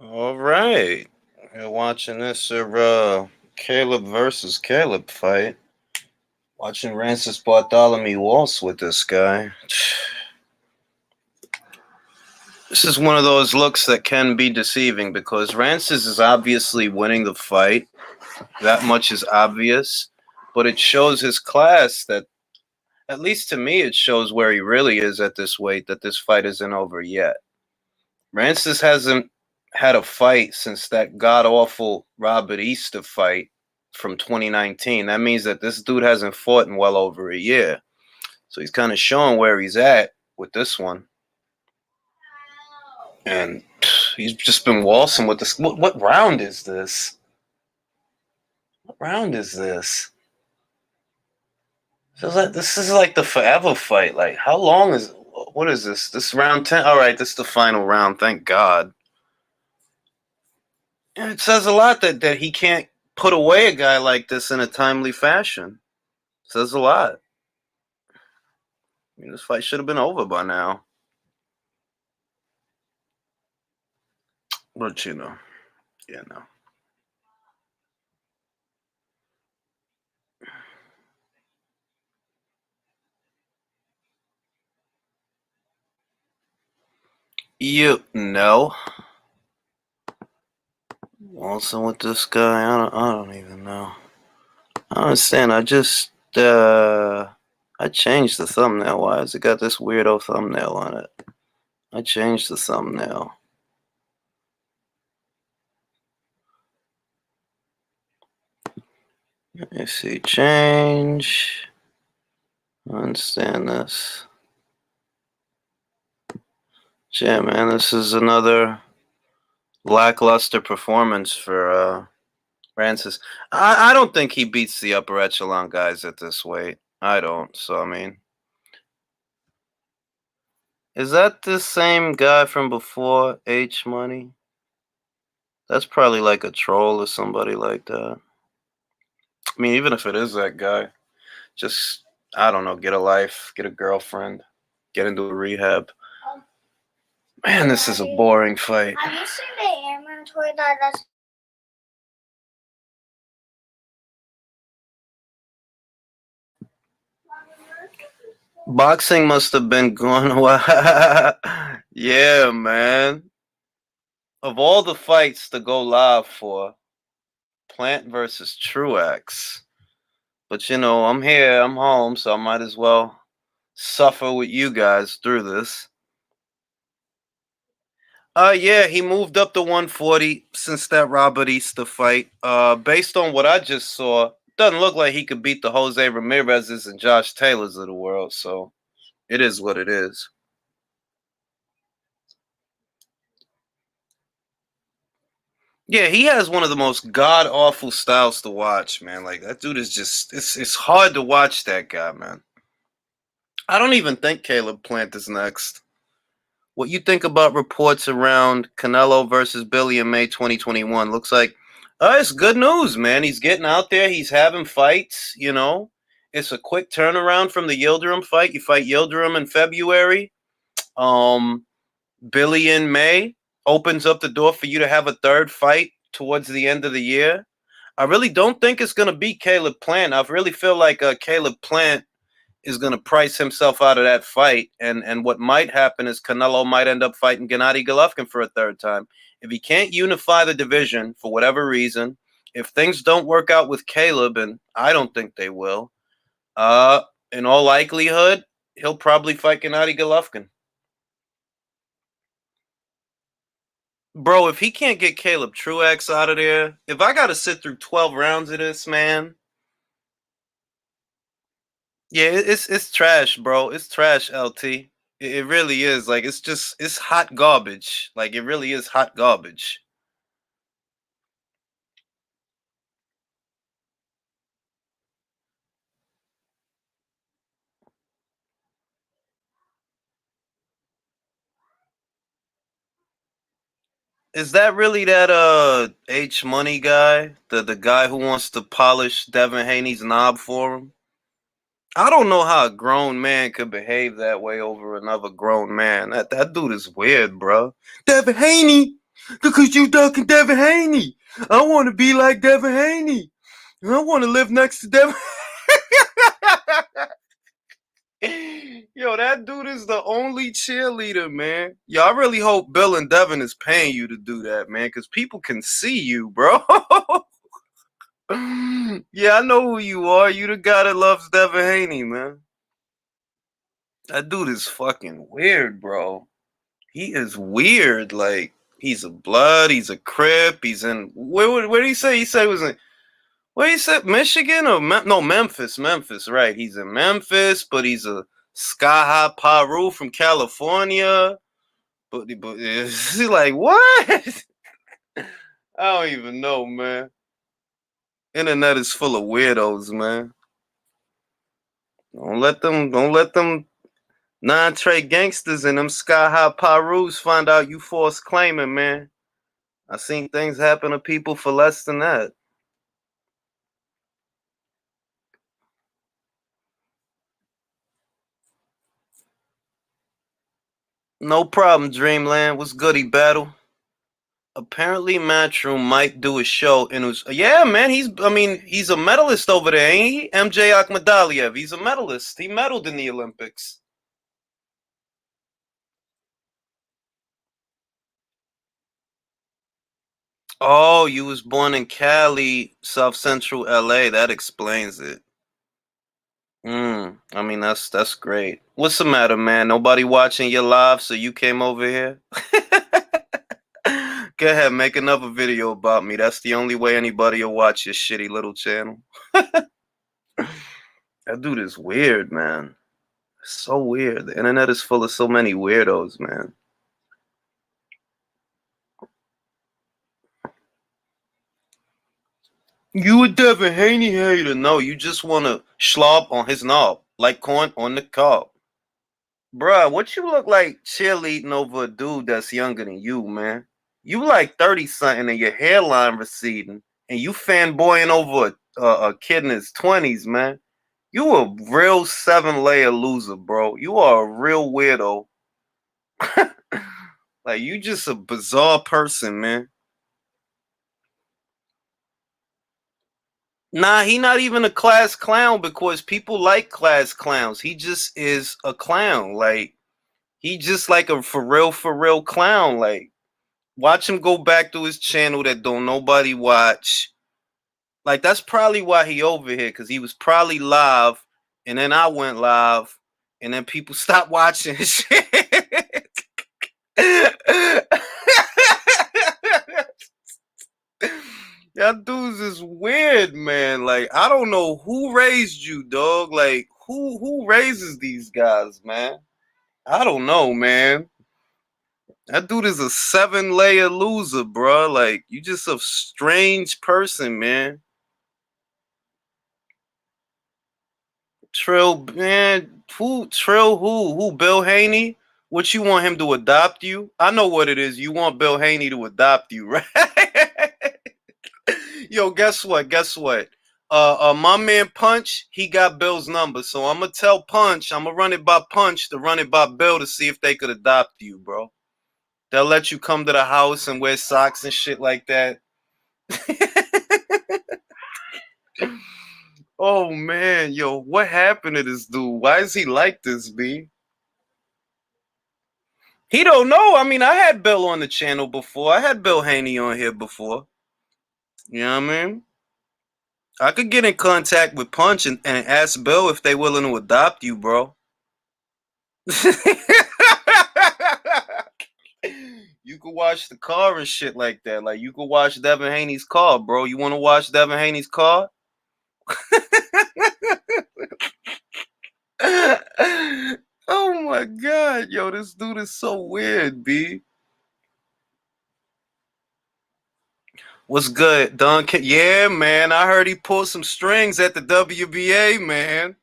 All right. We're watching this Caleb versus Caleb fight. Watching Rancis Bartholomew waltz with this guy. This is one of those looks that can be deceiving because Rancis is obviously winning the fight. That much is obvious. But it shows his class that, at least to me, it shows where he really is at this weight, that this fight isn't over yet. Rancis hasn't had a fight since that god awful Robert Easter fight from 2019. That means that this dude hasn't fought in well over a year. So he's kind of showing where he's at with this one. And he's just been waltzing with this. What round is this? What round is this? This is like the forever fight. Like, how long is what is this? This round 10? All right, this is the final round. Thank God. And it says a lot that he can't put away a guy like this in a timely fashion. It says a lot. I mean, this fight should have been over by now. But yeah, no. You know. Also with this guy, I don't even know. I don't understand. I changed the thumbnail. Why has it got this weirdo thumbnail on it? I changed the thumbnail. Let me see. Change. I understand this. Yeah, man, this is another lackluster performance for Rancis. I don't think he beats the upper echelon guys at this weight. I don't. So, I mean, is that the same guy from before H Money? That's probably like a troll or somebody like that. I mean, even if it is that guy, just, I don't know, get a life, get a girlfriend, get into a rehab. Man, this is a boring fight. Have you seen the inventory that's Boxing must have been going well. Yeah, man. Of all the fights to go live for, Plant versus Truax. But I'm here, I'm home, so I might as well suffer with you guys through this. Yeah, he moved up to 140 since that Robert Easter fight. Based on what I just saw, doesn't look like he could beat the Jose Ramirez's and Josh Taylors of the world, so it is what it is. Yeah, he has one of the most god awful styles to watch, man. Like that dude is just it's hard to watch that guy, man. I don't even think Caleb Plant is next. What you think about reports around Canelo versus Billy in May 2021? Looks like it's good news, man. He's getting out there, he's having fights. It's a quick turnaround from the Yildirim fight. You fight Yildirim in February. Um Billy in May opens up the door for you to have a third fight towards the end of the year. I really don't think it's going to be Caleb Plant. I really feel like Caleb Plant is going to price himself out of that fight. And what might happen is Canelo might end up fighting Gennady Golovkin for a third time. If he can't unify the division for whatever reason, if things don't work out with Caleb, and I don't think they will, in all likelihood, he'll probably fight Gennady Golovkin. Bro, if he can't get Caleb Truax out of there, if I got to sit through 12 rounds of this, man, yeah, it's trash, bro. It's trash, LT. It really is. Like it's hot garbage. Like it really is hot garbage. Is that really that H Money guy? The guy who wants to polish Devin Haney's knob for him? I don't know how a grown man could behave that way over another grown man. That dude is weird, bro. Devin Haney. Because you ducking Devin Haney. I want to be like Devin Haney. I want to live next to Devin. Yo, that dude is the only cheerleader, man. Yo, I really hope Bill and Devin is paying you to do that, man, because people can see you, bro. Yeah, I know who you are. You the guy that loves Devin Haney, man. That dude is fucking weird, bro. He is weird. Like, he's a blood, he's a crip, he's in where did he say? He said he was in where he said Michigan or no, Memphis. Memphis, right. He's in Memphis, but he's a sky high Paru from California. But he's like, what? I don't even know, man. Internet is full of weirdos, man. Don't let them non-trade gangsters and them sky high Parus find out you forced claiming, man. I seen things happen to people for less than that. No problem, Dreamland. What's goody, battle? Apparently, Matchroom might do a show in yeah, man. He's a medalist over there, ain't he? MJ Akhmadaliev. He's a medalist. He medaled in the Olympics. Oh, you was born in Cali, South Central LA. That explains it. I mean, that's great. What's the matter, man? Nobody watching your live, so you came over here? Go ahead, make another video about me. That's the only way anybody will watch your shitty little channel. That dude is weird, man. So weird. The internet is full of so many weirdos, man. You a Devin Haney hater. No, you just want to schlop on his knob, like corn on the cob. Bruh, what you look like cheerleading over a dude that's younger than you, man? You like 30-something and your hairline receding, and you fanboying over a kid in his 20s, man. You a real 7-layer loser, bro. You are a real weirdo. Like, you just a bizarre person, man. Nah, he not even a class clown because people like class clowns. He just is a clown. Like, he just like a for real clown. Like, watch him go back to his channel that don't nobody watch. Like, that's probably why he over here, because he was probably live, and then I went live, and then people stopped watching his shit. That dude's is weird, man. Like, I don't know who raised you, dog. Like, who raises these guys, man? I don't know, man. That dude is a 7-layer loser, bro. Like, you just a strange person, man. Trill, man. Who? Bill Haney? What, you want him to adopt you? I know what it is. You want Bill Haney to adopt you, right? Yo, guess what? Guess what? My man Punch, he got Bill's number. So I'm gonna tell Punch, I'm gonna run it by Punch to run it by Bill to see if they could adopt you, bro. They'll let you come to the house and wear socks and shit like that. Oh man, yo, what happened to this dude? Why is he like this, B? He don't know. I mean, I had Bill on the channel before. I had Bill Haney on here before. You know what I mean? I could get in contact with Punch and ask Bill if they willing to adopt you, bro. You could watch the car and shit like that. Like, you could watch Devin Haney's car, bro. You want to watch Devin Haney's car? Oh my god, yo, this dude is so weird, B. What's good, Don? Yeah, man. I heard he pulled some strings at the WBA, man.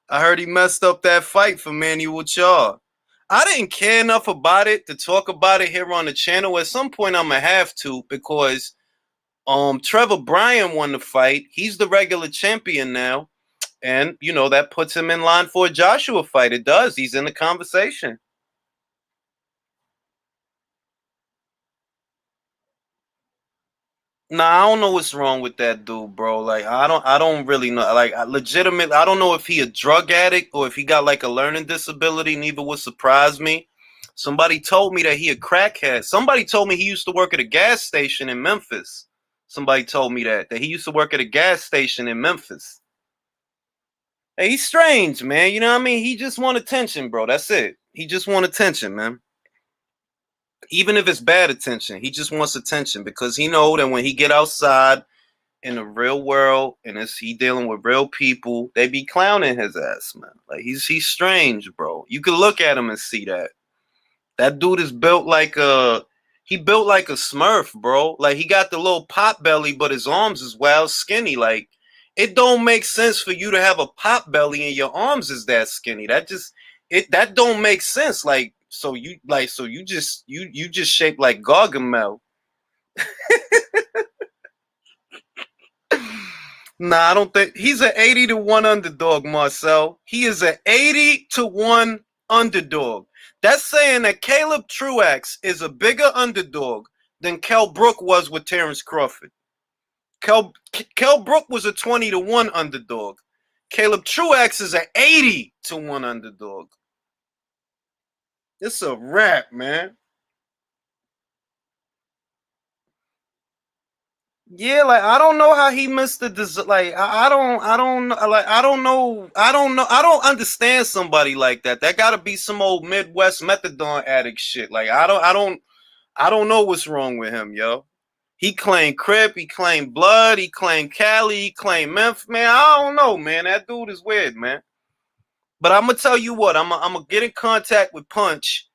I heard he messed up that fight for Manuel Chaw. I didn't care enough about it to talk about it here on the channel. At some point, I'm gonna have to, because Trevor Bryan won the fight. He's the regular champion now, and you know that puts him in line for a Joshua fight. It does. He's in the conversation. Nah, I don't know what's wrong with that dude, bro. Like, I don't really know. Like, legitimately, I don't know if he a drug addict or if he got like a learning disability. Neither would surprise me. Somebody told me that he a crackhead. Somebody told me he used to work at a gas station in Memphis. Somebody told me that he used to work at a gas station in Memphis. Hey, he's strange, man. You know what I mean? He just want attention, bro. That's it. He just want attention, man. Even if it's bad attention, he just wants attention because he know that when he get outside in the real world and it's he dealing with real people, they be clowning his ass, man. Like he's strange, bro. You can look at him and see that. That dude is built like a he built like a Smurf, bro. Like he got the little pot belly, but his arms is wild skinny. Like it don't make sense for you to have a pot belly and your arms is that skinny. That don't make sense. Like so you just shaped like Gargamel. Nah, I don't think he's an 80-1 underdog, Marcel. He is an 80-1 underdog. That's saying that Caleb Truax is a bigger underdog than Kell Brook was with Terrence Crawford. Kell Brook was a 20-1 underdog. Caleb Truax is an 80-1 underdog. It's a wrap, man. Yeah, like I don't know how he missed the like I don't like I don't know I don't understand somebody like that. That got to be some old Midwest methadone addict shit. Like I don't know what's wrong with him, yo. He claimed Crip, he claimed Blood, he claimed Cali, he claimed Memphis. Man, I don't know, man. That dude is weird, man. But I'm gonna tell you what, I'm gonna get in contact with Punch,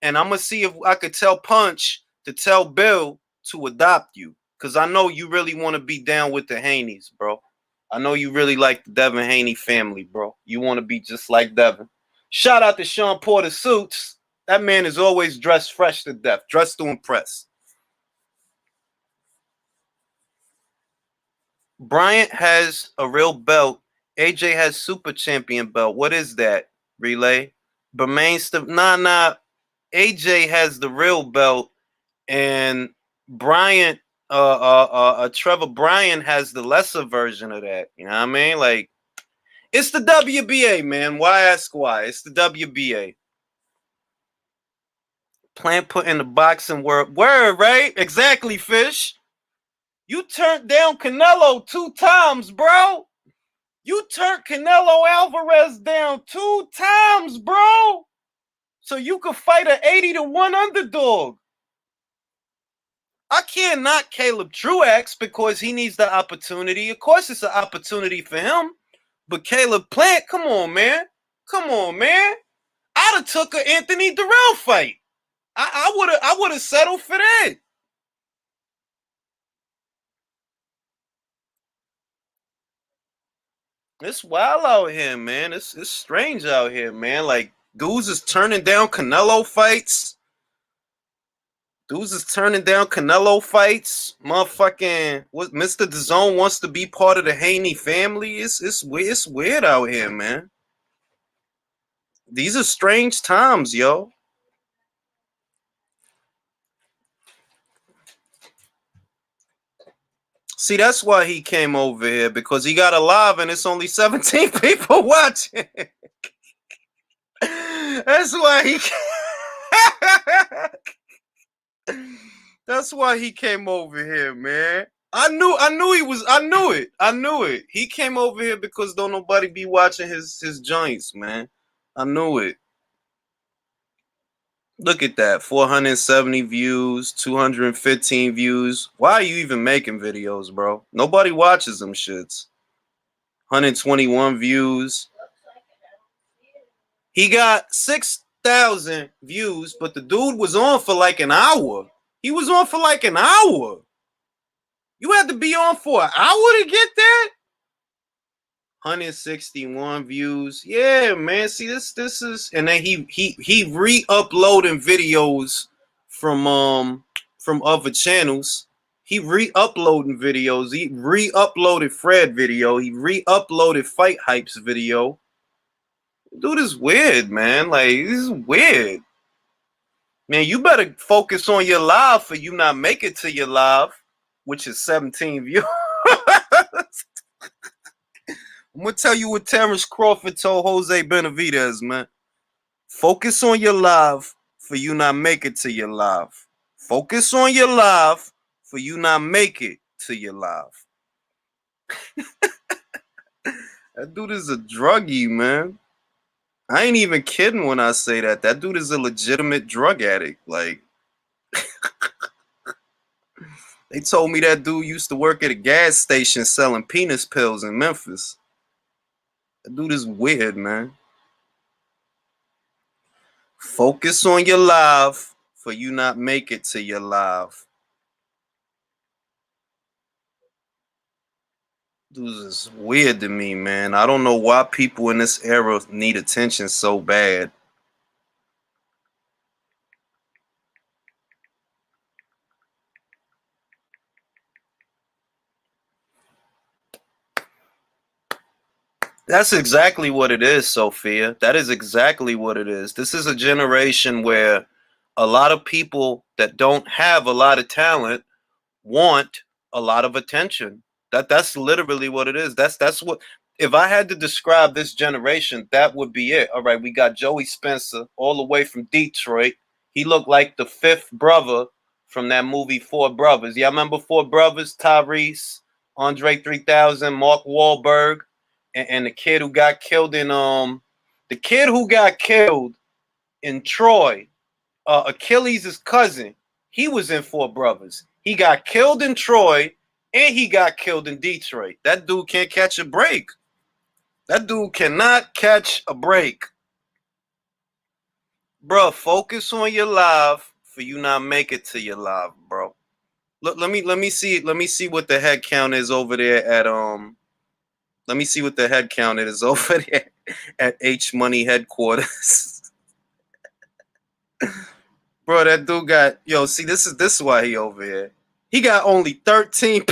and I'm gonna see if I could tell Punch to tell Bill to adopt you, cause I know you really want to be down with the Haneys, bro. I know you really like the Devin Haney family, bro. You want to be just like Devin. Shout out to Sean Porter Suits. That man is always dressed fresh to death, dressed to impress. Bryant has a real belt. AJ has super champion belt. What is that? Relay. Bermain stuff. Nah. AJ has the real belt, and Bryant, Trevor Bryant has the lesser version of that. You know what I mean? Like, it's the WBA, man. Why ask why? It's the WBA. Plant put in the boxing word, right? Exactly, Fish. You turned down Canelo 2 times, bro. You turned Canelo Alvarez down 2 times, bro. So you could fight an 80-1 underdog. I can't knock Caleb Truax because he needs the opportunity. Of course, it's an opportunity for him. But Caleb Plant, come on, man. Come on, man. I'd have took an Anthony Durrell fight. I would have settled for that. It's wild out here, man. It's strange out here, man. Like dudes is turning down Canelo fights. Dudes is turning down Canelo fights. Motherfucking what Mr. DAZN wants to be part of the Haney family. It's weird out here, man. These are strange times, yo. See, that's why he came over here, because he got a live and it's only 17 people watching. That's why he That's why he came over here, man. I knew it. He came over here because don't nobody be watching his joints, man. I knew it. Look at that. 470 views, 215 views. Why are you even making videos, bro? Nobody watches them shits. 121 views. He got 6,000 views, but the dude was on for like an hour. He was on for like an hour. You had to be on for an hour to get that? 161 views. Yeah, man. See, this is, and then he re-uploading videos from other channels. He re-uploading videos. He re-uploaded Fred video. He re-uploaded Fight Hype's video. Dude is weird, man. Like, this is weird. Man, you better focus on your live for you not make it to your live. which is 17 views. I'm gonna tell you what Terrence Crawford told Jose Benavidez, man. Focus on your live for you not make it to your live. Focus on your live for you not make it to your live. That dude is a druggie, man. I ain't even kidding when I say that. That dude is a legitimate drug addict. Like, they told me that dude used to work at a gas station selling penis pills in Memphis. That dude is weird, man. Focus on your live for you not make it to your live. Dude is weird to me, man. I don't know why people in this era need attention so bad. That's exactly what it is, Sophia. That is exactly what it is. This is a generation where a lot of people that don't have a lot of talent want a lot of attention. That's literally what it is. That's what, if I had to describe this generation, that would be it. All right, we got Joey Spencer all the way from Detroit. He looked like the fifth brother from that movie Four Brothers. Y'all remember Four Brothers? Tyrese, Andre 3000, Mark Wahlberg, and the kid who got killed in Troy. Achilles' cousin, he was in Four Brothers. He got killed in Troy and he got killed in Detroit. That dude can't catch a break. That dude cannot catch a break. Bro, focus on your live for you not make it to your live, bro. Look, let me see what the head count is over there at let me see what the head count is over there at H Money headquarters. Bro, that dude got, see, this is why he over here. He got only 13.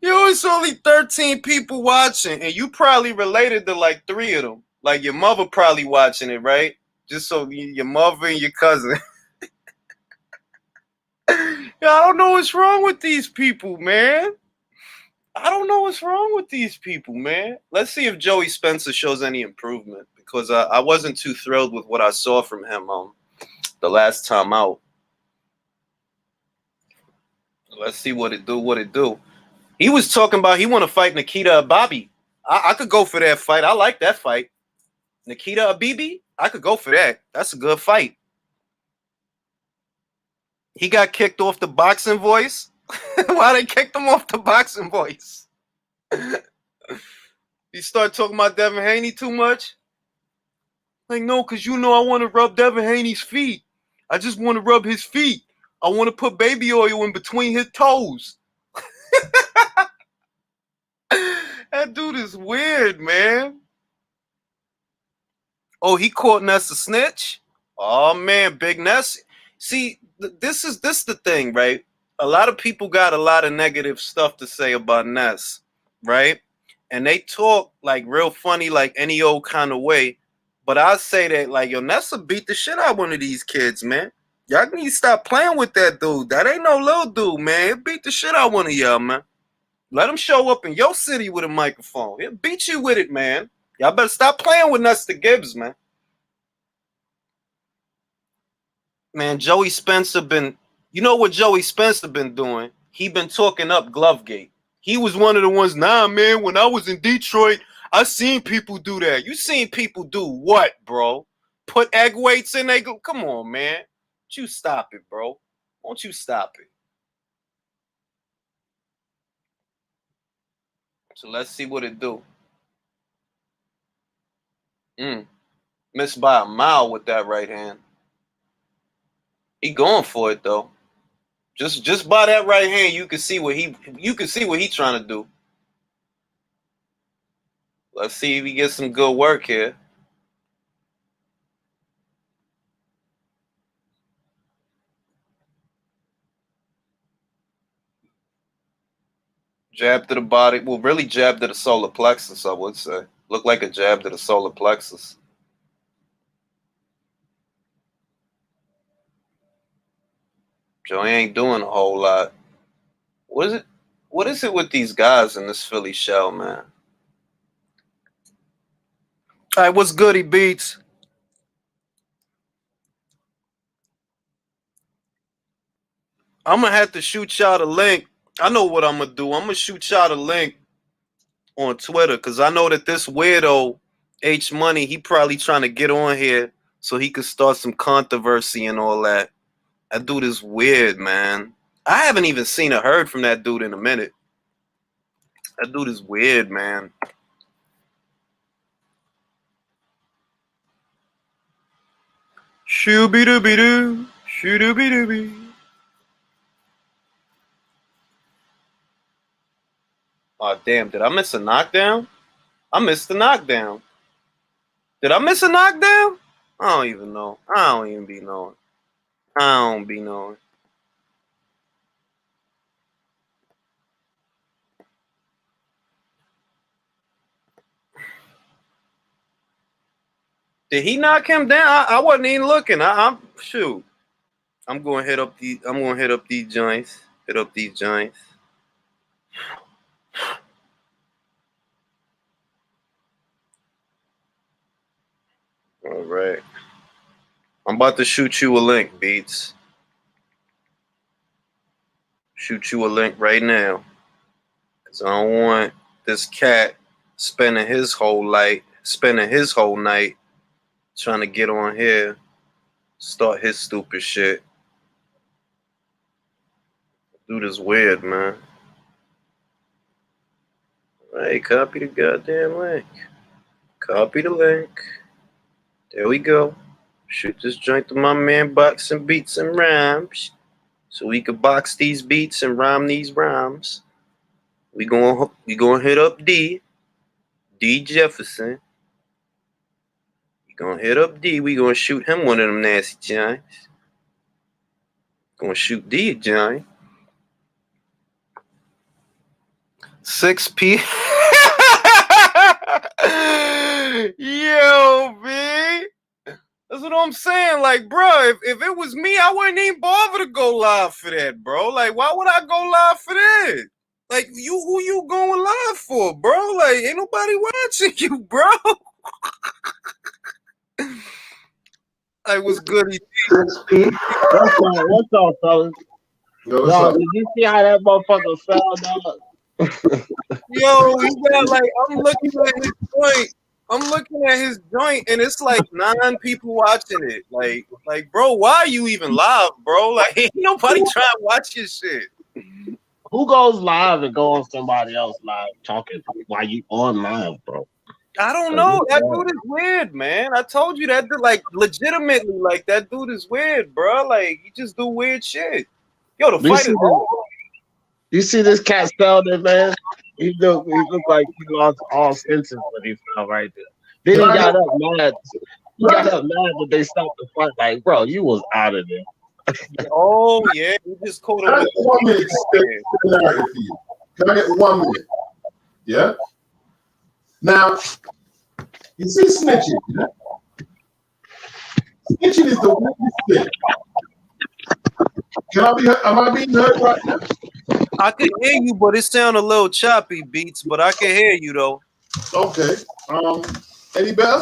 It's only 13 people watching, and you probably related to like 3 of them. Like your mother probably watching it, right? Just so your mother and your cousin. I don't know what's wrong with these people, man. I don't know what's wrong with these people, man. Let's see if Joey Spencer shows any improvement, because I wasn't too thrilled with what I saw from him the last time out. Let's see what it do. He was talking about he want to fight Nikita Ababi. I could go for that fight. I like that fight. Nikita Ababi, I could go for that. That's a good fight. He got kicked off the Boxing Voice. Why they kicked him off the Boxing Voice? He started talking about Devin Haney too much. Like, no, because I want to rub Devin Haney's feet. I just want to rub his feet. I want to put baby oil in between his toes. That dude is weird, man. Oh, he caught Ness a snitch? Oh, man, Big Ness. See, this is the thing, right? A lot of people got a lot of negative stuff to say about Ness, right? And they talk like real funny, like any old kind of way. But I say that, like, Nessa beat the shit out of one of these kids, man. Y'all need to stop playing with that dude. That ain't no little dude, man. He'll beat the shit out of one of y'all, man. Let him show up in your city with a microphone. He'll beat you with it, man. Y'all better stop playing with Nesta Gibbs, man. Man, Joey Spencer you know what Joey Spencer been doing? He been talking up Glovegate. He was one of the ones, nah, man, when I was in Detroit, I seen people do that. You seen people do what, bro? Put egg weights in they go. Come on, man. Won't you stop it, bro? Won't you stop it? So let's see what it do. Missed by a mile with that right hand. He going for it though. Just by that right hand, you can see what he trying to do. Let's see if he gets some good work here. Jab to the body. Well, really jab to the solar plexus, I would say. Look like a jab to the solar plexus. Joey ain't doing a whole lot. What is it? What is it with these guys in this Philly show, man? All right, what's good, he beats? I'm gonna have to shoot y'all the link. I know what I'm gonna do. I'm gonna shoot y'all the link on Twitter because I know that this weirdo H Money, he probably trying to get on here so he could start some controversy and all that. That dude is weird, man. I haven't even seen or heard from that dude in a minute. That dude is weird, man. Shoo-be-doo-be-doo. Shoo-doo-be-doo-be. Oh, damn. Did I miss a knockdown? I missed the knockdown. Did I miss a knockdown? I don't even know. I don't even be knowing. I don't be knowing. Did he knock him down? I wasn't even looking. I'm shoot. I'm gonna hit up these joints. Hit up these joints. All right. I'm about to shoot you a link, Beats. Shoot you a link right now. Cause I don't want this cat spending his whole night trying to get on here, start his stupid shit. Dude is weird, man. Hey, copy the goddamn link. Copy the link. There we go. Shoot this joint to my man Boxing Beats and Rhymes. So we could box these beats and rhyme these rhymes. We gonna hit up D Jefferson. We gonna hit up D. We gonna shoot him one of them nasty joints. Gonna shoot D a joint. 6 p. Yo, B. That's what I'm saying. Like, bro, if it was me, I wouldn't even bother to go live for that, bro. Like, why would I go live for that? Like, who you going live for, bro? Like, ain't nobody watching you, bro. Like, what's good? What's up, fellas? Yo, did you see how that motherfucker fell, dog? Yo, he got like, I'm looking at his joint, and it's like 9 people watching it. Like, bro, why are you even live, bro? Like, ain't nobody trying to watch your shit. Who goes live and go on somebody else live talking while you on live, bro? I don't know. That dude is weird, man. I told you that dude, like, legitimately, like, that dude is weird, bro. Like, he just do weird shit. Yo, the fight is over. You see this cat spelled man? He looked like he lost all senses when he fell right there. Then he got up mad. But they stopped the fight. Like, bro, you was out of there. Oh yeah, you just caught him. Can I get 1 minute for you? Can I get 1 minute? Yeah. Now, you see snitching. Yeah? Snitching is the weirdest thing. Am I being heard right now? I can hear you, but it sounds a little choppy, Beats. But I can hear you though. Okay. Any better?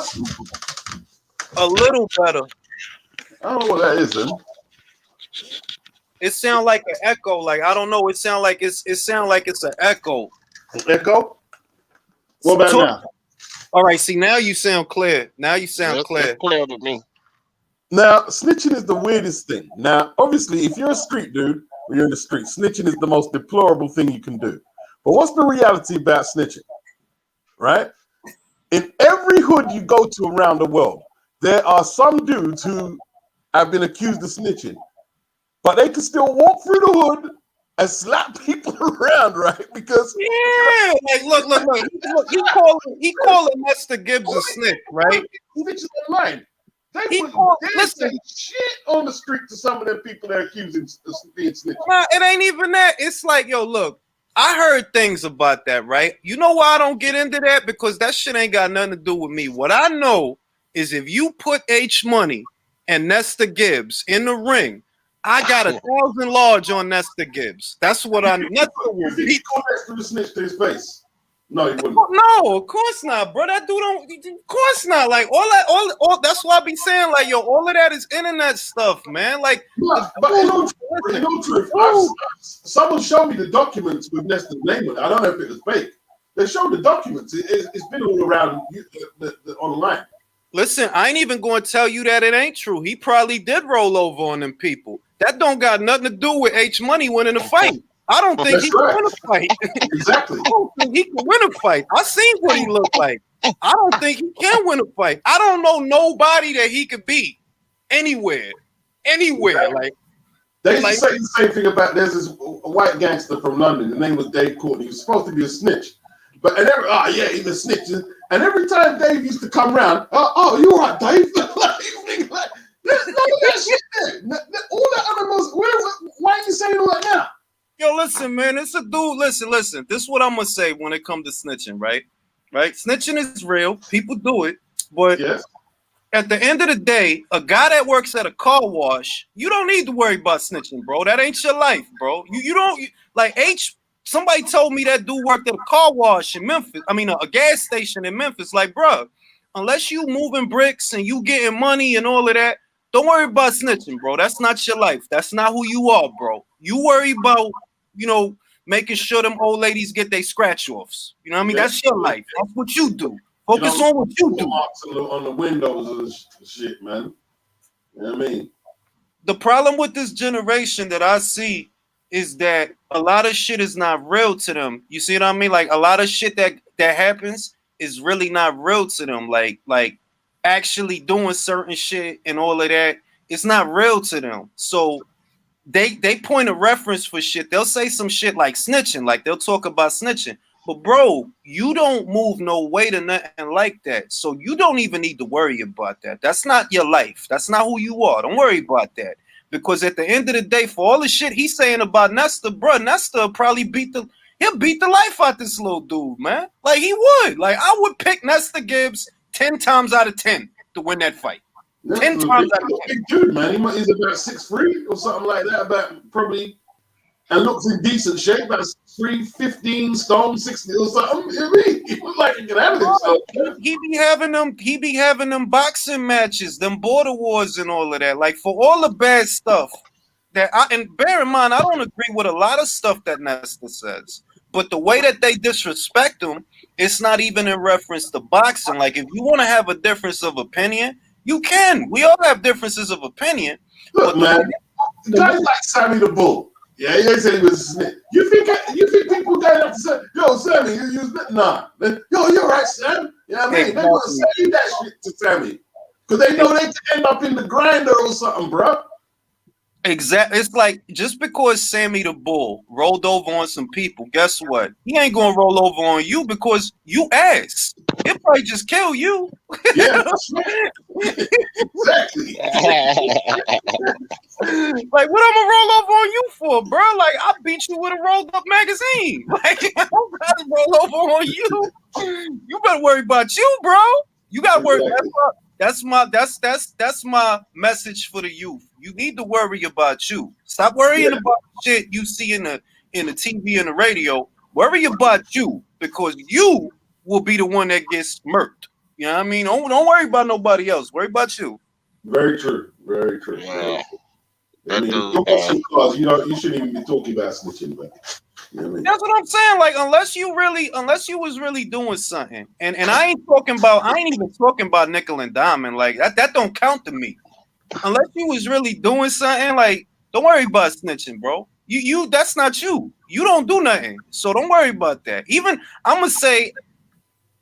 A little better. I don't know what that is, then. It sounds like an echo. Like, I don't know. It sounds like it's an echo. Echo? What about now? All right. See, now you sound clear. Now you sound clear. It's clear to me. Now, snitching is the weirdest thing. Now, obviously, if you're a street dude, when you're in the street, snitching is the most deplorable thing you can do. But what's the reality about snitching? Right? In every hood you go to around the world, there are some dudes who have been accused of snitching, but they can still walk through the hood and slap people around, right? Because like look. He calling Mr. Gibbs a snitch, right? snitches online. They say shit on the street to some of them people that are accusing of being snitches. Nah, it ain't even that. It's like, yo, look, I heard things about that, right? You know why I don't get into that? Because that shit ain't got nothing to do with me. What I know is if you put H Money and Nesta Gibbs in the ring, I got 1,000 large on Nesta Gibbs. That's what I. Nesta will You think he beat. called Nesta to snitch to his face? No, he wouldn't. No, of course not, bro. That dude don't. Of course not. Like all. That's why I be saying like, yo, all of that is internet stuff, man. Like, But in all truth, someone showed me the documents with Nesta's name on it. I don't know if it was fake. They showed the documents. It's been all around online. Listen, I ain't even going to tell you that it ain't true. He probably did roll over on them people. That don't got nothing to do with H Money winning a fight. I don't think he can win a fight. Exactly. I don't think he can win a fight. I seen what he looked like. I don't think he can win a fight. I don't know nobody that he could beat anywhere. Exactly. Like they used to say the same thing about there's this white gangster from London. His name was Dave Courtney. He was supposed to be a snitch. But he's a snitch. And every time Dave used to come around, oh, you all right, Dave? Like, there's none of that shit there. All that animals. Why are you saying all that now? Yo, listen, man. It's a dude. Listen. This is what I'm gonna say when it comes to snitching, right? Snitching is real. People do it, but at the end of the day, a guy that works at a car wash, you don't need to worry about snitching, bro. That ain't your life, bro. You don't like H. Somebody told me that dude worked at a car wash in Memphis. I mean, a gas station in Memphis. Like, bro, unless you moving bricks and you getting money and all of that, don't worry about snitching, bro. That's not your life. That's not who you are, bro. You worry about, making sure them old ladies get their scratch offs. You know what I mean? That's your life. That's what you do. Focus on what you do. On the windows and shit, man. You know what I mean? The problem with this generation that I see is that a lot of shit is not real to them. You see what I mean? Like a lot of shit that happens is really not real to them. Like actually doing certain shit and all of that, it's not real to them. So they point a reference for shit. They'll say some shit like snitching, like they'll talk about snitching. But bro, you don't move no weight or nothing like that. So you don't even need to worry about that. That's not your life. That's not who you are. Don't worry about that. Because at the end of the day, for all the shit he's saying about Nesta, bro, Nesta probably beat the life out this little dude, man. Like he would. Like I would pick Nesta Gibbs 10 times out of 10 to win that fight. 10 times out of 10. Dude, man, he's about 6'3" or something like that. About probably, and looks in decent shape. About 3, 15 stone, 60 or something. You know what I mean? He looked like he could have himself. He be having them boxing matches, them border wars and all of that. Like for all the bad stuff and bear in mind, I don't agree with a lot of stuff that Nesta says. But the way that they disrespect him, it's not even in reference to boxing. Like if you want to have a difference of opinion, you can. We all have differences of opinion. Look, man, guys like Sammy the Bull. Yeah, he said he was a snitch. You think people going up to say, yo, Sammy, nah. Yo, you're right, Sam. You know what I mean? They want to say that shit to Sammy. Because they know they can end up in the grinder or something, bro. Exactly. It's like just because Sammy the Bull rolled over on some people, guess what? He ain't gonna roll over on you because you ass. He'll probably just kill you. Yeah, exactly. Like, what I'm gonna roll over on you for, bro? Like, I beat you with a rolled up magazine. Like, I'm about to roll over on you. You better worry about you, bro. You gotta worry. That's my message for the youth. You need to worry about you. Stop worrying about shit you see in the TV and the radio. Worry about you because you will be the one that gets murked. You know what I mean? Don't worry about nobody else. Worry about you. Very true. Very true. Yeah. I mean, you shouldn't even be talking about snitching, but you know what I mean? That's what I'm saying. Like, unless you was really doing something, and I ain't even talking about nickel and diamond. Like that don't count to me. Unless you was really doing something, like don't worry about snitching, bro. You that's not you. You don't do nothing, so don't worry about that. Even I'm gonna say,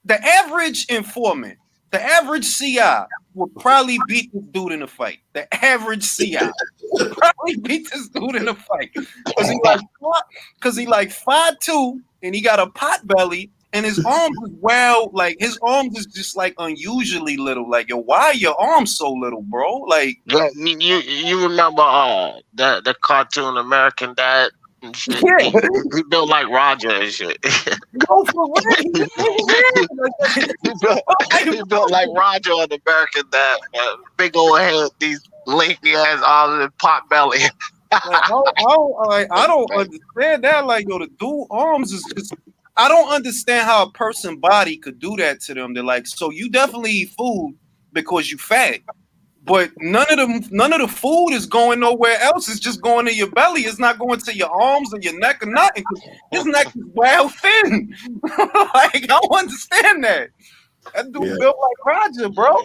the average informant, the average CI would probably beat this dude in a fight. The average CI would probably beat this dude in a fight because he like 5'2" and he got a pot belly and his arms is his arms is just like unusually little. Like, yo, why are your arms so little, bro? Like, you remember the cartoon American Dad? Yeah. He built like Roger and shit. No, for real. He built like Roger on American Dad. Big old head, these lanky ass arms and pot belly. I don't understand that. Like, yo, the dual arms is just. I don't understand how a person body could do that to them. They're like, so you definitely eat food because you fat, but none of the food is going nowhere else. It's just going to your belly. It's not going to your arms or your neck or nothing. His neck is well thin. Like, I don't understand that. That dude built like Roger, bro.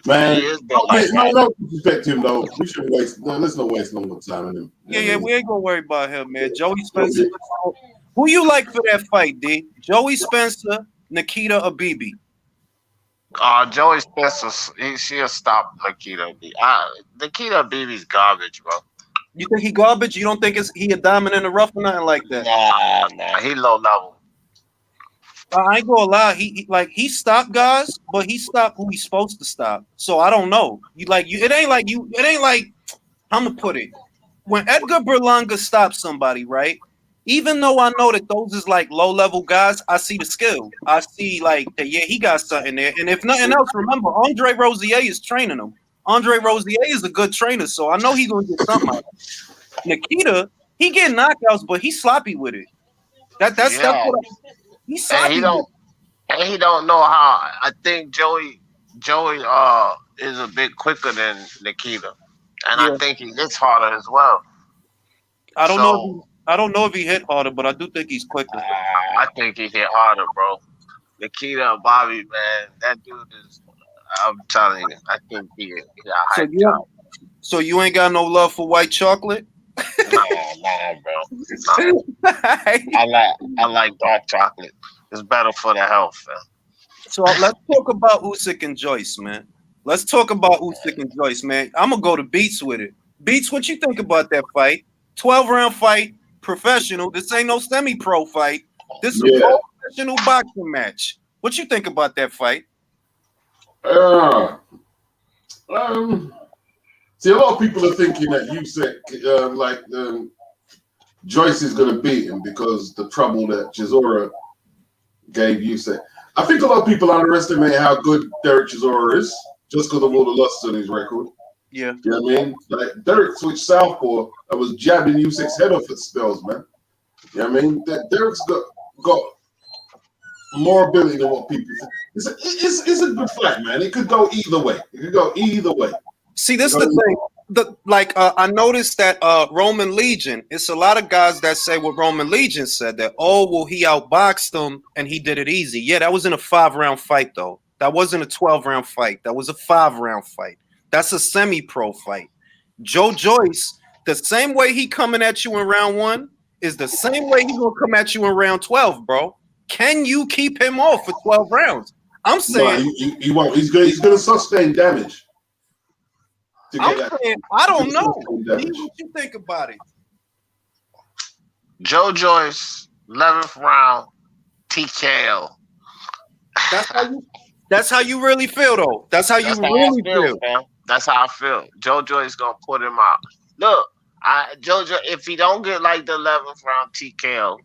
Man, He is built like no disrespect to him though. We shouldn't waste. No, let's not waste no more time on him. Yeah, we ain't gonna worry about him, man. Joey Spencer. Who you like for that fight, D? Joey Spencer, Nikita, or BB? Joey Spencer, she'll stop Nikita. Nikita BB's garbage, bro. You think he garbage? You don't think he a diamond in the rough or nothing like that? Nah, he low level. I ain't gonna lie. He stopped guys, but he stopped who he's supposed to stop. So I don't know. It ain't like I'm gonna put it. When Edgar Berlanga stops somebody, right? Even though I know that those is like low level guys, I see the skill. I see like that. Yeah, he got something there. And if nothing else, remember Andre Rosier is training him. Andre Rosier is a good trainer, so I know he's gonna get something out of it. Nikita, he get knockouts, but he's sloppy with it. That's what he's sloppy. And he don't know how. I think Joey is a bit quicker than Nikita, and I think he hits harder as well. I don't know if he hit harder, but I do think he's quicker. I think he hit harder, bro. Nikita and Bobby, man, that dude is. I'm telling you, I think he So you ain't got no love for white chocolate? Nah, bro. No. I like dark chocolate. It's better for the health, man. So let's talk about Usyk and Joyce, man. Let's talk about Usyk and Joyce, man. I'm gonna go to Beats with it. Beats, what you think about that fight? 12-round fight, professional. This ain't no semi-pro fight. This is a professional boxing match. What you think about that fight? See, a lot of people are thinking that Usyk, Joyce is going to beat him because the trouble that Chisora gave Usyk. I think a lot of people underestimate how good Derek Chisora is just because of all the losses on his record. Yeah. You know what I mean? Like, Derek switched southpaw and was jabbing Usyk's head off at spells, man. You know what I mean? Derek's got more ability than what people think. It's a good fight, man. It could go either way. See, this is the thing. I noticed that Roman Legion, it's a lot of guys that say what Roman Legion said, that, he outboxed him and he did it easy. Yeah, that was in a 5-round fight, though. That wasn't a 12-round fight. That was a 5-round fight. That's a semi-pro fight. Joe Joyce, the same way he coming at you in round 1 is the same way he gonna come at you in round 12, bro. Can you keep him off for 12 rounds? I'm saying he won't. He's gonna sustain damage. I'm saying I don't know. What you think about it? Joe Joyce, 11th round, TKO. That's how you really feel, though. That's how you really feel. Man. That's how I feel. Joe Joyce gonna put him out. Look, Jojo, if he don't get like the 11th round TKO,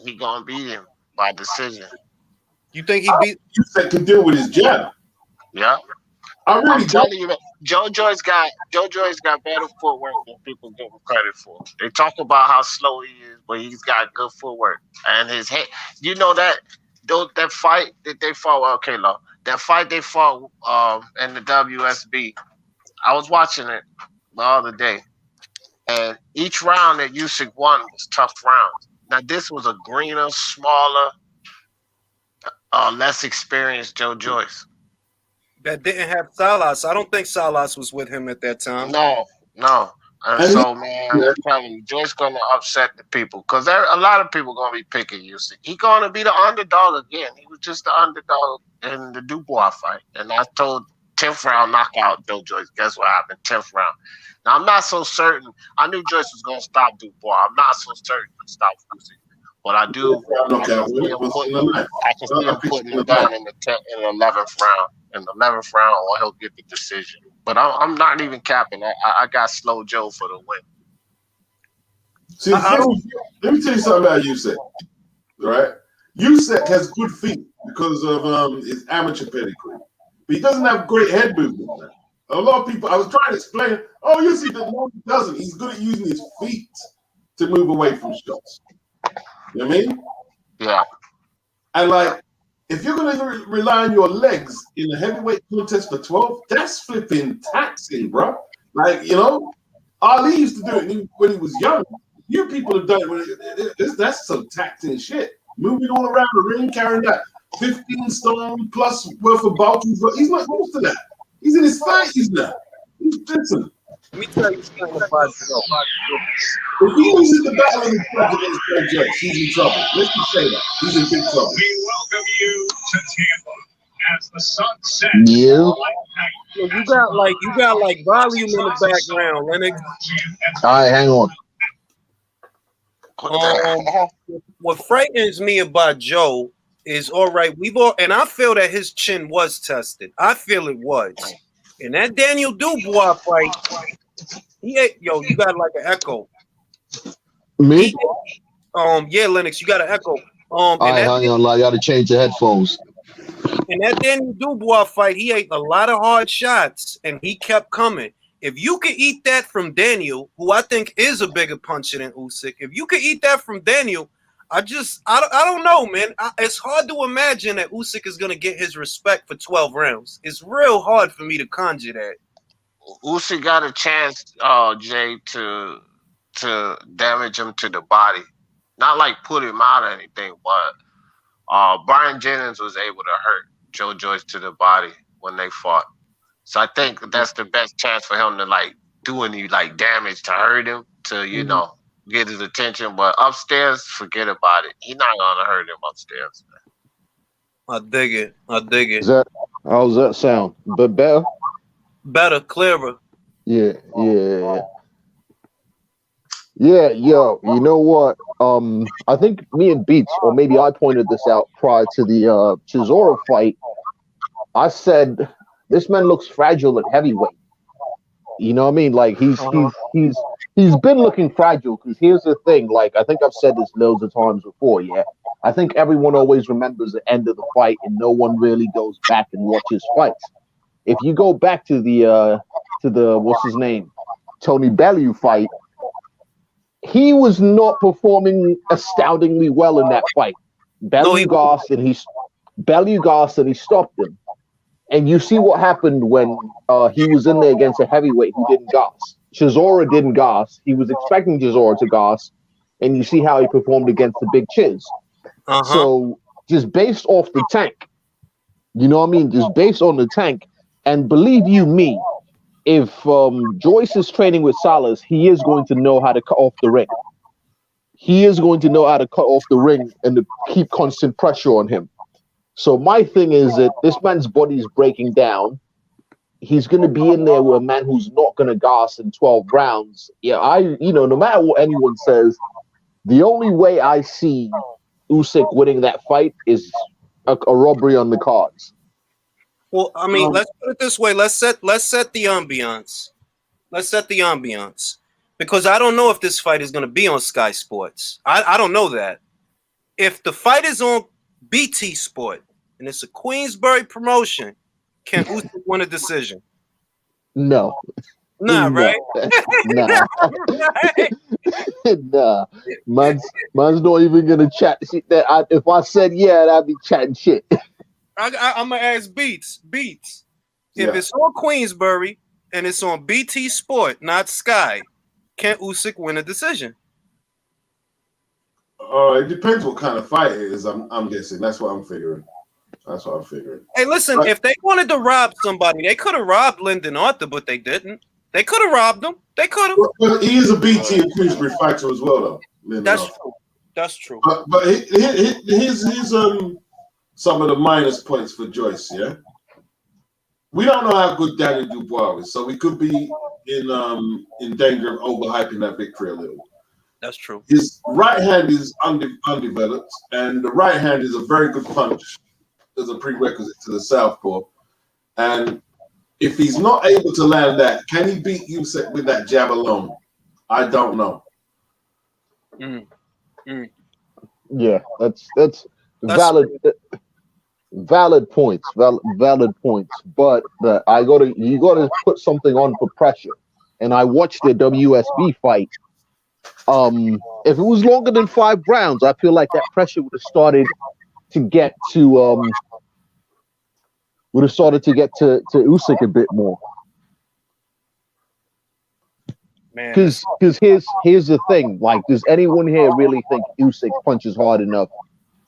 he gonna beat him by decision. You think he beat? Usyk can deal with his jab. Yeah. I'm telling you, man, Joe Joyce got better footwork than people give him credit for. They talk about how slow he is, but he's got good footwork. And his head, you know that fight that they fought, that fight they fought in the WSB. I was watching it the other day, and each round that Usyk won was tough rounds. Now this was a greener, smaller, less experienced Joe Joyce. That didn't have Salas. I don't think Salas was with him at that time. No. And so, man, I'm telling you, Joyce gonna upset the people because a lot of people gonna be picking Usyk. He's gonna be the underdog again. He was just the underdog in the Dubois fight, and I told 10th round knockout Joe Joyce. Guess what happened? 10th round. Now I'm not so certain. I knew Joyce was gonna stop Dubois. I'm not so certain to stop Usyk. But I do. I can see him putting him down in the 11th round. In the 11th round, or he'll get the decision. But I'm not even capping. I got Slow Joe for the win. See, let me tell you something about Usyk. Right? Usyk has good feet because of his amateur pedigree, but he doesn't have great head movement. Man. A lot of people, I was trying to explain, oh, you see, that no, he doesn't. He's good at using his feet to move away from shots. You know what I mean? Yeah. And like, if you're going to rely on your legs in a heavyweight contest for 12, that's flipping taxing, bro. Like, you know, Ali used to do it when he was young. You people have done it. That's some taxing shit. Moving all around the ring, carrying that 15 stone plus worth of bulk. He's not used to that. He's in his 30s now. Listen, Let me tell you something about Joe. if he loses the battle of the judge against Joe Joyce, he's in trouble. Let's just say that. He's in big trouble. We welcome you to Tampa as the sun sets. Yeah. You got like volume in the background, Lennox. All right, hang on. What frightens me about Joe is all right. And I feel that his chin was tested. I feel it was. In that Daniel Dubois fight, you got like an echo. Me? Yeah, Lennox, you got an echo. All right, hang on. I got to change the headphones. In that Daniel Dubois fight, he ate a lot of hard shots, and he kept coming. If you could eat that from Daniel, who I think is a bigger puncher than Usyk, if you could eat that from Daniel, I don't know, man. It's hard to imagine that Usyk is going to get his respect for 12 rounds. It's real hard for me to conjure that. Usyk got a chance, Jay, to damage him to the body. Not like put him out or anything, but Brian Jennings was able to hurt Joe Joyce to the body when they fought. So I think that's the best chance for him to like do any like damage to hurt him to, you know, get his attention. But upstairs, forget about it. He's not gonna hurt him upstairs. I dig it. How's that sound? But better? Better, clearer. Yeah. Yeah, yo, you know what? I think me and Beats, or maybe I pointed this out prior to the Chisora fight. I said this man looks fragile at heavyweight. You know what I mean? Like he's been looking fragile. Because here's the thing, like I think I've said this loads of times before. Yeah, I think everyone always remembers the end of the fight, and no one really goes back and watches fights. If you go back to the what's his name, Tony Bellew fight, he was not performing astoundingly well in that fight. Bellew gassed and he stopped him. And you see what happened when he was in there against a heavyweight who didn't gas. Chisora didn't gas. He was expecting Chisora to gas, and you see how he performed against the big Chiz. So just based off the tank, you know what I mean? Just based on the tank, and believe you me, if Joyce is training with Salas, he is going to know how to cut off the ring. He is going to know how to cut off the ring and to keep constant pressure on him. So my thing is that this man's body is breaking down. He's going to be in there with a man who's not going to gas in 12 rounds. Yeah, no matter what anyone says, the only way I see Usyk winning that fight is a robbery on the cards. Well, I mean, let's put it this way. Let's set the ambiance. Let's set the ambiance. Because I don't know if this fight is going to be on Sky Sports. I don't know that. If the fight is on BT Sport and it's a Queensbury promotion, can Usyk win a decision? No. Nah, right? Nah. Nah. Man's not even going to chat. If I said yeah, I'd be chatting shit. I'm going to ask Beats. If it's on Queensbury and it's on BT Sport, not Sky, can Usyk win a decision? It depends what kind of fight it is. I'm guessing. That's what I'm figuring. Hey, listen, if they wanted to rob somebody, they could have robbed Lyndon Arthur, but they didn't. They could have robbed him. They could have. Well, he is a BT and Queensbury fighter as well, though. That's true. But here's some of the minus points for Joyce. Yeah, we don't know how good Daniel Dubois is, so we could be in danger of overhyping that victory a little. That's true. His right hand is undeveloped, and the right hand is a very good punch as a prerequisite to the southpaw. And if he's not able to land that, can he beat Usyk with that jab alone? I don't know. Yeah, that's valid. Valid points, valid points. But you gotta put something on for pressure. And I watched the WSB fight. If it was longer than 5 rounds, I feel like that pressure would have started to get to Usyk a bit more. Man, Because here's the thing. Like, does anyone here really think Usyk punches hard enough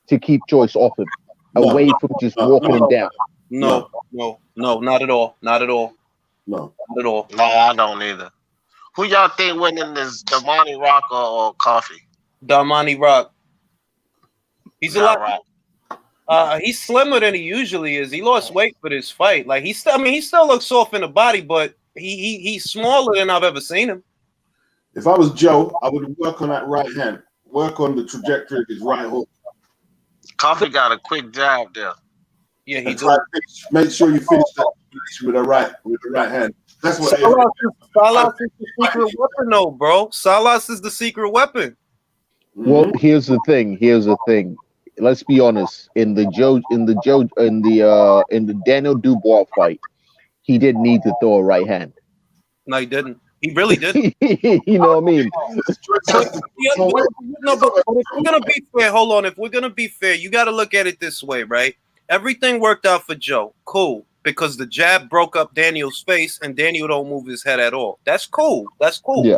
to keep Joyce off him, away from just walking him down? no, not at all. Not at all. No. Not at all. No, I don't either. Who y'all think winning this, Damani Rock or Kofi? Damani Rock. He's a Not lot. Rock. He's slimmer than he usually is. He lost weight for this fight. Like he still looks soft in the body, but he's smaller than I've ever seen him. If I was Joe, I would work on that right hand, work on the trajectory of his right hook. Kofi got a quick jab there. Yeah, he And try to make sure you finish that with the right hand. That's what Salas is the secret weapon, though, bro. Salas is the secret weapon. Well, here's the thing. Let's be honest. In the Daniel Dubois fight, he didn't need to throw a right hand. No, he didn't. He really didn't. You know what I mean? No, but if we're gonna be fair, hold on. If we're gonna be fair, you got to look at it this way, right? Everything worked out for Joe. Cool. Because the jab broke up Daniel's face and Daniel don't move his head at all. That's cool. That's cool. Yeah.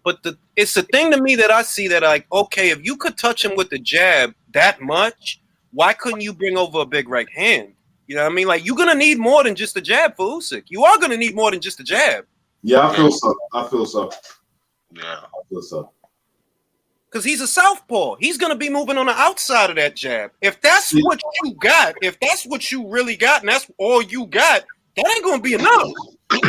But it's a thing to me that I see that, like, okay, if you could touch him with the jab that much, why couldn't you bring over a big right hand? You know what I mean? Like, you're going to need more than just a jab for Usyk. You are going to need more than just a jab. Yeah, I feel so. Yeah. I feel so. Because he's a southpaw. He's going to be moving on the outside of that jab. If that's what you got, if that's what you really got, and that's all you got, that ain't going to be enough.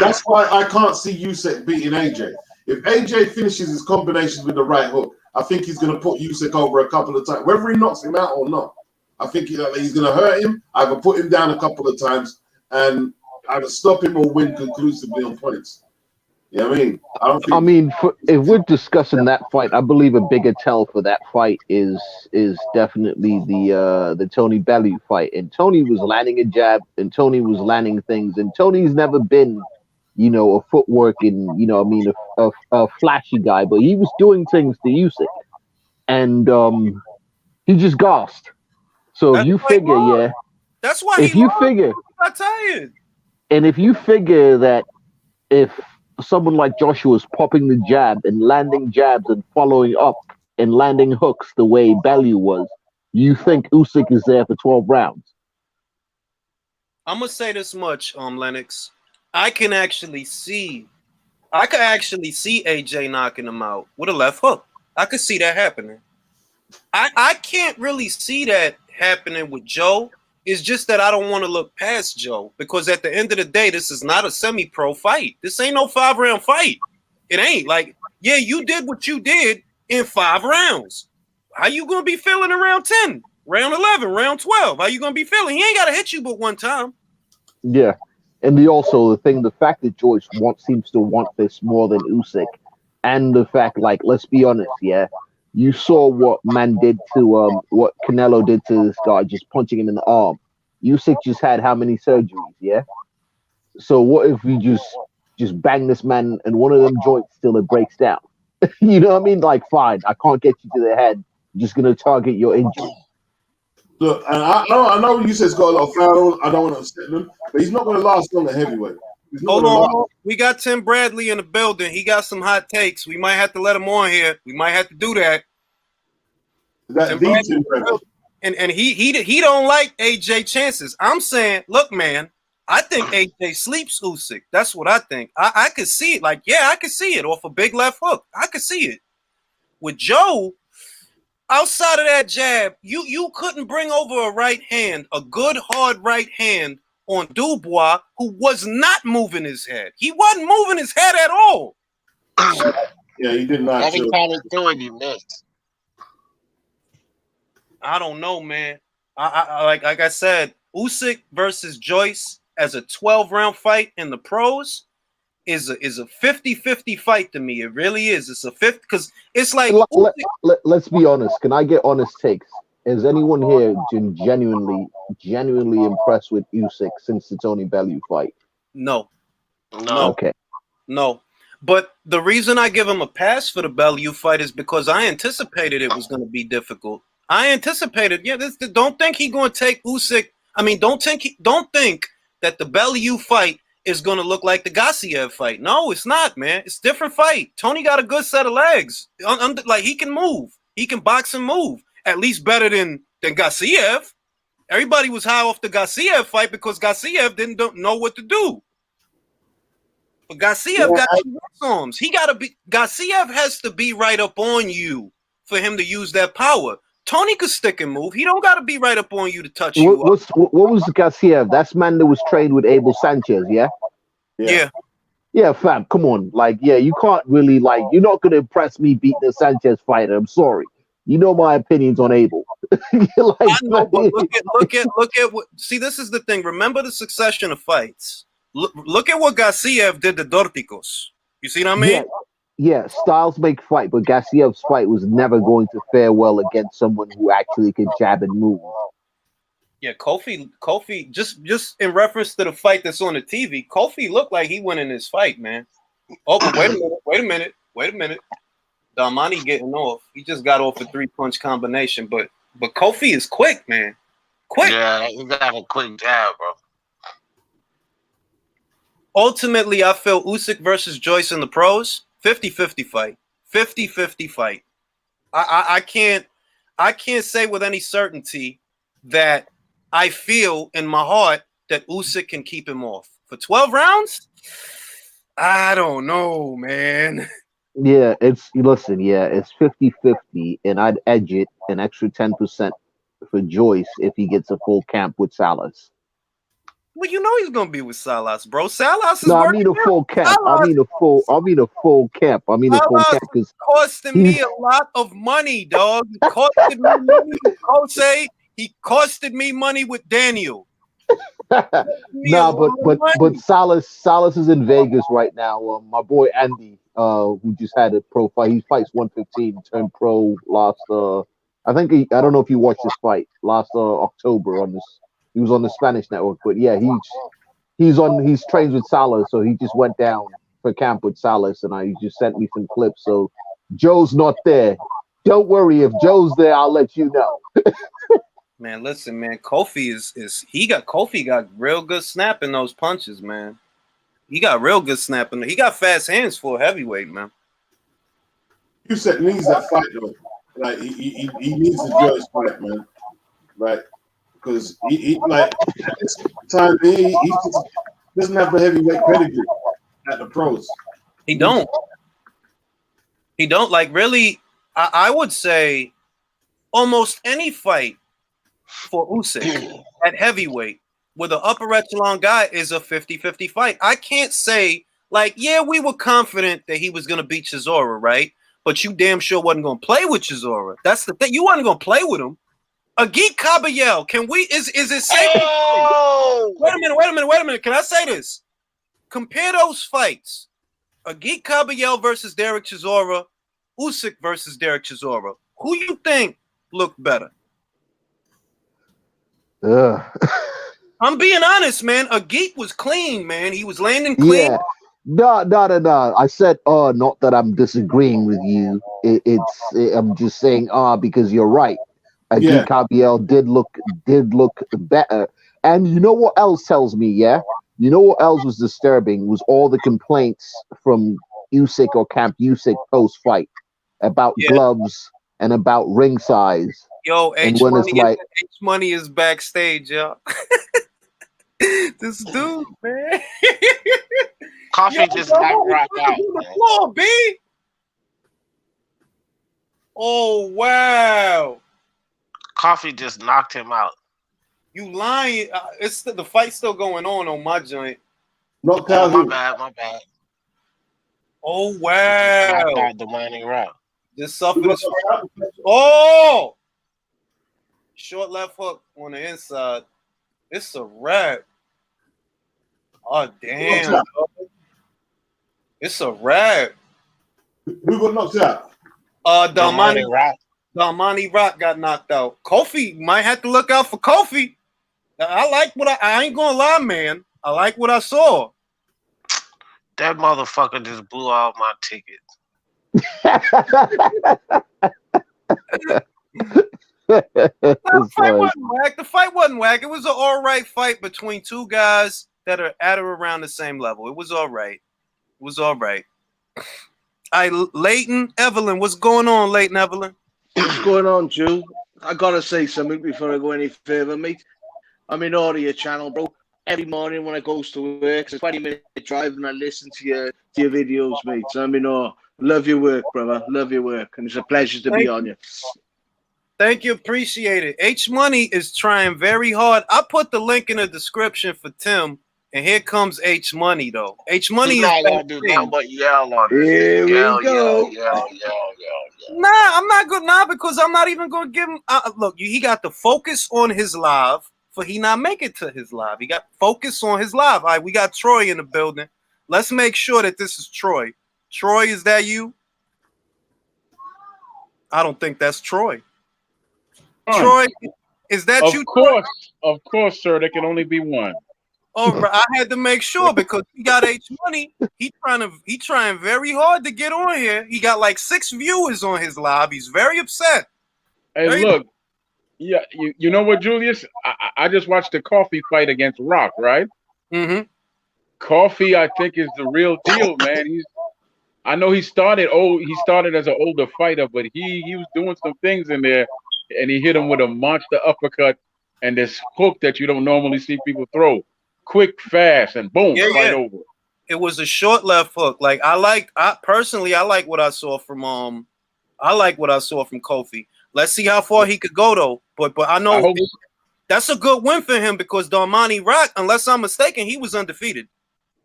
That's why I can't see Usyk beating AJ. If AJ finishes his combinations with the right hook, I think he's going to put Usyk over a couple of times. Whether he knocks him out or not, I think he's going to hurt him, either put him down a couple of times, and either stop him or win conclusively on points. You know what I mean? If we're discussing that fight, I believe a bigger tell for that fight is definitely the Tony Bellew fight. And Tony was landing a jab, and Tony was landing things, and Tony's never been, a footwork and a flashy guy, but he was doing things to Usyk, and he just gassed. So That's you figure, that's why if you figure, got tired. And if you figure that if someone like Joshua is popping the jab and landing jabs and following up and landing hooks the way Bellew was, you think Usyk is there for 12 rounds? I'm gonna say this much, Lennox. I could actually see AJ knocking him out with a left hook. I could see that happening. I can't really see that happening with Joe. It's just that I don't want to look past Joe, because at the end of the day, this is not a semi-pro fight. This ain't no 5-round fight. It ain't. Like, yeah, you did what you did in 5 rounds. How you going to be feeling in round 10, round 11, round 12? How you going to be feeling? He ain't got to hit you but one time. Yeah. And the fact that Joyce seems to want this more than Usyk, and the fact, like, let's be honest, yeah, you saw what what Canelo did to this guy, just punching him in the arm. Usyk just had how many surgeries, yeah? So what if we just bang this man and one of them joints till it breaks down? You know what I mean? Like, fine, I can't get you to the head. I'm just going to target your injury. Look, and I know Usyk's got a lot of foul. I don't want to upset him, but he's not going to last long at heavyweight. Hold on. We got Tim Bradley in the building. He got some hot takes. We might have to let him on here. We might have to do that. And he don't like AJ chances. I'm saying, look, man, I think AJ sleeps Usyk. That's what I think. I could see it. Like, yeah, I could see it off a big left hook. I could see it. With Joe, outside of that jab, you couldn't bring over a right hand, a good hard right hand on Dubois, who was not moving his head. He wasn't moving his head at all. Yeah, he did not. Every time he threw it, he missed. I don't know, man. Like I said, Usyk versus Joyce as a 12-round fight in the pros is a 50-50 fight to me. It really is. It's a 50, because it's like let's be honest. Can I get honest takes? Is anyone here genuinely impressed with Usyk since the Tony Bellew fight? No, No. Okay. no. But the reason I give him a pass for the Bellew fight is because I anticipated it was going to be difficult. I anticipated, don't think he's going to take Usyk. I mean, don't think that the Bellew fight is going to look like the Gassiev fight. No, it's not, man. It's a different fight. Tony got a good set of legs. Like, he can move. He can box and move. At least better than Gassiev. Everybody was high off the Gassiev fight because Gassiev don't know what to do. But Gassiev got 2 arms. Gassiev has to be right up on you for him to use that power. Tony could stick and move. He don't got to be right up on you to touch you. What was Gassiev? That's man that was trained with Abel Sanchez, yeah? Yeah. Yeah, fam, come on. Like, yeah, you can't really, like, you're not going to impress me beating a Sanchez fighter. I'm sorry. You know my opinions on Abel. Like, I know, but look at what. See, this is the thing. Remember the succession of fights. Look at what Gassiev did to Dorticos. You see what I mean? Yeah, styles make fight, but Gassiev's fight was never going to fare well against someone who actually can jab and move. Yeah, Kofi, just in reference to the fight that's on the TV, Kofi looked like he went in this fight, man. Oh, but wait a minute. Damani getting off. He just got off a 3-punch combination, but Kofi is quick, man. Quick. Yeah, he got a quick jab, bro. Ultimately, I feel Usyk versus Joyce in the pros, 50-50 fight. 50-50 fight. I can't say with any certainty that I feel in my heart that Usyk can keep him off. For 12 rounds? I don't know, man. Yeah, it's 50-50, and I'd edge it an extra 10% for Joyce if he gets a full camp with Salas. Well, you know he's gonna be with Salas, bro. Salas is no, I mean a full camp. I mean a full camp because costing me a lot of money, dog. He costed me money with Jose. He costed me money with Daniel. but Salas is in Vegas right now. My boy Andy, who just had a pro fight. He fights 115, turned pro last. I don't know if you watched this fight last October on this. He was on the Spanish network, but yeah, he's trained with Salas, so he just went down for camp with Salas, and he just sent me some clips. So Joe's not there. Don't worry, if Joe's there, I'll let you know. Man, listen, man, Kofi Kofi got real good snap in those punches, man. He got real good snapping. He got fast hands for a heavyweight, man. Usyk needs that fight though. Like he needs a Joyce fight, man. Right. Because he like at this time he just doesn't have the heavyweight pedigree at the pros. He don't like really. I would say almost any fight for Usyk at heavyweight with an upper echelon guy is a 50-50 fight. I can't say like, yeah, we were confident that he was gonna beat Chisora, right? But you damn sure wasn't gonna play with Chisora. That's the thing. You wasn't gonna play with him. Agit Kabayel, is it safe? Oh! Wait a minute. Can I say this? Compare those fights. Agit Kabayel versus Derek Chisora, Usyk versus Derek Chisora. Who you think looked better? I'm being honest, man. Agit was clean, man. He was landing clean. Yeah. No. I said, not that I'm disagreeing with you. I'm just saying, because you're right. Agit Kabayel did look better. And you know what else tells me, yeah? You know what else was disturbing was all the complaints from Usyk or Camp Usyk post-fight about gloves and about ring size. Yo, H Money is backstage, yo. This dude, man. Kofi just knocked Rock out. The floor, B. Oh, wow. Kofi just knocked him out. You lying? It's the fight's still going on my joint. Knocked Oh, out my who? bad. Oh wow! Knocked out the Mining Rock. Just suffered a oh! Short left hook on the inside. It's a wrap. Oh damn! It's a wrap. Who got knocked out? The Mining Rock. Darmani Rock got knocked out. Kofi might have to look out for Kofi. I like what I ain't gonna lie, man. I like what I saw. That motherfucker just blew out my ticket. The fight wasn't whack. It was an all right fight between two guys that are at or around the same level. It was all right. Leighton Evelyn, what's going on, Leighton Evelyn? What's going on, Joe? I gotta say something before I go any further, mate. I'm in all of your channel, bro. Every morning when I goes to work, it's a 20-minute drive, and I listen to your videos, mate. So I'm in awe. Love your work, brother. Love your work, and it's a pleasure to be on you. Thank you, appreciate it. H Money is trying very hard. I put the link in the description for Tim, and here comes H Money though. H Money He's is not gonna do nothing but yell on this. Here we go. Yell. Nah, I'm not good. Nah, because I'm not even gonna give him. Look, he got to focus on his live. For he not make it to his live. He got focus on his live. All right, we got Troy in the building. Let's make sure that this is Troy. Troy, is that you? I don't think that's Troy. Troy, is that you? Of course, sir. There can only be one. All right, I had to make sure because he got H Money. He trying very hard to get on here. He got like 6 viewers on his live. He's very upset. Hey, look. Yeah, you know what, Julius? I just watched the Kofi fight against Rock, right? Mm-hmm. Kofi, I think, is the real deal, man. I know he started as an older fighter, but he was doing some things in there, and he hit him with a monster uppercut and this hook that you don't normally see people throw. Quick, fast, and boom, fight over. It was a short left hook. Like I personally like what I saw from Kofi. Let's see how far he could go though. But I know that's a good win for him because Darmani Rock, unless I'm mistaken, he was undefeated.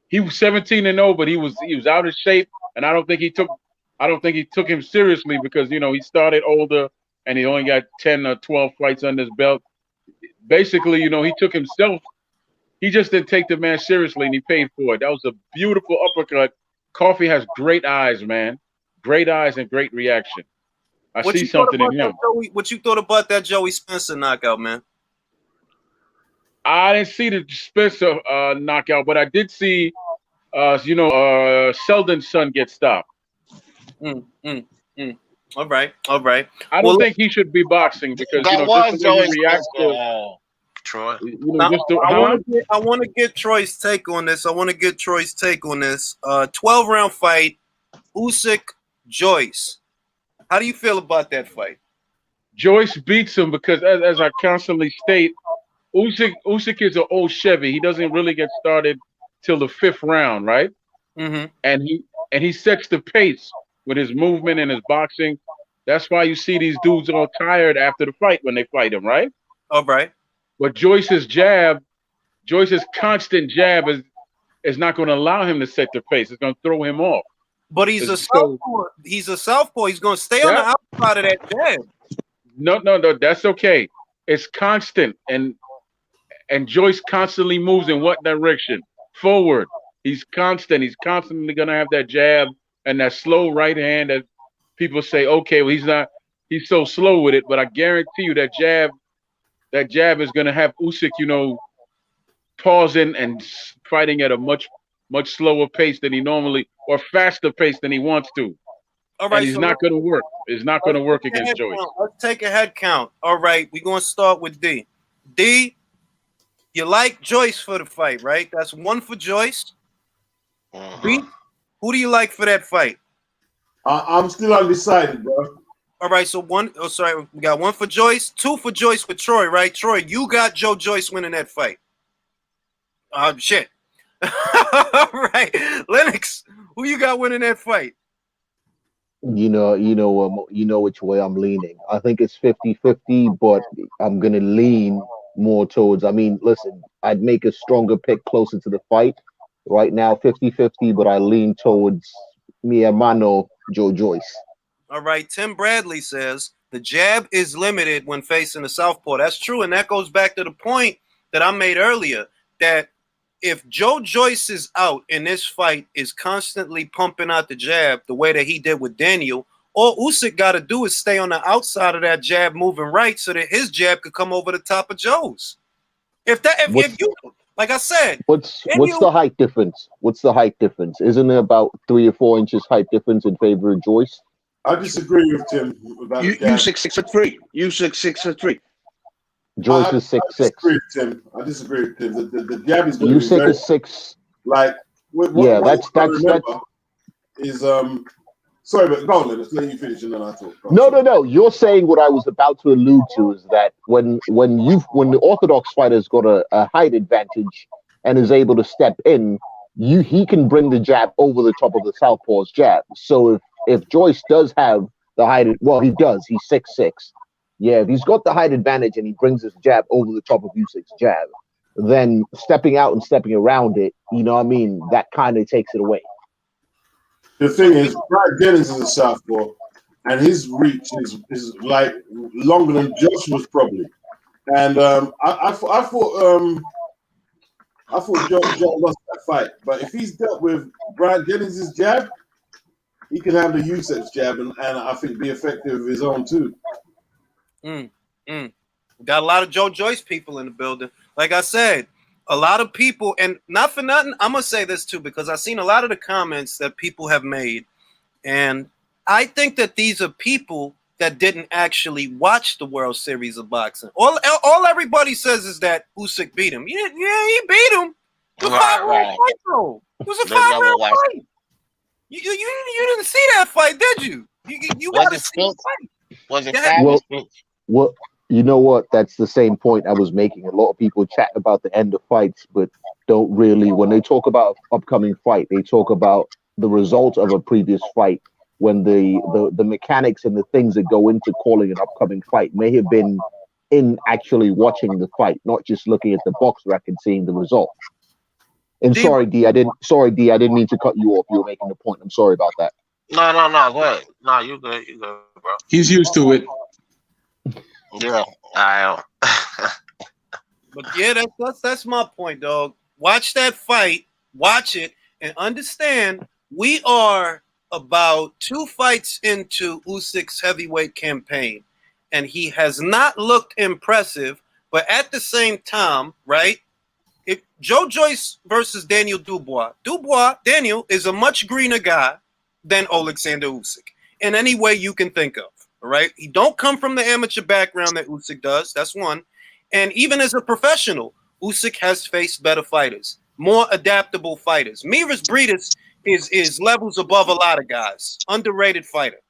He was 17-0, but he was out of shape, and I don't think he took him seriously because he started older and he only got 10 or 12 fights under his belt. Basically, he took himself. He just didn't take the man seriously, and he paid for it. That was a beautiful uppercut. Kofi has great eyes, man. Great eyes and great reaction. I see something in him. What you thought about that Joey Spencer knockout, man? I didn't see the Spencer knockout, but I did see, Seldon's son get stopped. All right. I don't think he should be boxing because that was Joey's Troy. I want to get Troy's take on this. 12-round fight, Usyk, Joyce. How do you feel about that fight? Joyce beats him because, as I constantly state, Usyk is an old Chevy. He doesn't really get started till the 5th round, right? Mm-hmm. And he sets the pace with his movement and his boxing. That's why you see these dudes all tired after the fight when they fight him, right? All right. But Joyce's constant jab is not going to allow him to set the pace. It's going to throw him off. But he's a southpaw. He's going to stay on the outside of that jab. No, that's okay. It's constant, and Joyce constantly moves in what direction? Forward. He's constant. He's constantly going to have that jab and that slow right hand that people say, okay, well, he's so slow with it, but I guarantee you that jab is going to have Usyk, pausing and fighting at a much slower pace than he normally, or faster pace than he wants to. All right, and he's not going to work. It's not going to work against Joyce. Let's take a head count. All right, we're going to start with D. D, you like Joyce for the fight, right? That's 1 for Joyce. B, who do you like for that fight? I'm still undecided, bro. All right, so we got 1 for Joyce, 2 for Joyce with Troy, right? Troy, you got Joyce winning that fight. Shit. All right, Lennox, who you got winning that fight? You know which way I'm leaning. I think it's 50-50, but I'm gonna lean more towards. Listen, I'd make a stronger pick closer to the fight. Right now, 50-50, but I lean towards mi hermano Joyce. All right, Tim Bradley says the jab is limited when facing the southpaw. That's true, and that goes back to the point that I made earlier, that if Joyce is out in this fight is constantly pumping out the jab the way that he did with Daniel, All Usyk got to do is stay on the outside of that jab, moving right, so that his jab could come over the top of Joe's. If you, like I said, What's the height difference? What's the height difference? Isn't it about 3 or 4 inches height difference in favor of Joyce? I disagree with Tim about the jab. Usyk 6'3". Usyk 6'3". Joyce is 6'6". I disagree with Tim. The jab is going to be Usyk very, is 6. like that's is sorry, but go on, let's let you finish and then I talk. No. You're saying what I was about to allude to is that when the Orthodox fighter's got a height advantage and is able to step in, he can bring the jab over the top of the southpaw's jab. So if Joyce does have the height, well, he does. He's 6'6". Yeah, if he's got the height advantage and he brings his jab over the top of Usyk's jab, then stepping out and stepping around it, you know what I mean, that kind of takes it away. The thing is, Brad Jennings is a southpaw, and his reach is like longer than Joshua's probably. And I thought Joe lost that fight, but if he's dealt with Brad Jennings' jab, he can handle Usyk's jab, and I think be effective with his own too. Got a lot of Joe Joyce people in the building. Like I said, a lot of people, and not for nothing, I'm going to say this too, because I've seen a lot of the comments that people have made. And I think that these are people that didn't actually watch the World Series of Boxing. All everybody says is that Usyk beat him. Yeah, he beat him. It was a 5-round fight, though. It was a 5-round fight. You didn't see that fight, did you? You got to see the fight. Was it fast? Well, you know what? That's the same point I was making. A lot of people chat about the end of fights, but don't really, when they talk about upcoming fight, they talk about the result of a previous fight, when the mechanics and the things that go into calling an upcoming fight may have been in actually watching the fight, not just looking at the box rack and seeing the result. And sorry, D, I didn't mean to cut you off. You were making a point. I'm sorry about that. No. Go ahead. No, you good, bro. He's used to it. Yeah, I am. But yeah, that's my point, dog. Watch that fight, watch it, and understand we are about 2 fights into Usyk's heavyweight campaign, and he has not looked impressive. But at the same time, right? If Joe Joyce versus Daniel Dubois, Daniel is a much greener guy than Alexander Usyk in any way you can think of. All right, he don't come from the amateur background that Usyk does. That's one. And even as a professional, Usyk has faced better fighters, more adaptable fighters. Miras Briedis is levels above a lot of guys, underrated fighter,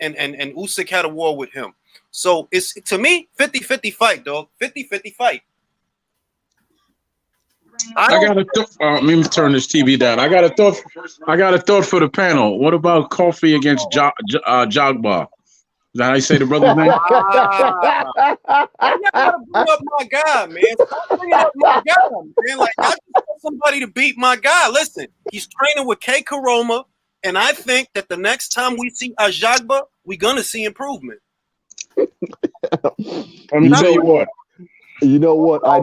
and Usyk had a war with him. So it's, to me, 50-50 fight, dog. 50-50 fight. Let me turn this TV down. I got a thought for the panel. What about Kofi against Jogba? Is that how you say the brother's name? You gotta bring up my guy, man. Stop bringing up my guy, man. Like, I just want somebody to beat my guy. Listen, he's training with K. Karoma, and I think that the next time we see Jogba, we're gonna see improvement. Let me tell you what. You know what? I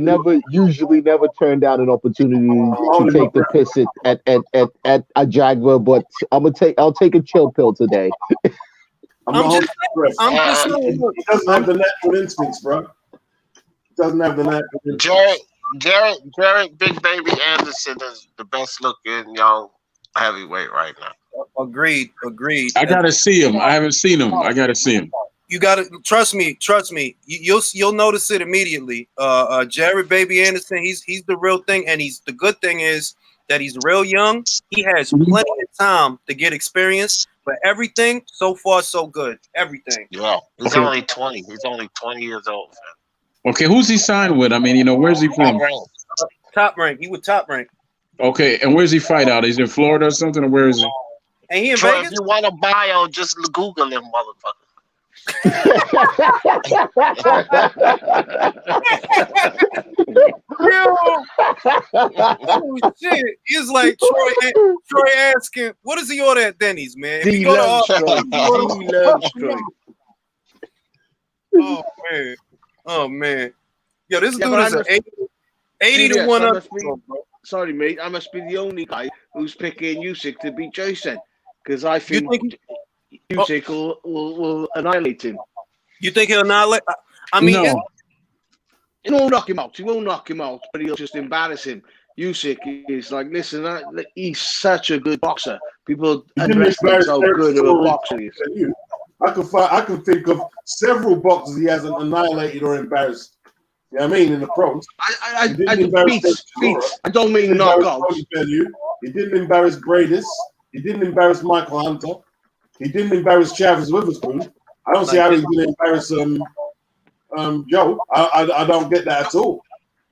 usually never turn down an opportunity to take the piss at a Jagba, but I'll take a chill pill today. I'm just saying. He doesn't have the natural instincts, bro. He doesn't have the natural instincts. Jared Big Baby Anderson is the best looking young heavyweight right now. Agreed. I gotta see him. I haven't seen him. I gotta see him. You gotta trust me. You'll notice it immediately. Jared Baby Anderson, he's the real thing, and the good thing is that he's real young. He has plenty of time to get experience, but everything so far so good. Everything. Yeah, he's only 20. He's only 20 years old. Okay, who's he signed with? I mean, where's he from? Top rank. He was Top Rank. Okay, and where's he fight out? Is he in Florida or something, or where is he? And he in Troy, Vegas? if you want a bio, just Google him, motherfucker. Oh shit! It's like Troy asking, "What does he order at Denny's, man?" He loves Troy. Oh man! Yo, this dude is an 80 to 1 up. Sorry, mate. I must be the only guy who's picking Usyk to beat Joyce, because I think Usyk will annihilate him. You think he'll annihilate? I mean, No. He won't knock him out. He won't knock him out, but he'll just embarrass him. Usyk is like, listen, he's such a good boxer. People underestimate how good of a boxer he is. I can think of several boxers he hasn't annihilated or embarrassed. You know what I mean? In the pros. I don't mean knockout. He didn't embarrass Bradis. He didn't embarrass Michael Hunter. He didn't embarrass Chavez Witherspoon. I don't see how he's going to embarrass Joe. I don't get that at all.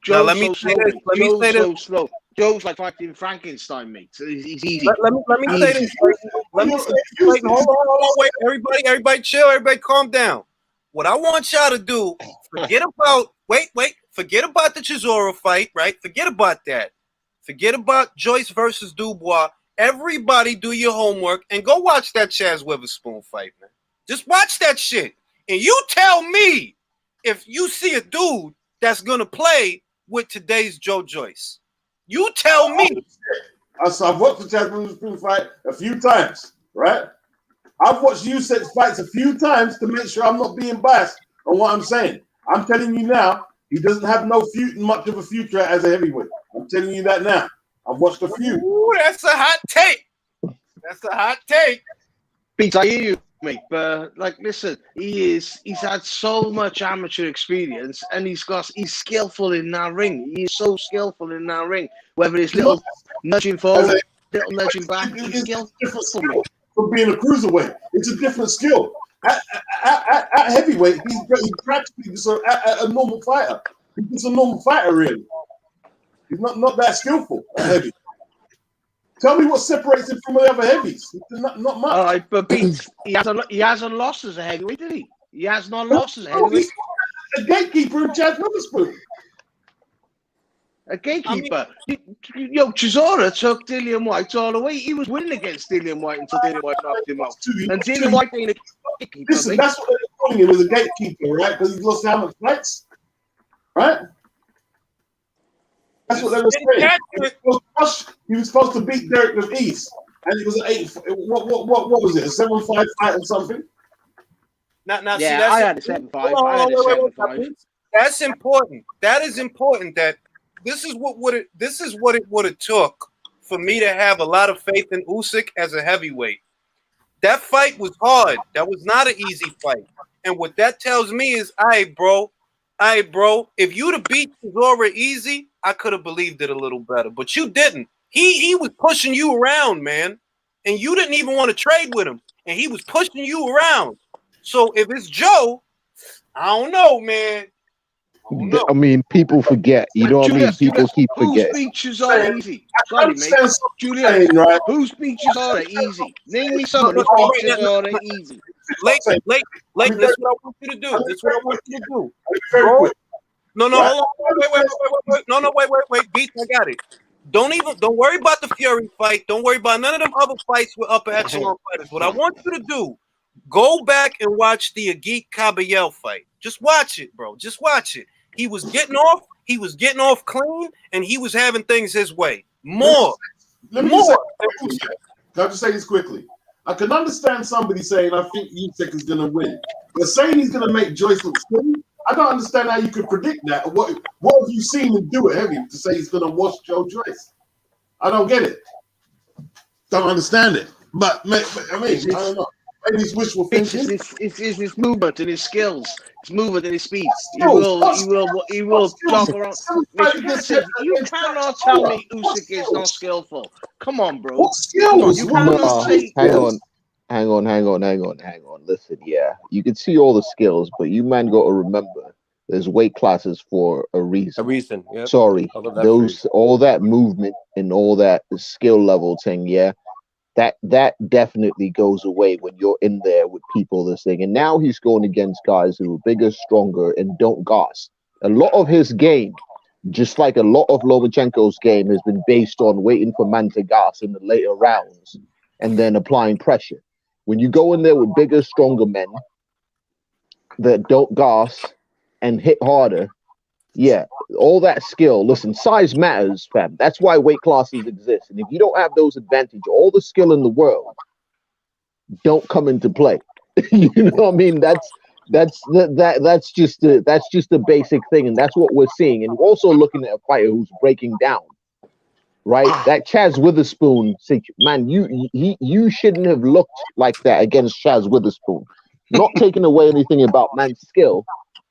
Joe's let me say this. slow. Joe's like fucking Frankenstein, mate. So he's easy. Let me say this. Hold on, wait, everybody chill, everybody calm down. What I want y'all to do, forget about the Chisora fight, right? Forget about that. Forget about Joyce versus Dubois. Everybody do your homework and go watch that Chaz Witherspoon fight, man. Just watch that shit. And you tell me if you see a dude that's gonna play with today's Joe Joyce. You tell me. I've watched the Chaz Witherspoon fight a few times, right? I've watched Usyk's fights a few times to make sure I'm not being biased on what I'm saying. I'm telling you now, he doesn't have much of a future as a heavyweight. I'm telling you that now. I've watched a few. Ooh, that's a hot take. That's a hot take. Pete, I hear you, mate. But listen, he's had so much amateur experience, and he's skillful in that ring. He's so skillful in that ring. Whether it's little nudging forward, little nudging back, he's skillful. From being a cruiserweight, it's a different skill. At heavyweight, he's practically just a normal fighter. He's just a normal fighter, really. He's not that skillful at heavy. Tell me what separates him from the other heavies. Not much. All right, but Pete, he hasn't lost as a heavyweight, did he? He has not lost as a heavyweight. He's a gatekeeper in Chaz Witherspoon. A gatekeeper. Chisora took Dillian White all the way. He was winning against Dillian White until Dillian White knocked him out. And Dillian White ain't a gatekeeper. Listen, that's what they're calling him, as a gatekeeper, right? Because he's lost how much fights, right? That's what they were saying. He was supposed to beat Derek with ease, and it was an 8. What was it? A 7-5 fight or something? Yeah, see, I had a 7-5. That's important. That is important. That this is what it would have took for me to have a lot of faith in Usyk as a heavyweight. That fight was hard. That was not an easy fight. And what that tells me is, all right, bro, if you'd have beat Chisora easy, I could have believed it a little better. But you didn't. He was pushing you around, man. And you didn't even want to trade with him. And he was pushing you around. So if it's Joe, I don't know, man. I mean, people forget. You know what I mean? People keep forgetting. Whose speeches are easy? Sorry, mate. Julian, whose speeches are easy? Name me someone whose speeches are easy. Late. This is what I want you to do. Bro. No, hold on. Wait. Beats, I got it. Don't worry about the Fury fight. Don't worry about none of them other fights with upper echelon fighters. What I want you to do, go back and watch the Agit Caballel fight. Just watch it, bro. Just watch it. He was getting off clean, and he was having things his way. Can I just say this quickly? I can understand somebody saying, I think Usyk is going to win. But saying he's going to make Joyce look silly, I don't understand how you could predict that. What have you seen him do at heavy to say he's going to wash Joe Joyce? I don't get it. Don't understand it. But I mean, I don't know. Maybe it's wishful thinking. It's his movement and his skills. His movement and his speed. He will jump around. You cannot tell me Usyk is not skillful. Come on, bro. What skills? Hang on. Listen, yeah, you can see all the skills, but you man got to remember there's weight classes for a reason. Yep. Sorry, all that movement and all that skill level thing, yeah. That definitely goes away when you're in there with people this thing. And now he's going against guys who are bigger, stronger, and don't gas. A lot of his game, just like a lot of Lomachenko's game, has been based on waiting for man to gas in the later rounds and then applying pressure. When you go in there with bigger, stronger men that don't gas and hit harder, yeah, all that skill. Listen, size matters, fam. That's why weight classes exist. And if you don't have those advantages, all the skill in the world, don't come into play. You know what I mean? That's just a basic thing, and that's what we're seeing. And we're also looking at a fighter who's breaking down, right? That Chaz Witherspoon, man, you shouldn't have looked like that against Chaz Witherspoon. Not taking away anything about man's skill.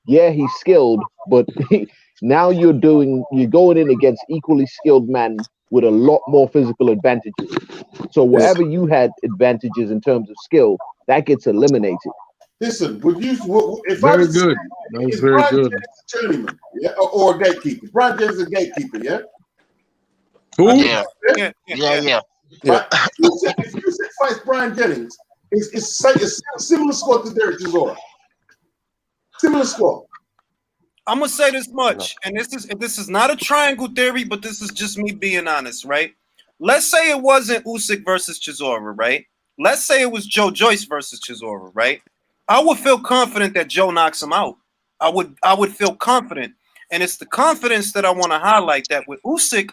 Yeah, he's skilled, but now you're going in against equally skilled man with a lot more physical advantages. So whatever you had advantages in terms of skill, that gets eliminated. Listen, if Very I good. That was is very Brian good. Jennings a journeyman, yeah, or a gatekeeper? Brian Jennings is a gatekeeper, yeah. Who? Yeah. Yeah. But if you fights Brian Jennings, it's similar score to Derek Chisora. Similar score. I'm gonna say this much, and this is not a triangle theory, but this is just me being honest, right? Let's say it wasn't Usyk versus Chisora, right? Let's say it was Joyce versus Chisora, right? I would feel confident that Joe knocks him out. I would feel confident, and it's the confidence that I want to highlight. That with Usyk,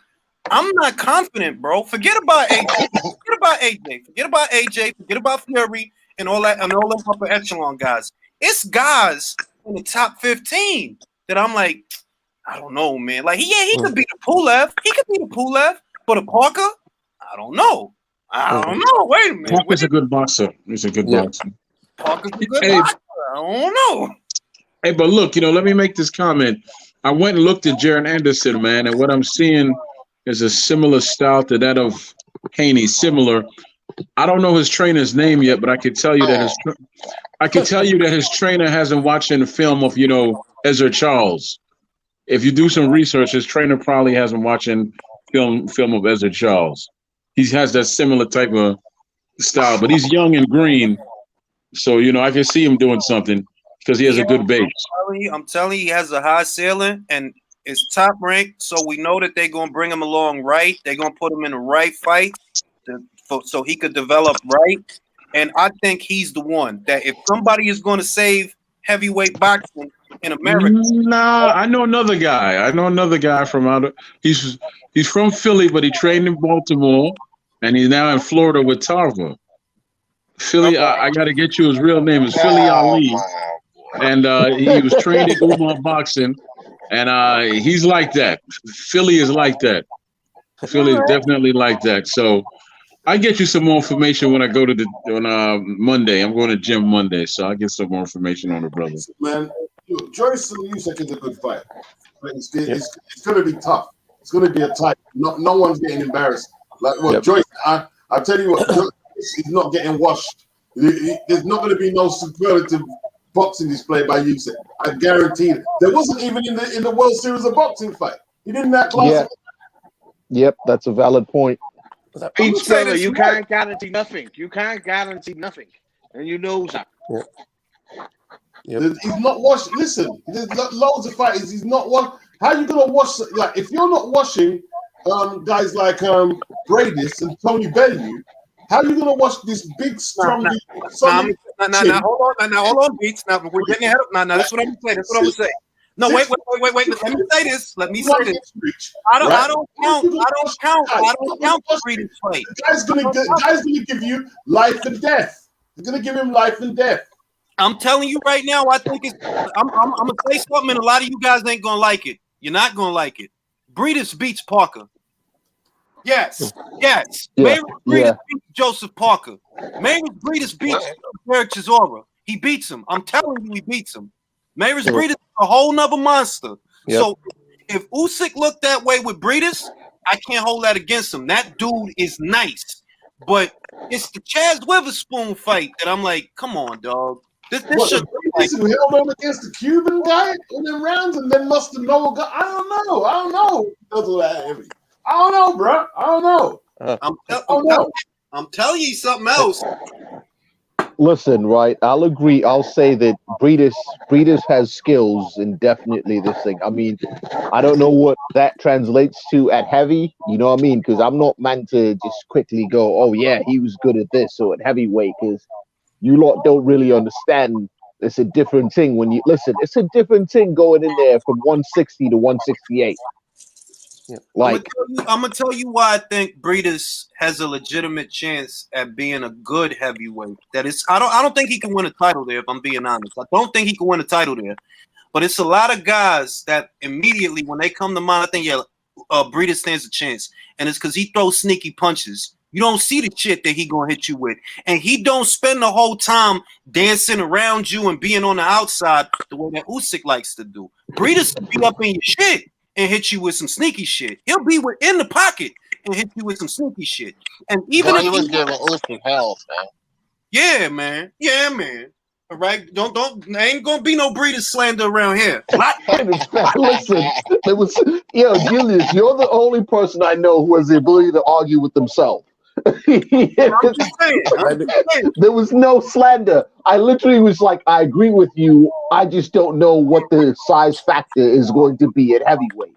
I'm not confident, bro. Forget about AJ. Forget about Fury and all that and all them upper echelon guys. It's guys in the top 15 that I'm like, I don't know, man. Like, he could beat a Pulev. He could beat a Pulev, but a Parker, I don't know. I don't know. Wait a minute. Parker's a good boxer. He's a good boxer. Parker's a good boxer. I don't know. Hey, but look, let me make this comment. I went and looked at Jaron Anderson, man, and what I'm seeing is a similar style to that of Haney. Similar. I don't know his trainer's name yet, but I can tell you that his trainer hasn't watched any film of, Ezra Charles. If you do some research, his trainer probably hasn't watched film of Ezra Charles. He has that similar type of style, but he's young and green, so I can see him doing something because he has a good base. I'm telling you, he has a high ceiling and is top ranked, so we know that they're gonna bring him along right. They're gonna put him in the right fight so he could develop right. And I think he's the one that if somebody is going to save heavyweight boxing in America. Nah, I know another guy from out. He's from Philly, but he trained in Baltimore, and he's now in Florida with Tarver. Philly, I got to get you his real name. Is Philly Ali, and he was trained in Umar Boxing, and he's like that. Philly is like that. Philly is definitely like that. So I get you some more information when I go to on Monday. I'm going to gym Monday, so I'll get some more information on the brother. Man, Joyce and Usyk is a good fight. It's going to be tough. It's going to be a tight. No one's getting embarrassed. Joyce, I tell you what, Joyce is not getting washed. There's not going to be no superlative boxing display by Usyk. I guarantee it. There wasn't even in the World Series of Boxing fight. He didn't have class. Yeah. Yep, that's a valid point. Each brother, you can't guarantee nothing. You can't guarantee nothing, and you know that. Yep. He's not washed. Listen, there's loads of fighters. He's not washed. How are you gonna wash? Like, if you're not washing guys like Bradis and Tony Bellew, how are you gonna wash this big, strong? Now, hold on, Beats. Now we're getting ahead of. Now, that's what I'm saying. That's what I'm saying. No, wait. Let me say this. I don't count Bradis fight. The guy's gonna give you life and death. He's gonna give him life and death. I'm telling you right now, I think it's. I'm gonna say something, and a lot of you guys ain't gonna like it. You're not gonna like it. Bradis beats Parker. Yes. Yeah. Mayweather Bradis beats Joseph Parker. Mayweather Bradis beats Derek Chisora. He beats him. I'm telling you, he beats him. Mayweather Bradis is a whole nother monster. Yep. So if Usyk looked that way with Bradis, I can't hold that against him. That dude is nice, but it's the Chaz Witherspoon fight that I'm like, come on, dog. This should be held on against the Cuban guy in them rounds and then must have known. I don't know. I don't know, bro. I don't know. I'm telling you something else. Listen, right? I'll agree. I'll say that Bradis has skills in definitely this thing. I mean, I don't know what that translates to at heavy. You know what I mean? Because I'm not meant to just quickly go, oh yeah, he was good at this or at heavyweight. Because you lot don't really understand. It's a different thing when you listen. It's a different thing going in there from 160 to 168. Like, I'm gonna tell you why I think Breeders has a legitimate chance at being a good heavyweight. That is, I don't think he can win a title there. If I'm being honest, I don't think he can win a title there. But it's a lot of guys that immediately when they come to mind, I think Breeder stands a chance, and it's because he throws sneaky punches. You don't see the shit that he gonna hit you with, and he don't spend the whole time dancing around you and being on the outside the way that Usyk likes to do. Breeders will be up in your shit and hit you with some sneaky shit. He'll be in the pocket and hit you with some sneaky shit. And even Boy, if he was giving Usyk hell, man. yeah, man. All right, don't. There ain't gonna be no Breeder slander around here. listen, there was Julius. You're the only person I know who has the ability to argue with himself. I'm just saying. There was no slander. I literally was like, I agree with you. I just don't know what the size factor is going to be at heavyweight.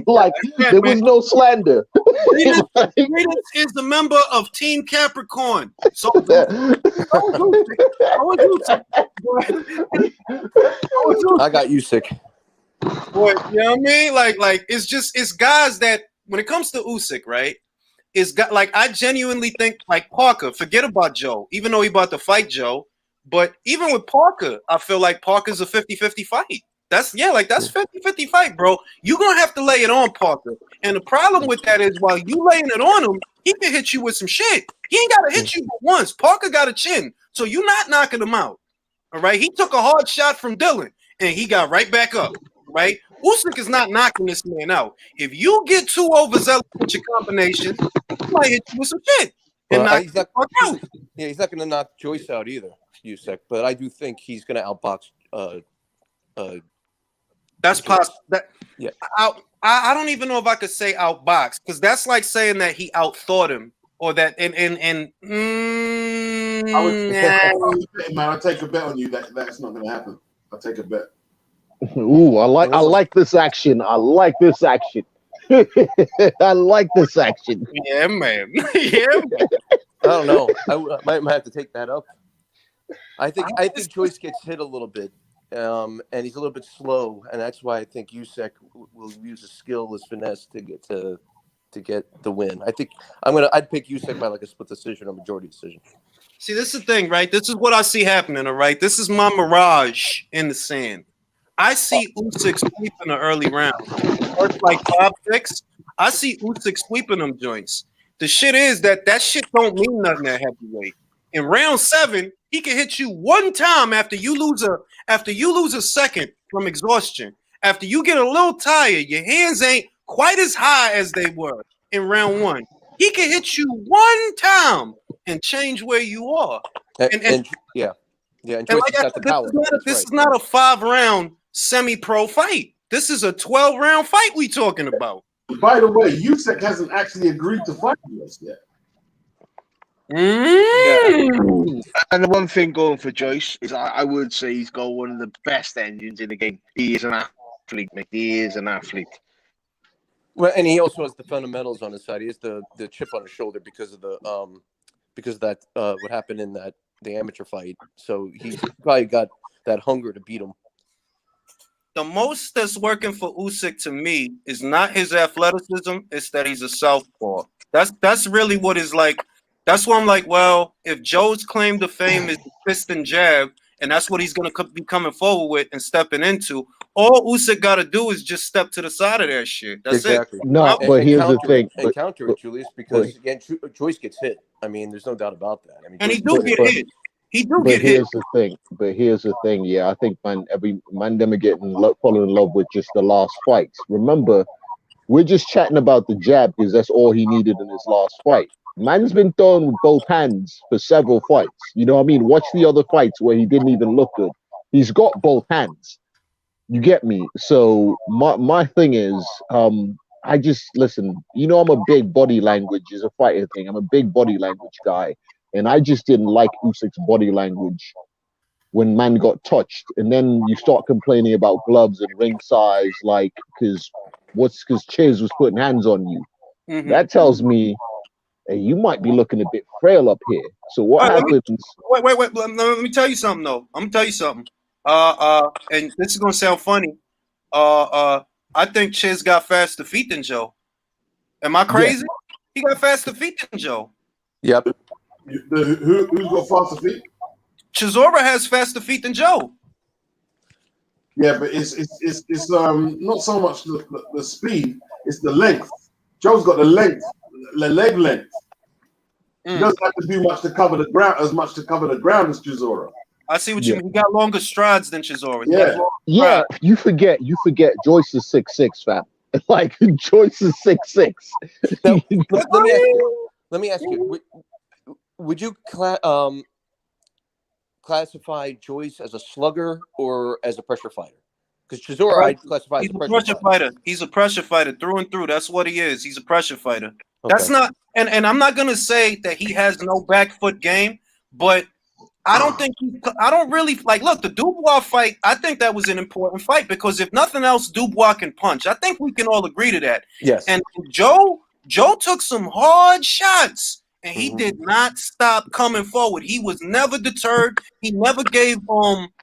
Like, there was no slander. Breeders is a member of Team Capricorn. So I got Usyk. Boy, you know what I mean? Like it's guys that when it comes to Usyk, right? It's got like I genuinely think like Parker, forget about Joe, even though he about to fight Joe. But even with Parker, I feel like Parker's a 50-50 fight. That's 50-50 fight, bro. You're gonna have to lay it on Parker. And the problem with that is while you laying it on him, he can hit you with some shit. He ain't gotta hit you but once. Parker got a chin, so you're not knocking him out. All right. He took a hard shot from Dylan and he got right back up. Right? Usyk is not knocking this man out. If you get too overzealous with your combinations, he might hit you with some shit. And Well, knock you out. he's not going to knock Joyce out either, Usyk. But I do think he's going to outbox. That's possible. Yeah. I don't even know if I could say outbox because that's like saying that he outthought him or that I'll take a bet on you that's not going to happen. I'll take a bet. Ooh, I like this action. I like this action. I like this action. Yeah, man. Yeah, man. I don't know. I might have to take that up. I think Joyce gets hit a little bit, and he's a little bit slow, and that's why I think Usyk will use his skill, his finesse to get the win. I'd pick Usyk by like a split decision or majority decision. See, this is the thing, right? This is what I see happening, all right? This is my mirage in the sand. I see Usyk sweeping the early round. First, like 5-6, I see Usyk sweeping them joints. The shit is that shit don't mean nothing at heavyweight. In round 7, he can hit you one time after you lose a second from exhaustion. After you get a little tired, your hands ain't quite as high as they were in round 1. He can hit you one time and change where you are. And Joyce like got the power. This is not a 5-round semi-pro fight. This is a 12-round fight we talking about. By the way, Usyk hasn't actually agreed to fight us yet. And the one thing going for Joyce is I would say he's got one of the best engines in the game. He is an athlete, Mick. He is an athlete. Well, and he also has the fundamentals on his side. He has the chip on his shoulder because of that what happened in the amateur fight. So he's probably got that hunger to beat him. The most that's working for Usyk to me is not his athleticism, it's that he's a southpaw. That's really what is like. That's why I'm like, well, if Joe's claim to fame is the fist and jab, and that's what he's going to be coming forward with and stepping into, all Usyk got to do is just step to the side of that shit. That's exactly. it. No, but here's the thing. And counter it, Julius, because again, Joyce gets hit. I mean, there's no doubt about that. I mean, and he do get hit. He do get hit. But here's the thing. Yeah, I think every man them are falling in love with just the last fights. Remember, we're just chatting about the jab because that's all he needed in his last fight. Man's been throwing with both hands for several fights. You know what I mean? Watch the other fights where he didn't even look good. He's got both hands. You get me? So my thing is, I just listen. You know, I'm a big body language is a fighter thing. I'm a big body language guy, and I just didn't like Usyk's body language when man got touched, and then you start complaining about gloves and ring size, like because Chiz was putting hands on you. Mm-hmm. That tells me you might be looking a bit frail up here. So what happens? Wait. Let me tell you something, though. I'm gonna tell you something. And this is gonna sound funny. I think Chiz got faster feet than Joe. Am I crazy? He got faster feet than Joe. Yep. Who's got faster feet? Chisora has faster feet than Joe. Yeah, but it's not so much the speed, it's the length. Joe's got the length, the leg length. He doesn't have to do much to cover the ground as as Chisora. I see what you mean. He got longer strides than Chisora. Yeah. You forget Joyce is 6'6", fam. Like Joyce is 6'6". Now, let me ask you. Would you classify Joyce as a slugger or as a pressure fighter? Because Chisora, I'd classify as a pressure fighter. He's a pressure fighter through and through. That's what he is. He's a pressure fighter. Okay. That's not, and I'm not gonna say that he has no back foot game, but I don't really like. Look, the Dubois fight. I think that was an important fight because if nothing else, Dubois can punch. I think we can all agree to that. Yes. And Joe took some hard shots. And he did not stop coming forward. He was never deterred. He never gave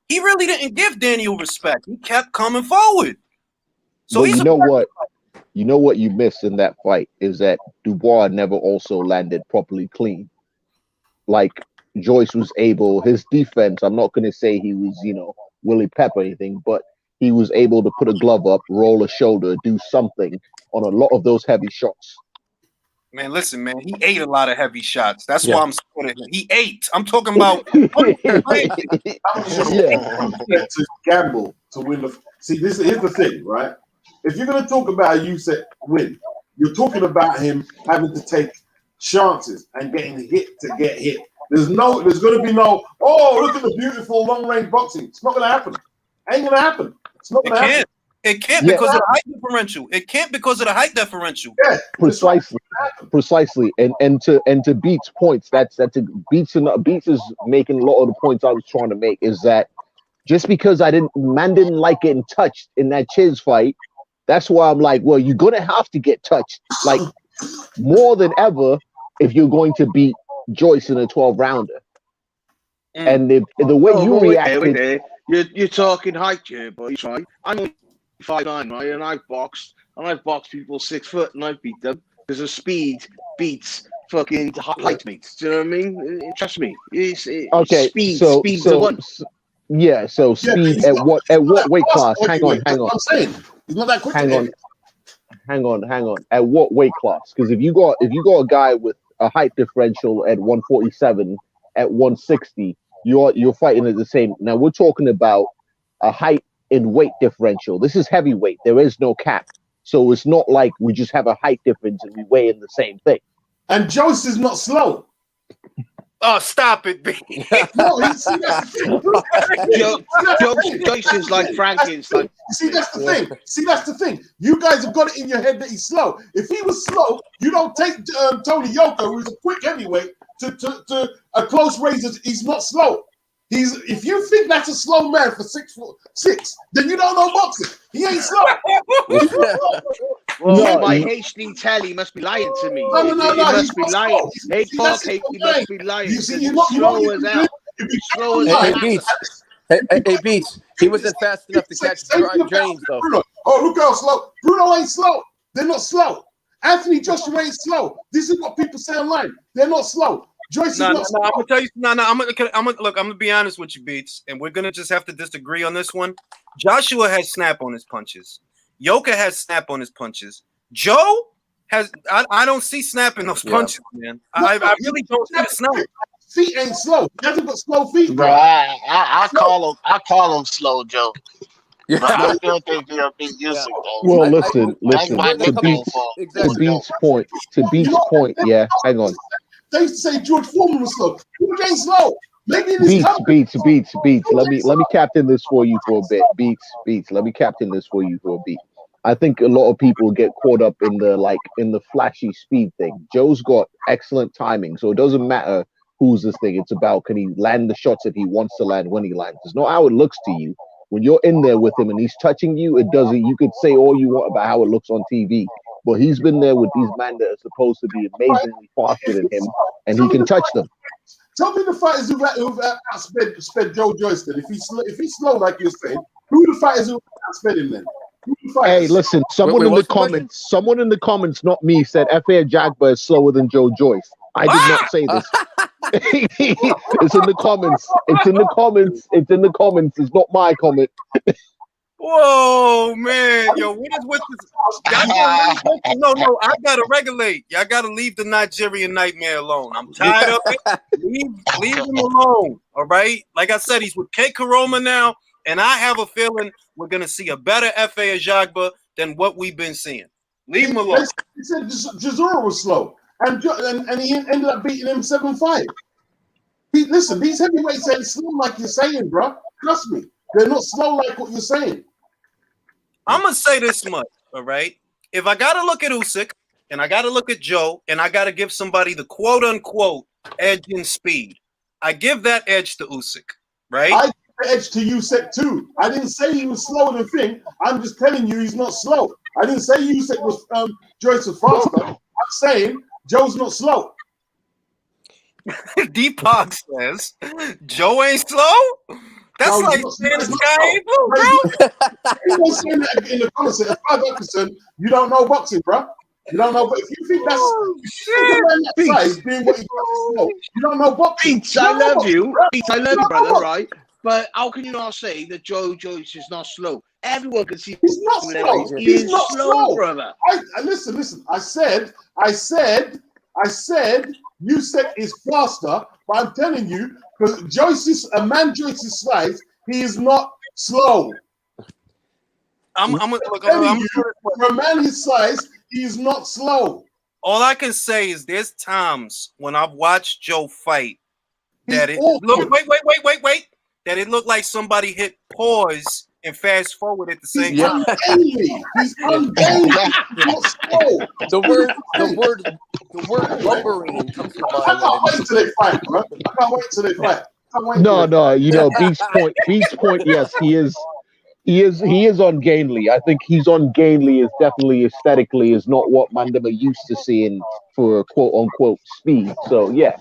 he really didn't give Daniel respect. He kept coming forward. So but you know what you missed in that fight is that Dubois never also landed properly clean. Like Joyce was able, his defense, I'm not gonna say he was, Willie Pep or anything, but he was able to put a glove up, roll a shoulder, do something on a lot of those heavy shots. Man, listen, man, he ate a lot of heavy shots. That's why I'm supporting him. He ate. I'm talking about to gamble to win the. See, here's the thing, right? If you're going to talk about a Usyk win, you're talking about him having to take chances and getting hit to get hit. There's going to be no. Oh, look at the beautiful long range boxing. It's not going to happen. Ain't going to happen. It's not going to happen. It can't because of the height differential. It can't because of the height differential. Yeah, precisely. And to Beats' points, Beats is making a lot of the points I was trying to make. Is that just because man didn't like getting touched in that Chiz fight, that's why I'm like, well, you're gonna have to get touched like more than ever if you're going to beat Joyce in a 12-rounder. And the way you reacted, you're talking height here, boys, right? I'm only 5'9", right? And I've boxed people 6 foot, and I've beat them because the speed beats fucking height, mates. Do you know what I mean? Trust me. Okay. Speed's so one. Yeah. So speed at what weight class? Hang on. I'm saying he's not that quick. Hang on. At what weight class? Because if you got a guy with a height differential at 147, at 160, you're fighting at the same. Now we're talking about a height in weight differential. This is heavyweight. There is no cap. So it's not like we just have a height difference and we weigh in the same thing. And Joyce is not slow. Oh, stop it, B. No, that's the Joyce is like Frankenstein. See, that's the thing. You guys have got it in your head that he's slow. If he was slow, you don't take Tony Yoka, who's a quick heavyweight, to a close range. He's not slow. If you think that's a slow man for 6'6", then you don't know boxing. He ain't slow. Well, my HD telly must be lying to me. No. He must be lying. He must be lying. You see, you're slow as hell. Hey, Beats. He wasn't fast enough to catch James, though. Bruno. Oh, look how slow. Bruno ain't slow. They're not slow. Anthony Joshua ain't slow. This is what people say online. They're not slow. Joyce is not slow. I'm gonna tell you. I'm gonna be honest with you, Beats, and we're gonna just have to disagree on this one. Joshua has snap on his punches. Yoka has snap on his punches. Joe has. I don't see snap in those punches, man. I really don't see the snap. Feet ain't slow. He hasn't got slow feet, bro. I call him slow Joe. But I still think he'll beat Usyk. Well, listen. To Beats' point. Yeah, hang on. They used to say George Foreman was slow. George ain't slow. Maybe Beats. Let me captain this for you for a bit. Beats. Let me captain this for you for a beat. I think a lot of people get caught up in the flashy speed thing. Joe's got excellent timing, so it doesn't matter who's this thing. It's about can he land the shots that he wants to land when he lands. It's not how it looks to you. When you're in there with him and he's touching you, it doesn't. You could say all you want about how it looks on TV. But he's been there with these men that are supposed to be amazingly faster than him, and he can touch them. Tell me the fighters who've outsped Joe Joyce then. If he's slow like you're saying, who are the fighters who outsped him then? Hey, listen, someone in the comments, not me, said F.A. Jagba is slower than Joe Joyce. I did not say this. It's in the comments. It's in the comments. It's in the comments. It's not my comment. Whoa, man. Yo, what is with this? No, I gotta regulate. Y'all gotta leave the Nigerian nightmare alone. I'm tired of it. Leave him alone. All right. Like I said, he's with K Karoma now, and I have a feeling we're gonna see a better F.A. Ajagba than what we've been seeing. Leave him alone. He said Chisora was slow, and he ended up beating him 7-5. Listen, these heavyweights ain't slow like you're saying, bro. Trust me, they're not slow like what you're saying. I'm gonna say this much, all right? If I gotta look at Usyk and I gotta look at Joe and I gotta give somebody the quote unquote edge in speed, I give that edge to Usyk, right? I give the edge to Usyk too. I didn't say he was slower than Finn. I'm just telling you he's not slow. I didn't say Usyk was Joyce was faster. I'm saying Joe's not slow. Deepak says Joe ain't slow. That's like saying this guy ain't blue, bro. People saying that in the comments. As far as I'm concerned, you don't know boxing, bro. You don't know. But if you think that's size doing what he does, slow, you don't know boxing. Beats, I love you. Beats, I love you, brother. Right? But how can you not say that Joe Joyce is not slow? Everyone can see he's not slow. He's not slow, brother. Listen. I said Usyk is faster, but I'm telling you, because Joyce's slice, he is not slow. For a man his size, he is not slow. All I can say is there's times when I've watched Joe fight that wait. That it looked like somebody hit pause and fast forward at the same time. He's ungainly. He's not slow. The word lumbering comes to mind. I can't wait till they fight, bro. I can't wait till they fight. No, you know, Beast's point, yes, he is ungainly. I think he's ungainly is definitely aesthetically is not what Mandema used to seeing for quote unquote speed. So yeah,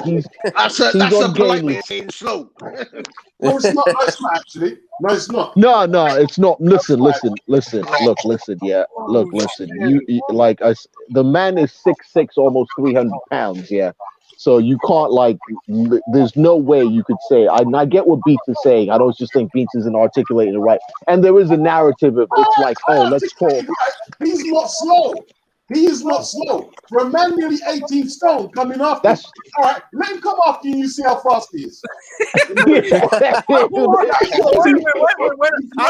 he's that's a polite way of saying slow. No, it's not. No, it's not actually. No, it's not. No, it's not. Listen. Yeah, listen. You like the man is 6'6", almost 300 pounds. Yeah. So you can't there's no way you could say, I get what Beats is saying. I don't just think Beats isn't articulating it right. And there is a narrative of it's like, let's talk. He's not slow. He is not slow. For a man nearly 18 stone coming after, all right, let him come after you and you see how fast he is. Wait. I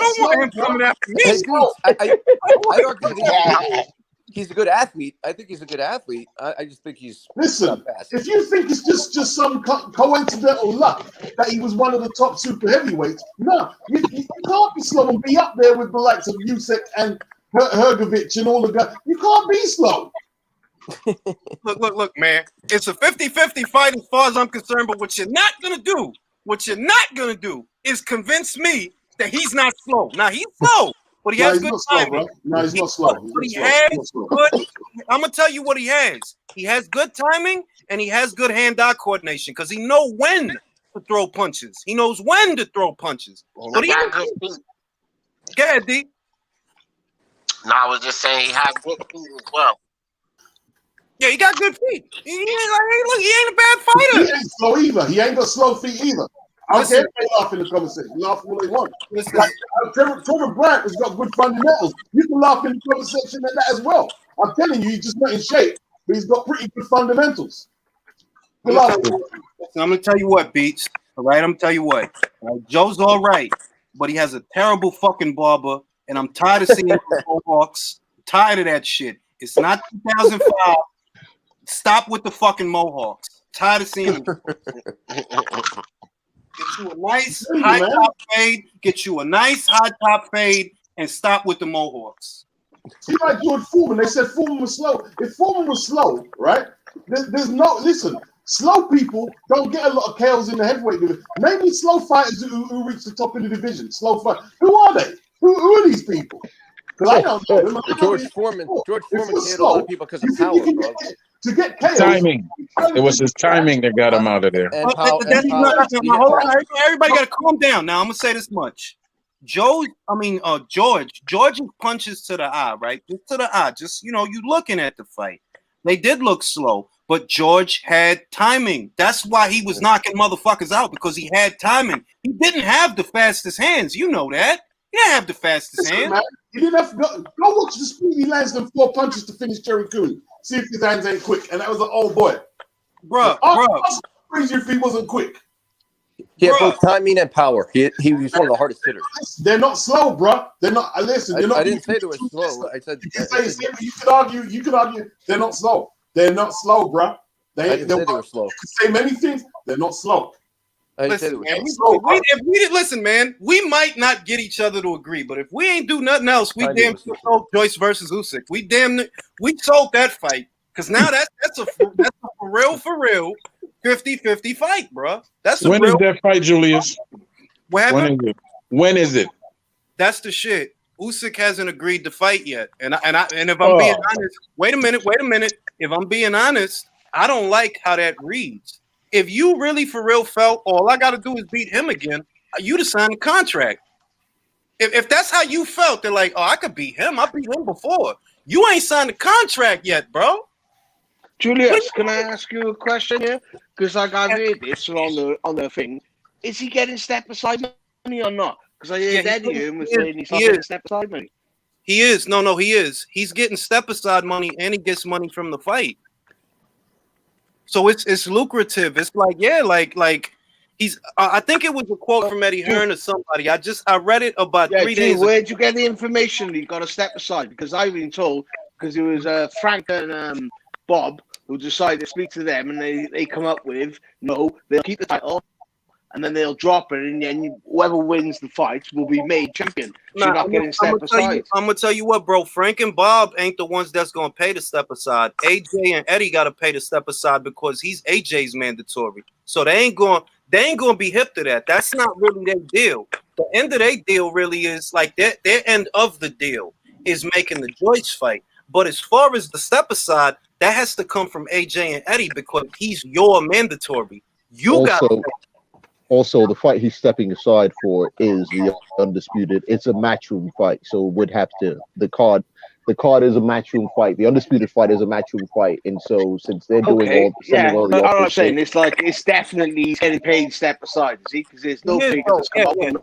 don't want him coming after me. I argue he's a good athlete. I think he's a good athlete. I just think he's listen. If you think it's just some coincidental luck that he was one of the top super heavyweights, no, you can't be slow and be up there with the likes of Usyk and Hergovich and all the guys. You can't be slow. Look, man. It's a 50-50 fight as far as I'm concerned. But what you're not gonna do is convince me that he's not slow. Now he's slow. But he has good timing. No, he's not slow. But he has good. I'm gonna tell you what he has. He has good timing and he has good hand-eye coordination because he knows when to throw punches. He knows when to throw punches. But he got good feet. Go ahead, D. No, I was just saying he has good feet as well. Yeah, he got good feet. He ain't a bad fighter. He ain't slow either. He ain't got slow feet either. I don't care if they laugh in the conversation. Laugh all they want. Trevor Bryant has got good fundamentals. You can laugh in the conversation at that as well. I'm telling you, he's just not in shape, but he's got pretty good fundamentals. I'm going to tell you what, Beats. All right, I'm going to tell you what. Joe's all right, but he has a terrible fucking barber, and I'm tired of seeing the Mohawks. Tired of that shit. It's not 2005. Stop with the fucking Mohawks. Tired of seeing them. Get you a nice high top fade. Get you a nice high top fade and stop with the Mohawks. See, like George Foreman, they said Foreman was slow. If Foreman was slow, right? There's no listen. Slow people don't get a lot of KOs in the heavyweight division. Maybe slow fighters who reach the top of the division. Slow fight. Who are they? Who are these people? Because I don't know them. George Foreman killed a lot of people because of power, bro. To get KOs, timing. It was his timing that got him out of there. Everybody got to calm down. Now I'm gonna say this much. George's punches to the eye, right? Just to the eye. Just, you looking at the fight. They did look slow, but George had timing. That's why he was knocking motherfuckers out, because he had timing. He didn't have the fastest hands. You know that. He didn't have the fastest hands. Man, he didn't have to go watch the speed he lands them 4 punches to finish Jerry Cooney. See if his hands ain't quick. And that was an old boy. Bruh. Crazy if he wasn't quick. He had both timing and power. He was one of the hardest hitters. They're not slow, bro. They're not. Listen, they're not. I didn't say they were slow. I said you could argue. They're not slow. They're not slow, bro. I didn't say they were slow. You could say many things. They're not slow. Listen, man, we might not get each other to agree, but if we ain't do nothing else, we damn sure sold Joyce versus Usyk. We sold that fight, because now that's a for real 50-50 fight, bro. When is that fight, Julius? What happened? When is it? That's the shit. Usyk hasn't agreed to fight yet, and if I'm being honest, wait a minute. If I'm being honest, I don't like how that reads. If you really for real felt all I got to do is beat him again, you'd have signed a contract. If that's how you felt, they're like, oh, I could beat him. I beat him before. You ain't signed a contract yet, bro. Julius, can I ask you a question here? Because I read this on the thing. Is he getting step aside money or not? Because I heard Eddie was saying he's not getting step aside money. He is. No, he is. He's getting step aside money, and he gets money from the fight. So it's lucrative. It's like he's. I think it was a quote from Eddie Hearn or somebody. I read it about 3 days ago. Where'd you get the information he got to step aside? Because I've been told, because it was Frank and Bob who decided to speak to them, and they come up with, no, they'll keep the title, and then they'll drop it, and then whoever wins the fight will be made champion. So you're not getting step aside. I'm gonna tell you what, bro. Frank and Bob ain't the ones that's gonna pay the step aside. AJ and Eddie gotta pay the step aside because he's AJ's mandatory. So they ain't gonna be hip to that. That's not really their deal. The end of their deal really is like their end of the deal is making the Joyce fight. But as far as the step aside, that has to come from AJ and Eddie because he's your mandatory. You got also the fight he's stepping aside for is the undisputed. It's a matchroom fight, so would have to the card is a matchroom fight. The undisputed fight is a matchroom fight, and so since they're doing all the I'm saying it's definitely he's getting paid step aside, is he? Because there's no figure that's come up with.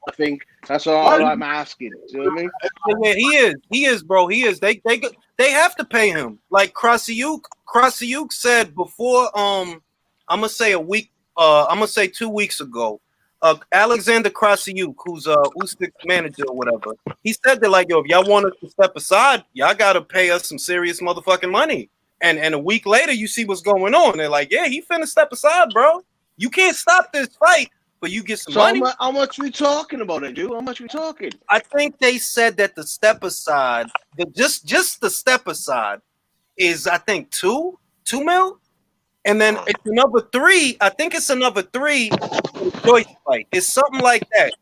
I think that's all I'm asking. You know what I mean? Yeah, he is, bro. He is. They have to pay him. Like Krasiuk said before. I'm gonna say a week. I'm gonna say 2 weeks ago. Alexander Krasiuk, who's Usyk's manager or whatever, he said that like, yo, if y'all want us to step aside, y'all gotta pay us some serious motherfucking money. And a week later, you see what's going on. They're like, yeah, he finna step aside, bro. You can't stop this fight. But you get some money. How much we talking about it, dude? How much we talking? I think they said that the step aside, just the step aside, is I think $2 mil, and then it's another 3. I think it's another 3 for the Joyce fight. It's something like that.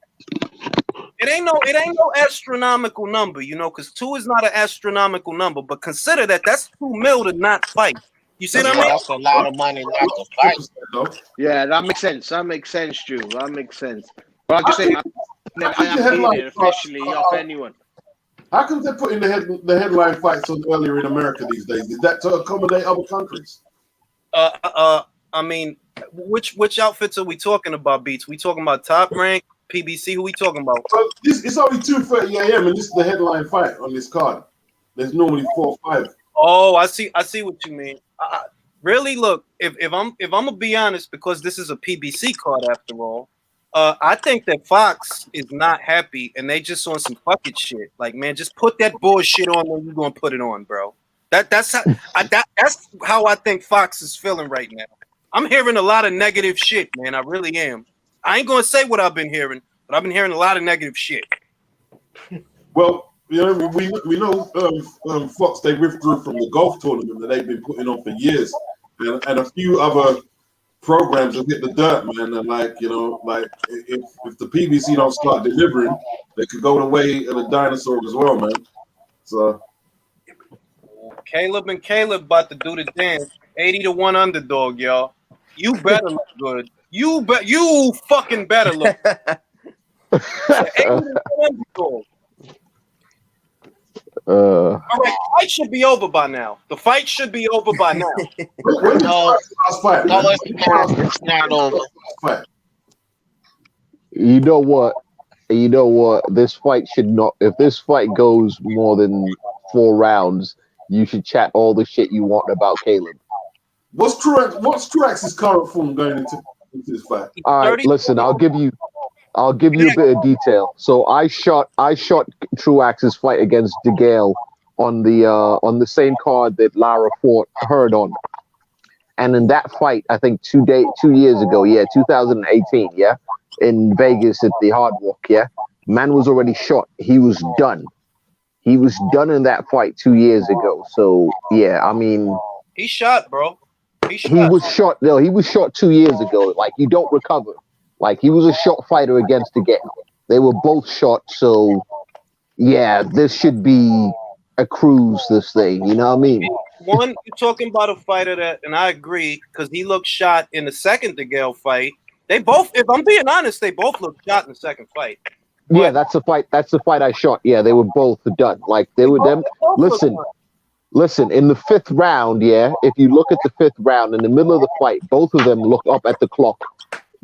It ain't no astronomical number, because 2 is not an astronomical number. But consider that's $2 mil to not fight. You see what I mean? That's a lot of money not to fight. Yeah, that makes sense. That makes sense, Drew. That makes sense. But I'm just saying, I am hearing it officially off anyone. How come they're putting the headline fights on earlier in America these days? Is that to accommodate other countries? I mean, which outfits are we talking about, Beats? We talking about Top Rank, PBC? Who we talking about? Well, it's only 2:30 a.m. and this is the headline fight on this card. There's normally 4 or 5. Oh, I see what you mean. Really, look, if I'm gonna be honest, because this is a PBC card after all, I think that Fox is not happy and they just on some fucking shit. Like, man, just put that bullshit on when you're gonna put it on, bro. That's how I think Fox is feeling right now. I'm hearing a lot of negative shit, man. I really am. I ain't gonna say what I've been hearing, but I've been hearing a lot of negative shit. Well, we know Fox, they withdrew from the golf tournament that they've been putting on for years, and a few other programs have hit the dirt, man. And if the PBC don't start delivering, they could go the way of the dinosaur as well, man. So Caleb about to do the dance. 80-1 underdog, y'all. You better look good. You fucking better look. All Uh, right, the fight should be over by now. The fight should be over by now. When did No, Truax fight, no, man? it's not over. Fight. you know what? You know what? This fight should not. If this fight goes more than 4 rounds, you should chat all the shit you want about Caleb. What's Truax's current form going into this fight? All right, listen. I'll give you a bit of detail. So I shot Truax's fight against DeGale on the same card that Lara fought Heard on, and in that fight, I think 2 years ago, 2018, in Vegas at the Hard Rock, man was already shot. He was done. He was done in that fight 2 years ago. So I mean, He shot, bro. He shot. he was shot. No, he was shot 2 years ago. Like, you don't recover. Like, he was a shot fighter against DeGale. They were both shot. So this should be a cruise. This thing, you know what I mean? One, you're talking about a fighter that, and I agree, because he looked shot in the second DeGale fight. They both, if I'm being honest, they both looked shot in the second fight. Yeah, that's the fight. That's the fight I shot. Yeah, they were both done. Like, they were them. Listen. In the 5th round, if you look at the 5th round, in the middle of the fight, both of them look up at the clock.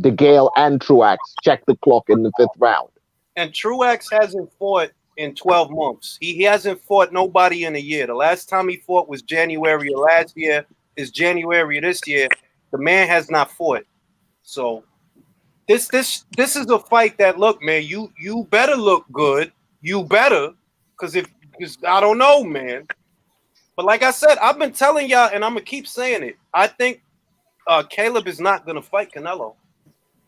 DeGale and Truax check the clock in the 5th round. And Truax hasn't fought in 12 months. He hasn't fought nobody in a year. The last time he fought was January of last year. Is January of this year. The man has not fought. So this is a fight that, look, man, you better look good. You better, because I don't know, man. But like I said, I've been telling y'all, and I'm gonna keep saying it. I think Caleb is not gonna fight Canelo.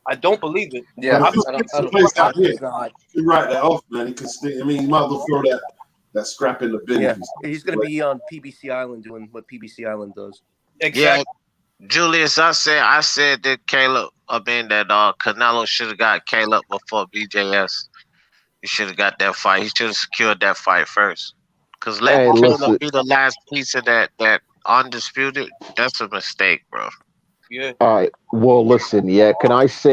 I don't believe it. Yeah, But I it's don't a place out think here. he's not. You write that off, man. He could I mean, you might as well throw that scrap in the bin. Yeah, he's going to be on PBC Island doing what PBC Island does. Exactly. Yeah, Julius, I said that Canelo should have got Caleb before BJS. He should have got that fight. He should have secured that fight first. Because letting Caleb be the last piece of that undisputed, that's a mistake, bro. Yeah. All right. Well, listen. Yeah. Can I just,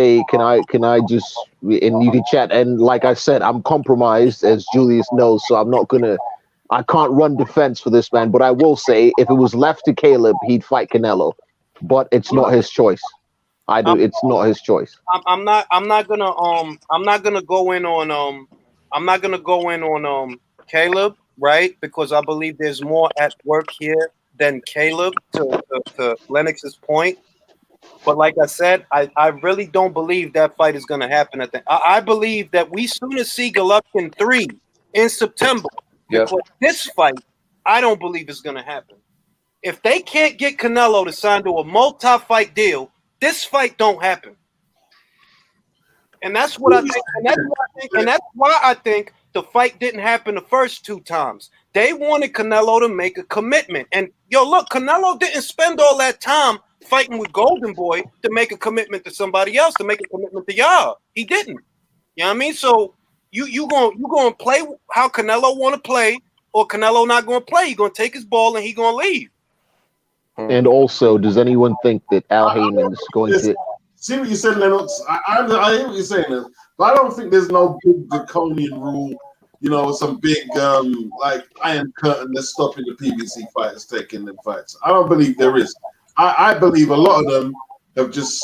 and you can chat. And like I said, I'm compromised, as Julius knows. So I can't run defense for this man. But I will say, if it was left to Caleb, he'd fight Canelo. But it's not his choice. It's not his choice. I'm not gonna go in on Caleb, right? Because I believe there's more at work here than Caleb, to Lennox's point. But like I said, I really don't believe that fight is going to happen. I believe that we sooner see Golovkin 3 in September. Yep. Because this fight, I don't believe is going to happen. If they can't get Canelo to sign to a multi-fight deal, this fight don't happen. And that's what I think. And that's why I think the fight didn't happen the first 2 times. They wanted Canelo to make a commitment. And look, Canelo didn't spend all that time fighting with Golden Boy to make a commitment to somebody else, to make a commitment to y'all. He didn't. You know what I mean? So you gonna play how Canelo want to play, or Canelo not gonna play. He gonna take his ball and he gonna leave. And also, does anyone think that Al Heyman is going to? See what you said, Lennox. I hear what you're saying, but I don't think there's no big draconian rule, some big like iron curtain that's stopping the PBC fighters taking them fights. I don't believe there is. I believe a lot of them have just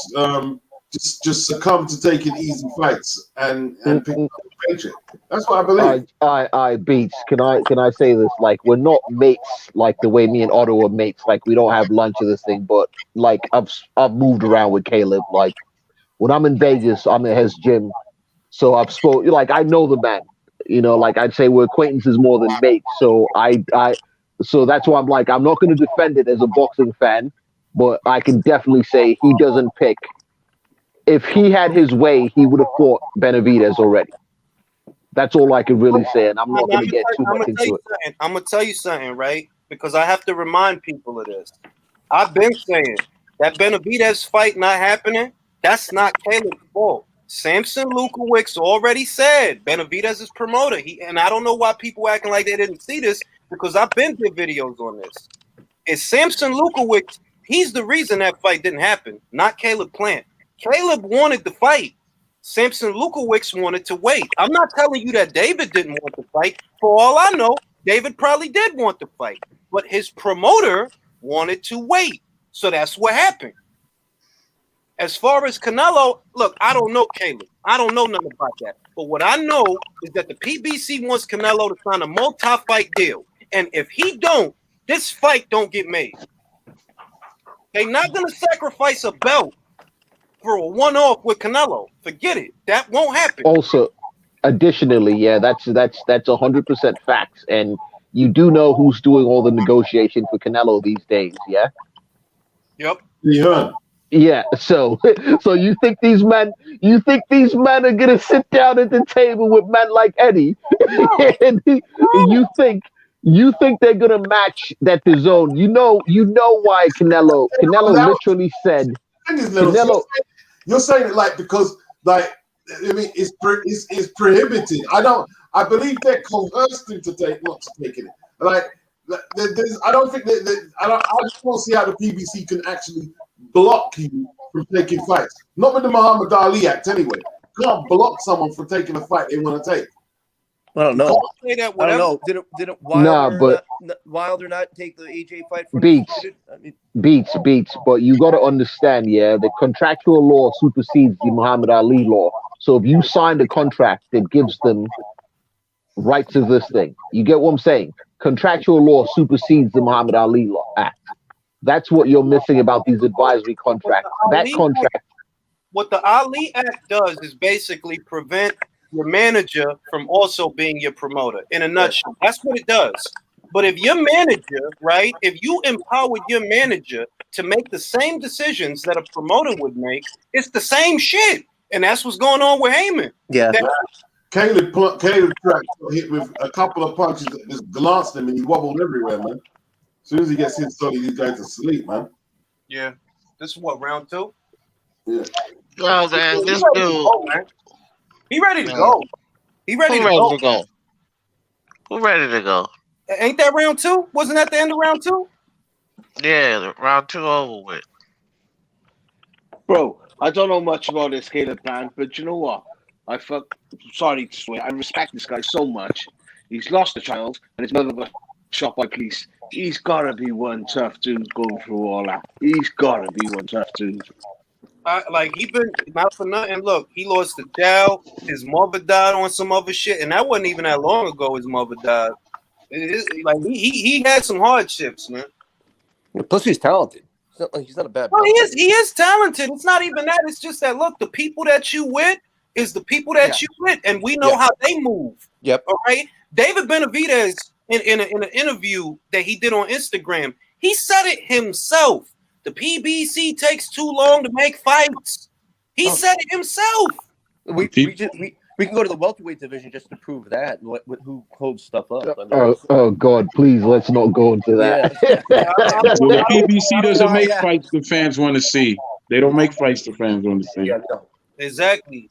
succumbed to taking easy fights and picking up the paycheck. That's what I believe. I Beats. Can I say this? Like, we're not mates like the way me and Otto are mates. Like, we don't have lunch or this thing. But like, I've moved around with Caleb. Like, when I'm in Vegas, I'm at his gym, so I've spoke. Like, I know the man. Like I'd say we're acquaintances more than mates. So so that's why I'm like, I'm not going to defend it as a boxing fan. But I can definitely say he doesn't pick. If he had his way, he would have fought Benavidez already. That's all I can really say, and I'm not going to get too much into it. I'm going to tell you something, right? Because I have to remind people of this. I've been saying that Benavidez fight not happening, that's not Caleb's fault. Samson Lukowicz already said Benavidez is promoter. And I don't know why people acting like they didn't see this, because I've been to videos on this. It's Samson Lukowicz. He's the reason that fight didn't happen, not Caleb Plant. Caleb wanted the fight. Samson Lukowicz wanted to wait. I'm not telling you that David didn't want to fight. For all I know, David probably did want to fight, but his promoter wanted to wait. So that's what happened. As far as Canelo, look, I don't know Caleb. I don't know nothing about that. But what I know is that the PBC wants Canelo to sign a multi-fight deal. And if he don't, this fight don't get made. They're not going to sacrifice a belt for a one-off with Canelo. Forget it. That won't happen. Also, additionally, yeah, that's 100% facts. And you do know who's doing all the negotiation for Canelo these days, yeah? Yep. Yeah. Yeah, so you think these men are gonna sit down at the table with men like Eddie, and you think they're gonna match that the zone? You know why Canelo literally said Canelo. You're saying it like because like I mean it's prohibited. I believe they're coerced him to not to take it. Like I don't think I just don't see how the PBC can actually block you from taking fights. Not with the Muhammad Ali Act anyway. You can't block someone from taking a fight they want to take. I don't know. Say that I don't know. Didn't Wilder not take the AJ fight for Beats. Beats. But you got to understand, yeah, the contractual law supersedes the Muhammad Ali law. So if you signed a contract that gives them rights to this thing, you get what I'm saying? Contractual law supersedes the Muhammad Ali law act. That's what you're missing about these advisory contracts. That contract. What the Ali Act does is basically prevent your manager from also being your promoter. In a nutshell, that's what it does. But if your manager, right, if you empower your manager to make the same decisions that a promoter would make, it's the same shit. And that's what's going on with Heyman. Yeah. Caleb Truax hit with a couple of punches that just glanced him and he wobbled everywhere, man. As soon as he gets hit, suddenly these guys are asleep, man. Yeah. This is what, round 2? Yeah. Well, man, this dude. He ready to go. He ready to go. Who ready to go? Ain't that round 2? Wasn't that the end of round 2? Yeah, round 2 over with. Bro, I don't know much about this Caleb man, but you know what? Sorry to swear. I respect this guy so much. He's lost a child, and his mother got shot by police. He's got to be one tough dude going through all that. He's got to be one tough dude. He been not for nothing. Look, he lost the child. His mother died on some other shit, and that wasn't even that long ago. His mother died. He had some hardships, man. Plus, he's talented. He's not a bad. No, he is talented. It's not even that. It's just that look, the people that you with is the people that you with, and we know how they move. Yep. All right. David Benavidez in an interview that he did on Instagram, he said it himself. The PBC takes too long to make fights. He said it himself. We can go to the welterweight division just to prove that. Who holds stuff up? Oh God, please let's not go into that. Well, the PBC doesn't make fights the fans want to see. They don't make fights the fans want to see. Yeah, no. Exactly.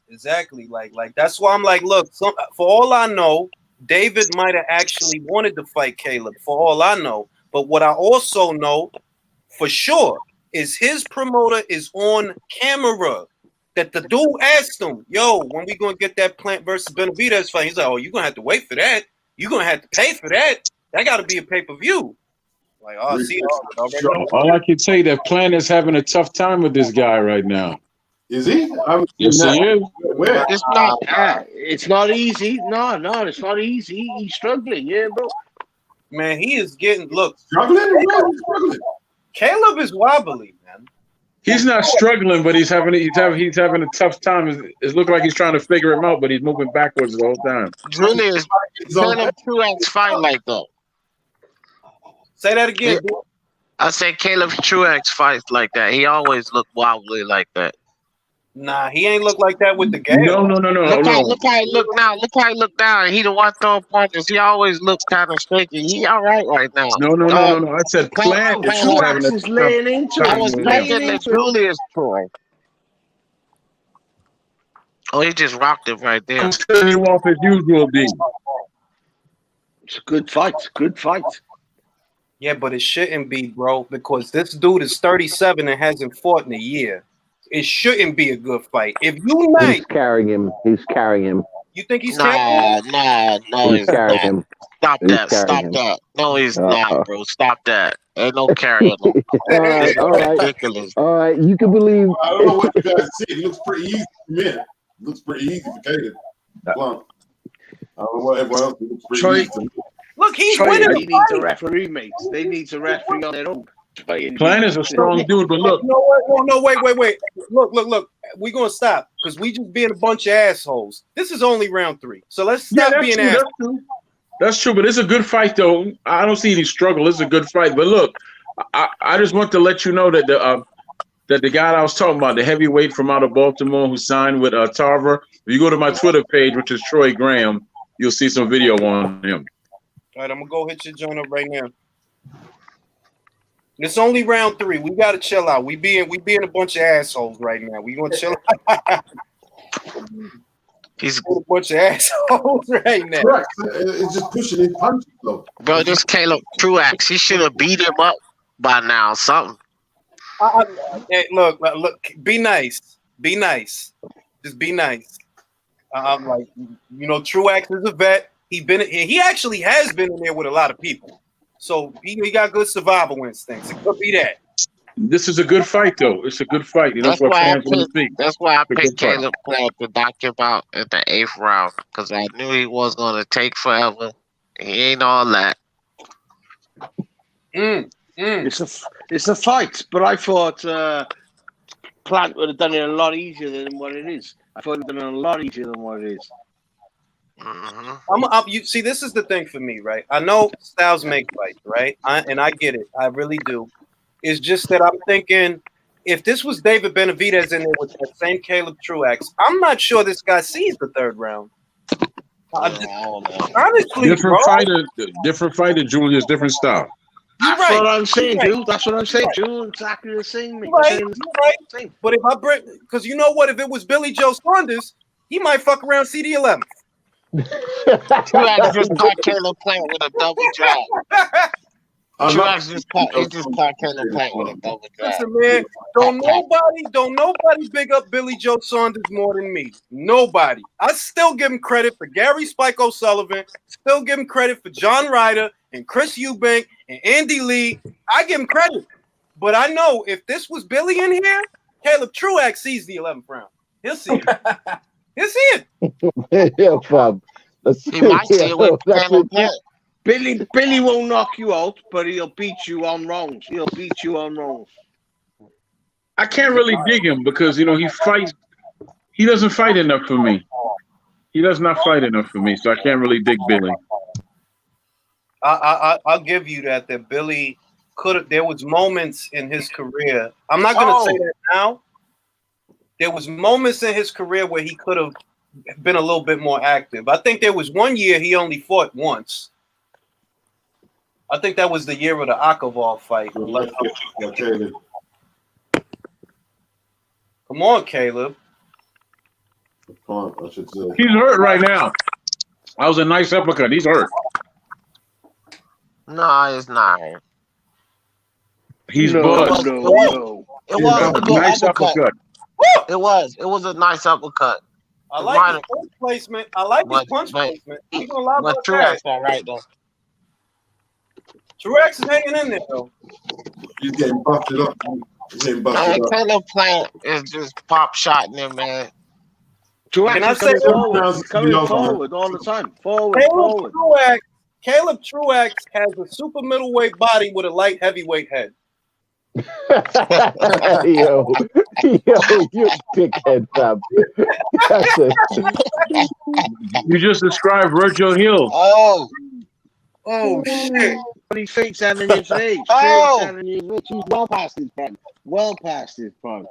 Like that's why I'm like, look, for all I know, David might have actually wanted to fight Caleb. For all I know, but what I also know for sure is his promoter is on camera. That the dude asked him, "Yo, when we gonna get that Plant versus Benavidez fight?" He's like, "Oh, you're gonna have to wait for that. You're gonna have to pay for that. That got to be a pay-per-view." Like, oh, see, all I can say that Plant is having a tough time with this guy right now. Is he? Yes, he is. Where? It's not easy. No, it's not easy. He's struggling, yeah, bro. Man, he is getting struggling. Caleb is wobbly, man. He's not struggling, but he's having a tough time. It looks like he's trying to figure him out, but he's moving backwards the whole time. Julius, Caleb Truax fight like that. Say that again. I said Caleb Truax fights like that. He always looked wobbly like that. Nah, he ain't look like that with the game. No. Look how he look now. Look how he look now. He the one throwing punches. He always looks kind of shaky. He all right now. No. I said Plant is having a tough time. I was thinking that Julius Troy. Oh, he just rocked it right there. He's turning off his usual D. It's a good fight. Yeah, but it shouldn't be, bro, because this dude is 37 and hasn't fought in a year. it shouldn't be a good fight. If you nice, He's carrying him. He's carrying him. you think he's carrying? No, He's he's carrying not. him. Stop He's that. carrying Stop him. that. No, he's not, bro. Stop that. Ain't no carrying him. All right, all right, Ridiculous. all right. You can believe. I don't know what you guys see. It looks pretty easy for me. It looks pretty easy for Caleb. Blunt. I don't know what everyone else looks pretty Troy- easy to me. Look, he's Troy, winning they the need fight. to referee, mate. They need to referee on their own. Plant is a strong dude, but look, You know what? No, wait. Look. We're gonna stop because we just being a bunch of assholes. This is only round 3, so let's yeah, stop that's being true. assholes. That's true. That's true, but it's a good fight, though. I don't see any struggle. It's a good fight. But look, I just want to let you know that the guy I was talking about, the heavyweight from out of Baltimore who signed with Tarver, if you go to my Twitter page, which is Troy Graham, you'll see some video on him. All right, I'm gonna go hit your joint up right now. It's only round 3. We gotta chill out. We being a bunch of assholes right now. We gonna chill out. He's a bunch of assholes right now. Correct. It's just pushing his punches, though. bro. This Caleb Truax, he should have beat him up by now. Something. Hey, look. Be nice. Be nice. Just be nice. I'm like, Truax is a vet. He actually has been in there with a lot of people, so he got good survival instincts. It could be that. This is a good fight, though. It's a good fight. That's why I fans want to see. That's why I It's a picked good fight. Caleb Plant to knock him out in the 8th round because I knew he was gonna take forever. He ain't all that. It's a fight, but I thought Plant would have done it a lot easier than what it is. I thought it would have done it a lot easier than what it is. Mm-hmm. See, this is the thing for me, right? I know styles make fights, right? And I get it. I really do. It's just that I'm thinking, if this was David Benavidez in there with that same Caleb Truax, I'm not sure this guy sees the 3rd round. Honestly, Different fighter, Julius, different style. You're That's right. what I'm saying, You're right. dude. That's what I'm saying, dude. Exactly the same, mate. Right, Same. right. But if I bring, because you know what, if it was Billy Joe Saunders, he might fuck around CD 11. Truax just caught Caleb Plant with a double jab. Truax just caught Caleb Plant with a double jab. Listen, man, don't nobody big up Billy Joe Saunders more than me. Nobody. I still give him credit for Gary Spike O'Sullivan. Still give him credit for John Ryder and Chris Eubank and Andy Lee. I give him credit. But I know if this was Billy in here, Caleb Truax sees the 11th round. He'll see it. He'll see it. Yeah, Bob. He might see it with Caleb Plant. Billy won't knock you out, but he'll beat you on rounds. I can't really dig him because he fights. He doesn't fight enough for me. He does not fight enough for me, so I can't really dig Billy. I'll give you that Billy could have. There was moments in his career. I'm not going to say that now. There was moments in his career where he could have been a little bit more active. I think there was one year he only fought once. I think that was the year of the Akaval fight. Come on, Caleb. He's hurt right now. That was a nice uppercut. He's hurt. No, it's not. He's buzzed. It was a good nice uppercut. It was a nice uppercut. I like his punch placement. I like his punch placement. He's gonna lie about Truax that. all right though. Truax is hanging in there though. He's getting busted up. Caleb Plant is just pop shotting him, man. Truax is coming forward all the time. Forward. Caleb Truax has a super middleweight body with a light heavyweight head. yo, you dickhead, fam. You just described Virgil Hill. Oh shit! 7 years of age. 7 years of age. He's well past his prime.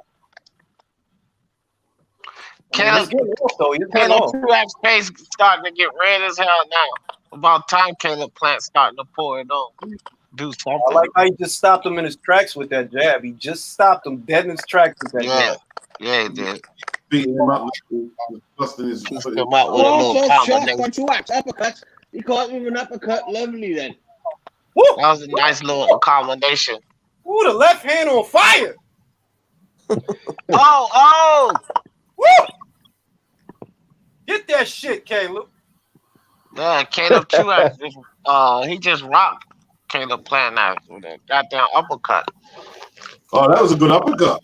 Caleb Truax pace starting to get red as hell now. About time Caleb Plant starting to pour it on. Do something. I like how he just stopped him in his tracks with that jab. He just stopped him dead in his tracks with that jab. Yeah, he did. Beating him up, busting his Him out with a little combination. Uppercuts. He caught him with an uppercut. Lovely then. Woo! That was a nice little combination. Ooh, the left hand on fire. Oh! Woo! Get that shit, Caleb. Yeah, Caleb Truax he just rocked Caleb Plant out with a goddamn uppercut. Oh, that was a good uppercut.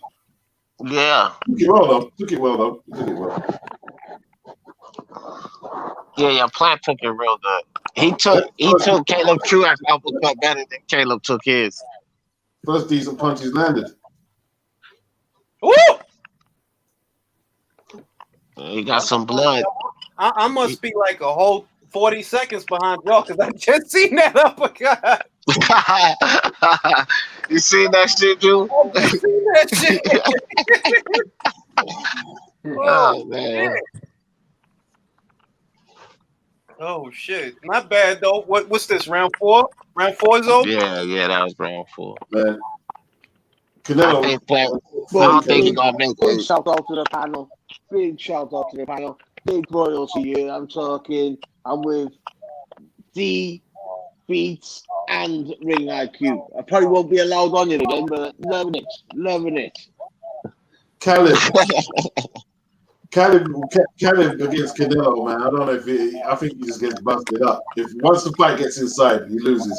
Yeah. Took it well though. Took it well. Yeah, Plant took it real good. He took Caleb Truax uppercut better than Caleb took his. First decent punches landed. Woo! He got some blood. I must be like a whole 40 seconds behind y'all because I just seen that uppercut. You seen that shit, Drew? I just seen that shit. Oh man. Shit. Oh shit! Not bad though. What's this? Round 4? Round 4 is over. Yeah, that was round 4. Man. I don't think he's gonna make Big it. shout out to the panel. Big shout out to the panel. Big royalty here. I'm with D, Beats, and Ring IQ. I probably won't be allowed on it again, but loving it. Caleb against Canelo, man. I don't know if I think he just gets busted up. If once the fight gets inside, he loses.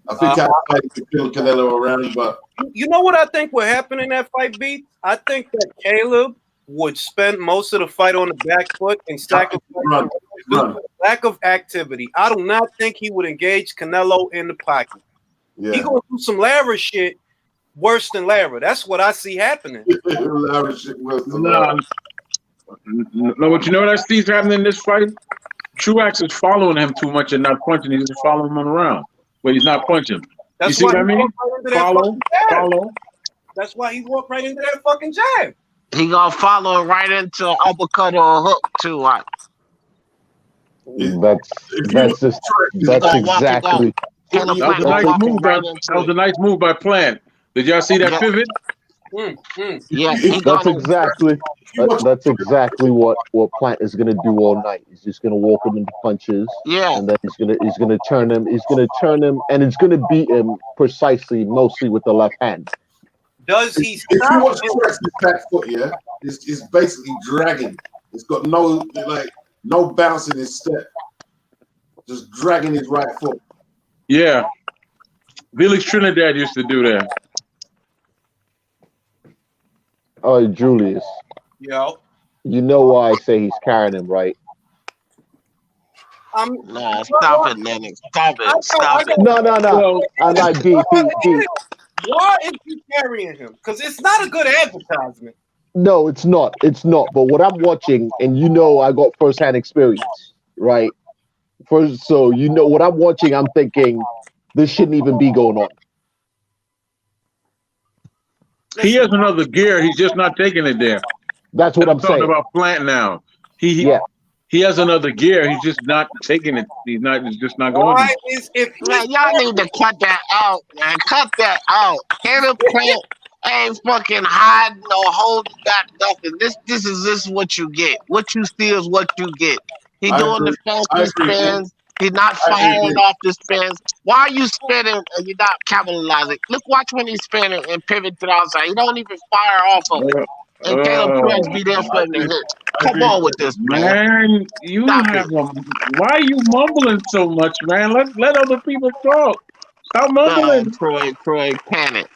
I think Caleb could kill Canelo around, but you know what I think would happen in that fight, Beat? I think that Caleb would spend most of the fight on the back foot and sacrifice lack of activity. I do not think he would engage Canelo in the pocket. yeah. He gonna do some Lara shit worse than Lara. That's what I see happening. Lara shit worse than No, but you know what I see is happening in this fight? Truax is following him too much and not punching. He's just following him around, but he's not punching. That's you see why what I mean? Follow. That's why he walked right into that fucking jab. He gonna follow right into an uppercut or a hook too. Like. That's exactly. That was a nice move by Plant. Did y'all see that pivot? Yeah, that's exactly what Plant is gonna do all night. He's just gonna walk him into punches. Yeah, and then he's gonna turn him, and it's gonna beat him precisely, mostly with the left hand. Does he? If you watch Truax's back foot, yeah, it's basically dragging. It's got no bounce in his step. Just dragging his right foot. Yeah, Felix Trinidad used to do that. Oh, Julius. Yo. You know why I say he's carrying him, right? Nah, stop it, Lennox. Stop it. No. I'm like D. Why is he carrying him? Because it's not a good advertisement. No, it's not. But what I'm watching, and I got firsthand experience, right? So what I'm watching, I'm thinking this shouldn't even be going on. He has another gear. He's just not taking it there. That's what I'm saying. Talking about Plant now. He has another gear. He's just not taking it. He's just not going. Man, y'all need to cut that out, man. Cut that out. Caleb Plant ain't fucking hiding or holding back nothing. This is what you get. What you see is what you get. He doing the fancy spins. He's not firing off the spins. Why are you spinning and you're not capitalizing? Watch when he's spinning and pivot to the outside. He don't even fire off of it. And Caleb Truax be there for him to hit. Come on with this, man. Why are you mumbling so much, man? Let other people talk. Stop mumbling. Troy, panic,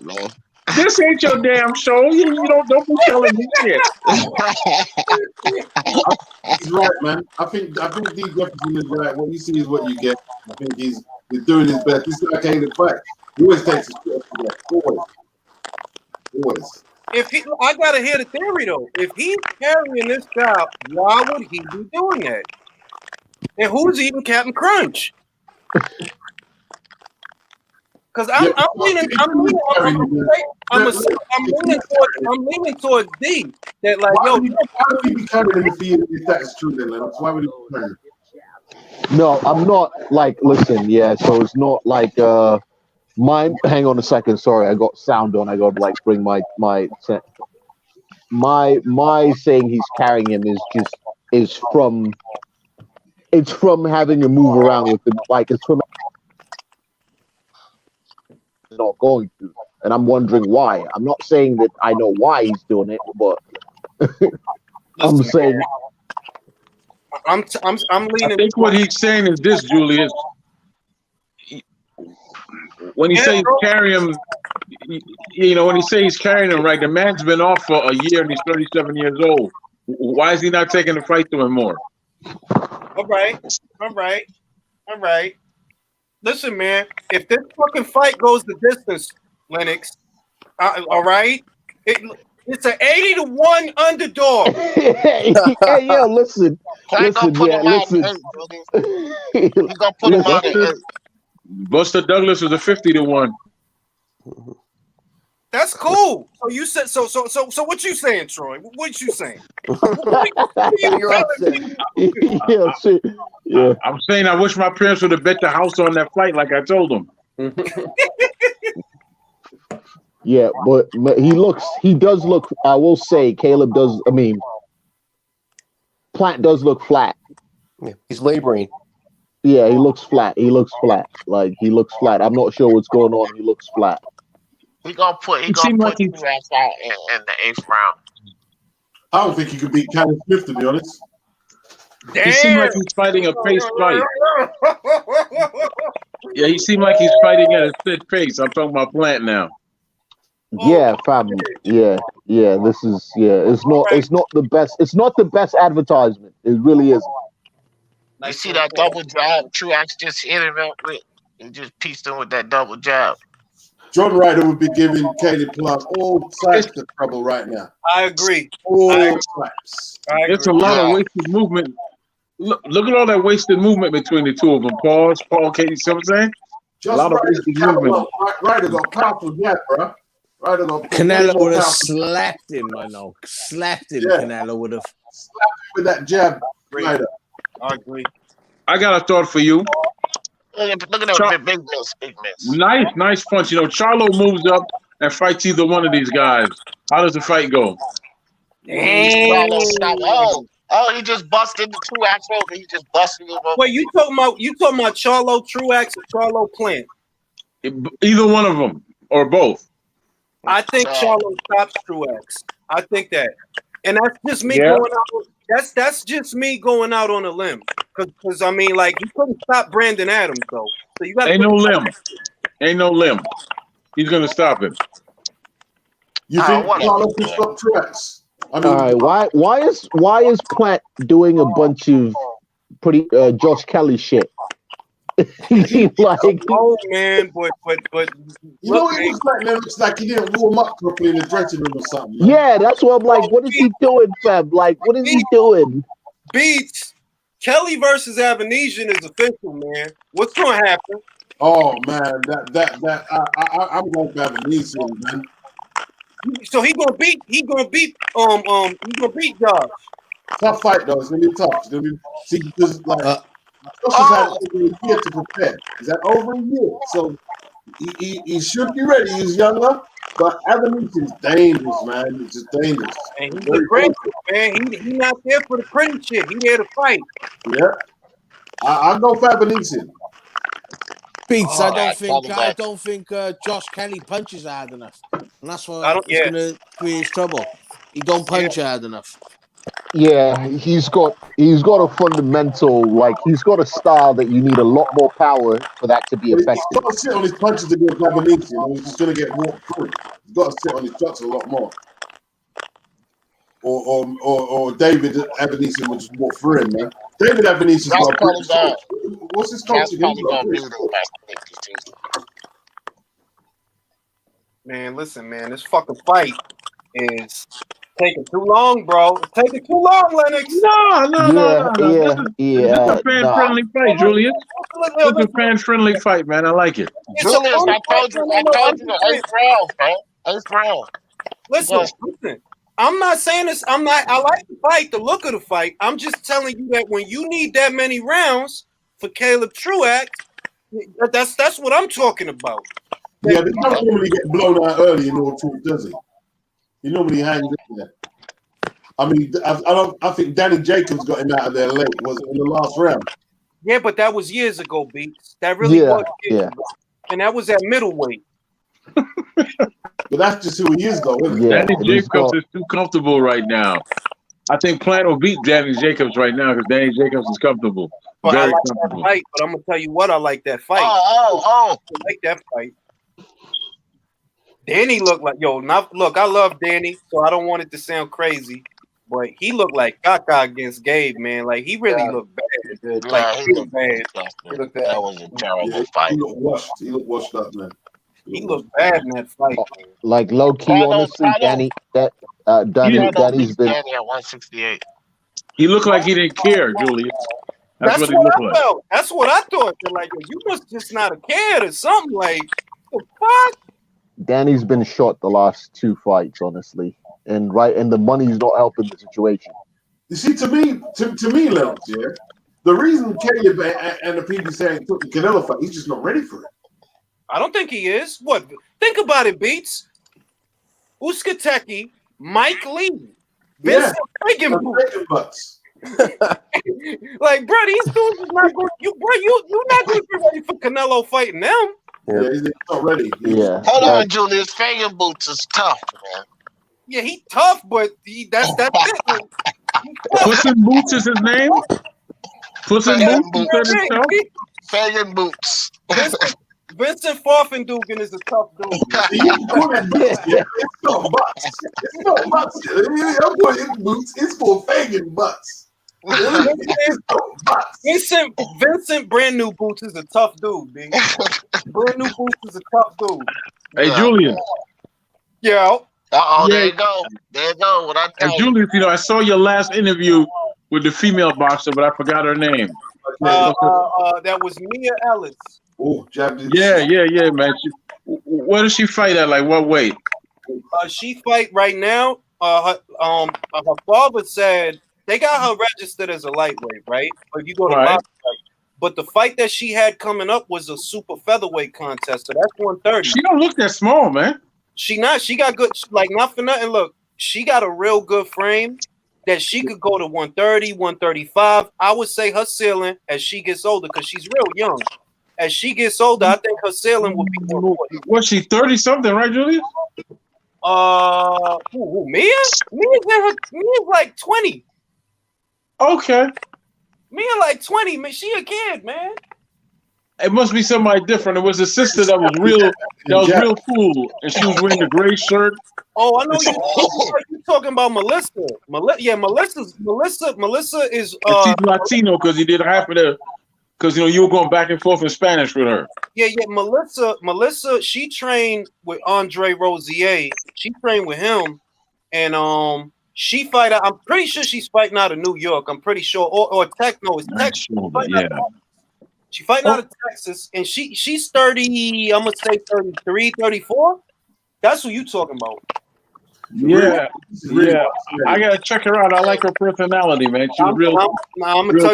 man. This ain't your damn show. You don't be telling me shit. He's right, man. I think D Jefferson is right. What you see is what you get. I think he's doing his best. This guy came to fight. He always takes a step for that. Always. I gotta hear the theory though. If he's carrying this job, why would he be doing that? And who's eating Captain Crunch? Because I'm leaning towards D. That why would he be carrying the field if that's true? Then why would he be carrying? No, I'm not listen. Yeah, so it's not like mine. Hang on a second. Sorry, I got sound on. I got to bring my saying he's carrying him is from having to move around with him. It's from not going to. and I'm wondering why. I'm not saying that I know why he's doing it, but I'm Listen, saying I'm I leaning. think what he's saying is this, Julius. When he Yeah, says bro. carry him, when he says he's carrying him, right? The man's been off for a year and he's 37 years old. Why is he not taking the fight to him more? All right. Listen, man. If this fucking fight goes the distance, Lennox, all right, it's an 80-1 underdog. hey, yo, listen, Can't go put him out in 8, Julius. He's gonna put him out in 8. Buster Douglas was a 50-1. That's cool. So you said so. What you saying, Troy? What you saying? Yeah. I'm saying I wish my parents would have bet the house on that fight like I told them. Yeah, but he does look. I will say, Caleb does. I mean, Plant does look flat. Yeah, he's laboring. Yeah, he looks flat. Like he looks flat. I'm not sure what's going on. He looks flat. He gonna put Truax out in the 8th round. I don't think he could beat Callum Smith, to be honest. He seemed like he's fighting a pace fight. Yeah, he seemed like he's fighting at a fit pace. I'm talking about Plant now. Yeah, fam. Yeah. This is It's not the best. It's not the best advertisement. It really isn't. You see that double jab Truax just hit him up with? He just pieced him with that double jab. John Ryder would be giving Caleb Plant all types of trouble right now. I agree. All types. It's a lot of wasted movement. Look at all that wasted movement between the two of them. Paul, Katie, see what I'm saying? Just a lot of wasted movement. Ryder got powerful jab, bro. Ryder got Canelo would have slapped him, I know. Slapped him, Yeah. Canelo would have. Slapped him with that jab, Ryder. I agree. I got a thought for you. Look at that big miss. Nice punch. Charlo moves up and fights either one of these guys. How does the fight go? He just busted the Truax over. He just busted him over. Wait, you talking about Charlo Truax or Charlo Plant? Either one of them or both. I think Charlo stops Truax. I think that, and that's just me going out. That's just me going out on a limb, because I mean, like, he couldn't stop Brandon Adams though. So you got Ain't no limb. He's gonna stop him. You think Charlo can stop Truax? All right, why is Plant doing a bunch of pretty Josh Kelly shit? Oh man, but you know, it looks like he didn't warm up properly in the dressing room or something. Man. Yeah, that's what I'm like. What is he doing, fam? Like, what is he doing? Beats Kelly versus Avanesian is official, man. What's gonna happen? Oh man, I'm going to Avanesian, man. So he's gonna beat Josh. Tough fight though. It's gonna be tough. It's gonna be because like Josh has had over a year to prepare. Is that over a year? So he should be ready. He's younger, but Avanesian's dangerous, man. It's just dangerous. And he's aggressive, man. He not there for the pretty shit. He there to fight. Yeah, I'll go for Avanesian. Beats. I don't think Josh Kelly punches hard enough, and that's why it's gonna create trouble. He don't punch hard enough. Yeah, he's got a fundamental, like, he's got a style that you need a lot more power for that to be effective. He's got to sit on his punches against Avanesian. He's just going to get walked through. He's got to sit on his shots a lot more. Or David Avanesian would just walk through him, man. David Avanesian's got a pretty shot. What's his coach again? Man, listen, man, this fucking fight is taking too long, bro. It's taking too long, Lennox. No. This is a fan-friendly fight, Julius. This is a fan-friendly fight, man. I like it. Julius, I told you the 8th round, man. 8th round. Listen. I'm not saying this. I like the fight, the look of the fight. I'm just telling you that when you need that many rounds for Caleb Truax, that's what I'm talking about. Yeah, but he don't normally get blown out early in order to, does he? He normally hangs in there. I mean, I think Danny Jacobs got him out of there late. Was it in the last round? Yeah, but that was years ago, Beats. That really was years ago. And that was at middleweight. But that's just who he is, though, isn't it? Yeah, Danny and he's Jacobs got is too comfortable right now. I think Plant will beat Danny Jacobs right now because Danny Jacobs is comfortable. But I Very like that comfortable. fight. But I'm gonna tell you what, I like that fight. Oh. I like that fight. Danny looked like look, I love Danny, so I don't want it to sound crazy, but he looked like Kaka against Gabe, man. Like he really looked bad. Good. Yeah, Like he really looked bad. He looked bad. That was a terrible Yeah, fight. he looked washed. He looked washed up, man. He looked bad in that fight. like low key. Honestly, Danny's Beat been Danny at 168. He looked like he didn't care, Julius. That's what he what looked I like. felt. That's what I thought. They're like, you must just not have cared or something. Like, the fuck? Danny's been shot the last 2 fights, honestly, and the money's not helping the situation. You see, to me, Leonard, yeah, the reason Caleb and the PBC ain't took the Canelo fight, he's just not ready for it. I don't think he is. What? Think about it, Beats. Usyk, Mike Lee, Vincent Reagan. Butts. Like, bro, these dudes is not going. You not going to be ready for Canelo fighting them. Yeah, he's not ready. Yeah. Hold on, Julius. Fagan Boots is tough, man. Yeah, he tough, but that's it. Puss in Boots is his name? Puss in Fagan Boots instead of himself? Fagan Boots. Vincent Farfendugan is a tough dude. You put it boots, yeah. It's no butts. It's no butts. I'm putting in boots. It's for Fagan butts. Vincent Brand New Boots is a tough dude, B. Brand New Boots is a tough dude. Hey, Julius. Yeah. There you go. There you go. What I tell Hey, you. Julius, I saw your last interview with the female boxer, but I forgot her name. That was Mia Ellis. Oh, Japanese. Yeah, man. Where does she fight at? Like what weight? She fight right now. Her father said they got her registered as a lightweight, right? If you go to box fight. But the fight that she had coming up was a super featherweight contest, so that's 130. She don't look that small, man. She got good, like not for nothing. Look, she got a real good frame that she could go to 130, 135. I would say her ceiling as she gets older, because she's real young. As she gets older, I think her ceiling will be 140. Was she 30 something, right, Julius? Mia? Mia's like 20. Okay. Mia like 20, man. She a kid, man. It must be somebody different. It was a sister that was real cool, and she was wearing the gray shirt. Oh, I know you talking about Melissa. Melissa is she's Latino because he did half of the. Because you were going back and forth in Spanish with her. Yeah. Melissa, she trained with Andre Rosier. She trained with him, and she fight out. I'm pretty sure she's fighting out of New York. I'm pretty sure, or Texas. Texas. She fighting out of Texas, and she's 30. I'm gonna say 33, 34. That's who you talking about. Yeah. I gotta check her out. I like her personality, man. She's real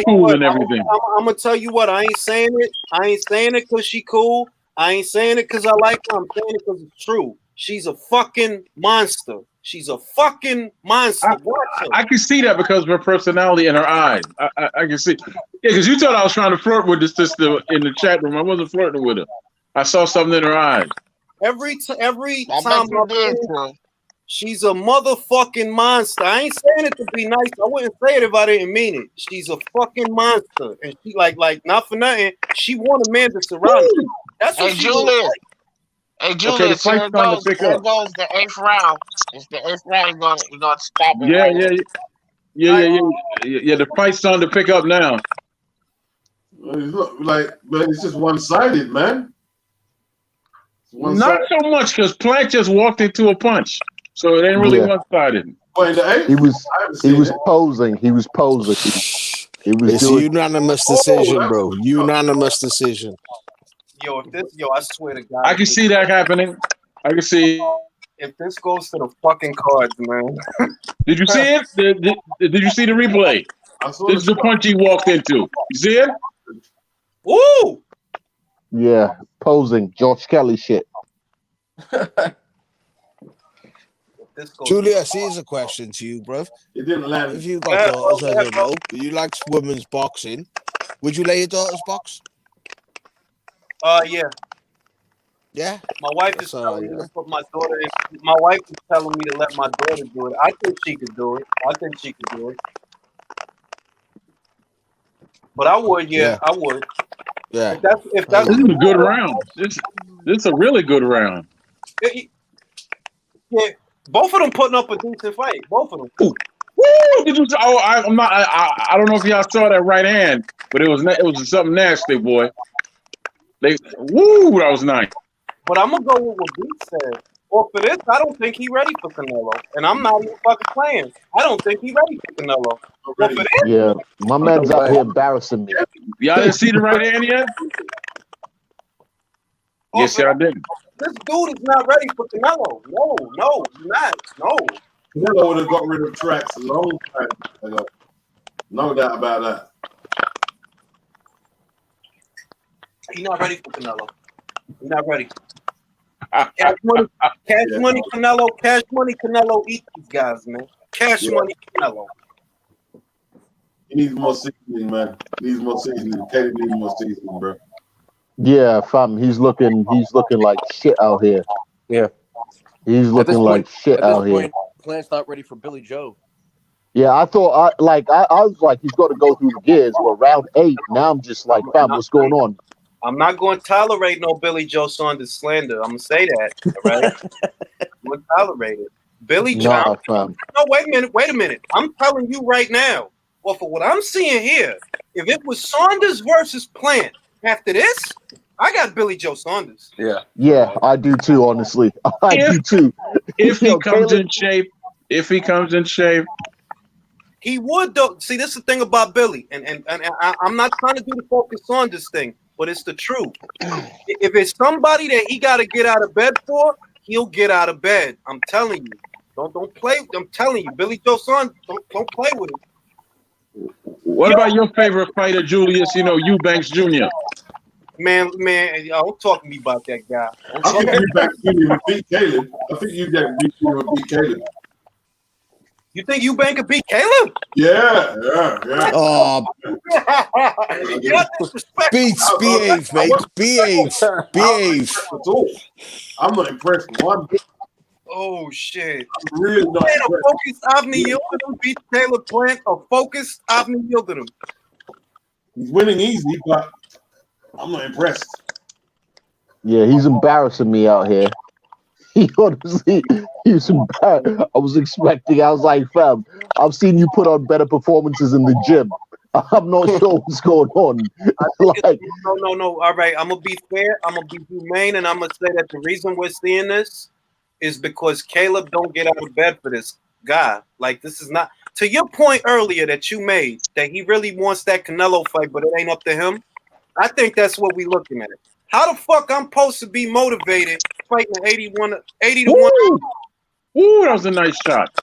cool and everything. I'm gonna tell you what. I ain't saying it. I ain't saying it because she cool. I ain't saying it because I like her. I'm saying it because it's true. She's a fucking monster. She's a fucking monster. I can see that because of her personality and her eyes. I can see. Yeah, because you thought I was trying to flirt with this sister in the chat room. I wasn't flirting with her. I saw something in her eyes. Every time she's a motherfucking monster. I ain't saying it to be nice. I wouldn't say it if I didn't mean it. She's a fucking monster, and she like not for nothing. She won Amanda Serrano. That's what she was. Hey, Julius, okay, here goes the 8th round. It's the 8th round. You're gonna stop it. Yeah. The fight's starting to pick up now. But it's just one-sided, man. Not so much because Plant just walked into a punch, so it ain't really one-sided. He was posing. He was posing. It's a unanimous decision, bro. Unanimous decision. I swear to God. I can see that happening. I can see. If this goes to the fucking cards, man. Did you see it? Did you see the replay? This is the punch he walked into. You see it? Woo! Yeah, posing. George Kelly shit. Julius, here's a question to you, bruv. It didn't land. If you got daughters, I don't know, you like women's boxing, would you let your daughters box? Yeah. Yeah. My wife is telling me to put my daughter in. My wife is telling me to let my daughter do it. I think she could do it. But I would, Yeah. I would. Yeah. If that's This is a good round. This is a really good round. Yeah, both of them putting up a decent fight. Both of them. Woo! Did you? Oh, I'm not. I don't know if y'all saw that right hand, but it was something nasty, boy. That was nice. But I'm gonna go with what Beat said. Well, for this, I don't think he's ready for Canelo, and I'm not even fucking playing. I don't think he's ready for Canelo. Well, for this, Yeah, my man's out here embarrassing me. Y'all didn't see the right hand yet? Yes, y'all didn't. This dude is not ready for Canelo. No, he's not. No. Canelo would have got rid of Truax a long time ago. No doubt about that. He's not ready for Canelo. He's not ready. Cash money, Canelo. Cash money, Canelo. Eat these guys, man. Cash money, Canelo. He needs more seasoning, man. He needs more seasoning. Kenny needs more seasoning, bro. Yeah, fam, he's looking like shit out here. Yeah. He's looking like shit out here. Plant's not ready for Billy Joe. Yeah, I thought I was like he's got to go through the gears. Well, round 8. Now I'm just like, fam, what's going on? I'm not going to tolerate no Billy Joe Saunders slander. I'm going to say that, all right? I'm going to tolerate it. Billy Joe. No, wait a minute. I'm telling you right now. Well, for what I'm seeing here, if it was Saunders versus Plant after this, I got Billy Joe Saunders. Yeah. Yeah, I do too, honestly. I do too. If he comes in shape. He would, though. See, this is the thing about Billy, and I'm not trying to do the focus Saunders thing, but it's the truth. If it's somebody that he got to get out of bed for, he'll get out of bed. I'm telling you. Don't play. I'm telling you, Billy Joe Saunders, don't play with him. What about your favorite fighter, Julius? Eubanks Jr. Man, don't talk to me about that guy. I think Eubanks Jr. would beat Caleb. I think Eubanks Jr. would beat Caleb. You think Eubank could beat Caleb? Yeah. Oh, Beats, behave, mate. Behave. I'm not impressed with one. Oh shit! I'm really not impressed. A focused Avni Yildirim beat Caleb Plant. A focused Avni Yildirim. He's winning easy, but I'm not impressed. Yeah, he's embarrassing me out here. He honestly, he's embarrassed. I was like, fam, I've seen you put on better performances in the gym. I'm not sure what's going on. No. All right, I'm gonna be fair. I'm gonna be humane, and I'm gonna say that the reason we're seeing this is because Caleb don't get out of bed for this guy. Like, this is not, to your point earlier that you made, that he really wants that Canelo fight, but it ain't up to him. I think that's what we looking at. How the fuck I'm supposed to be motivated fighting 80 to 1? Ooh, that was a nice shot.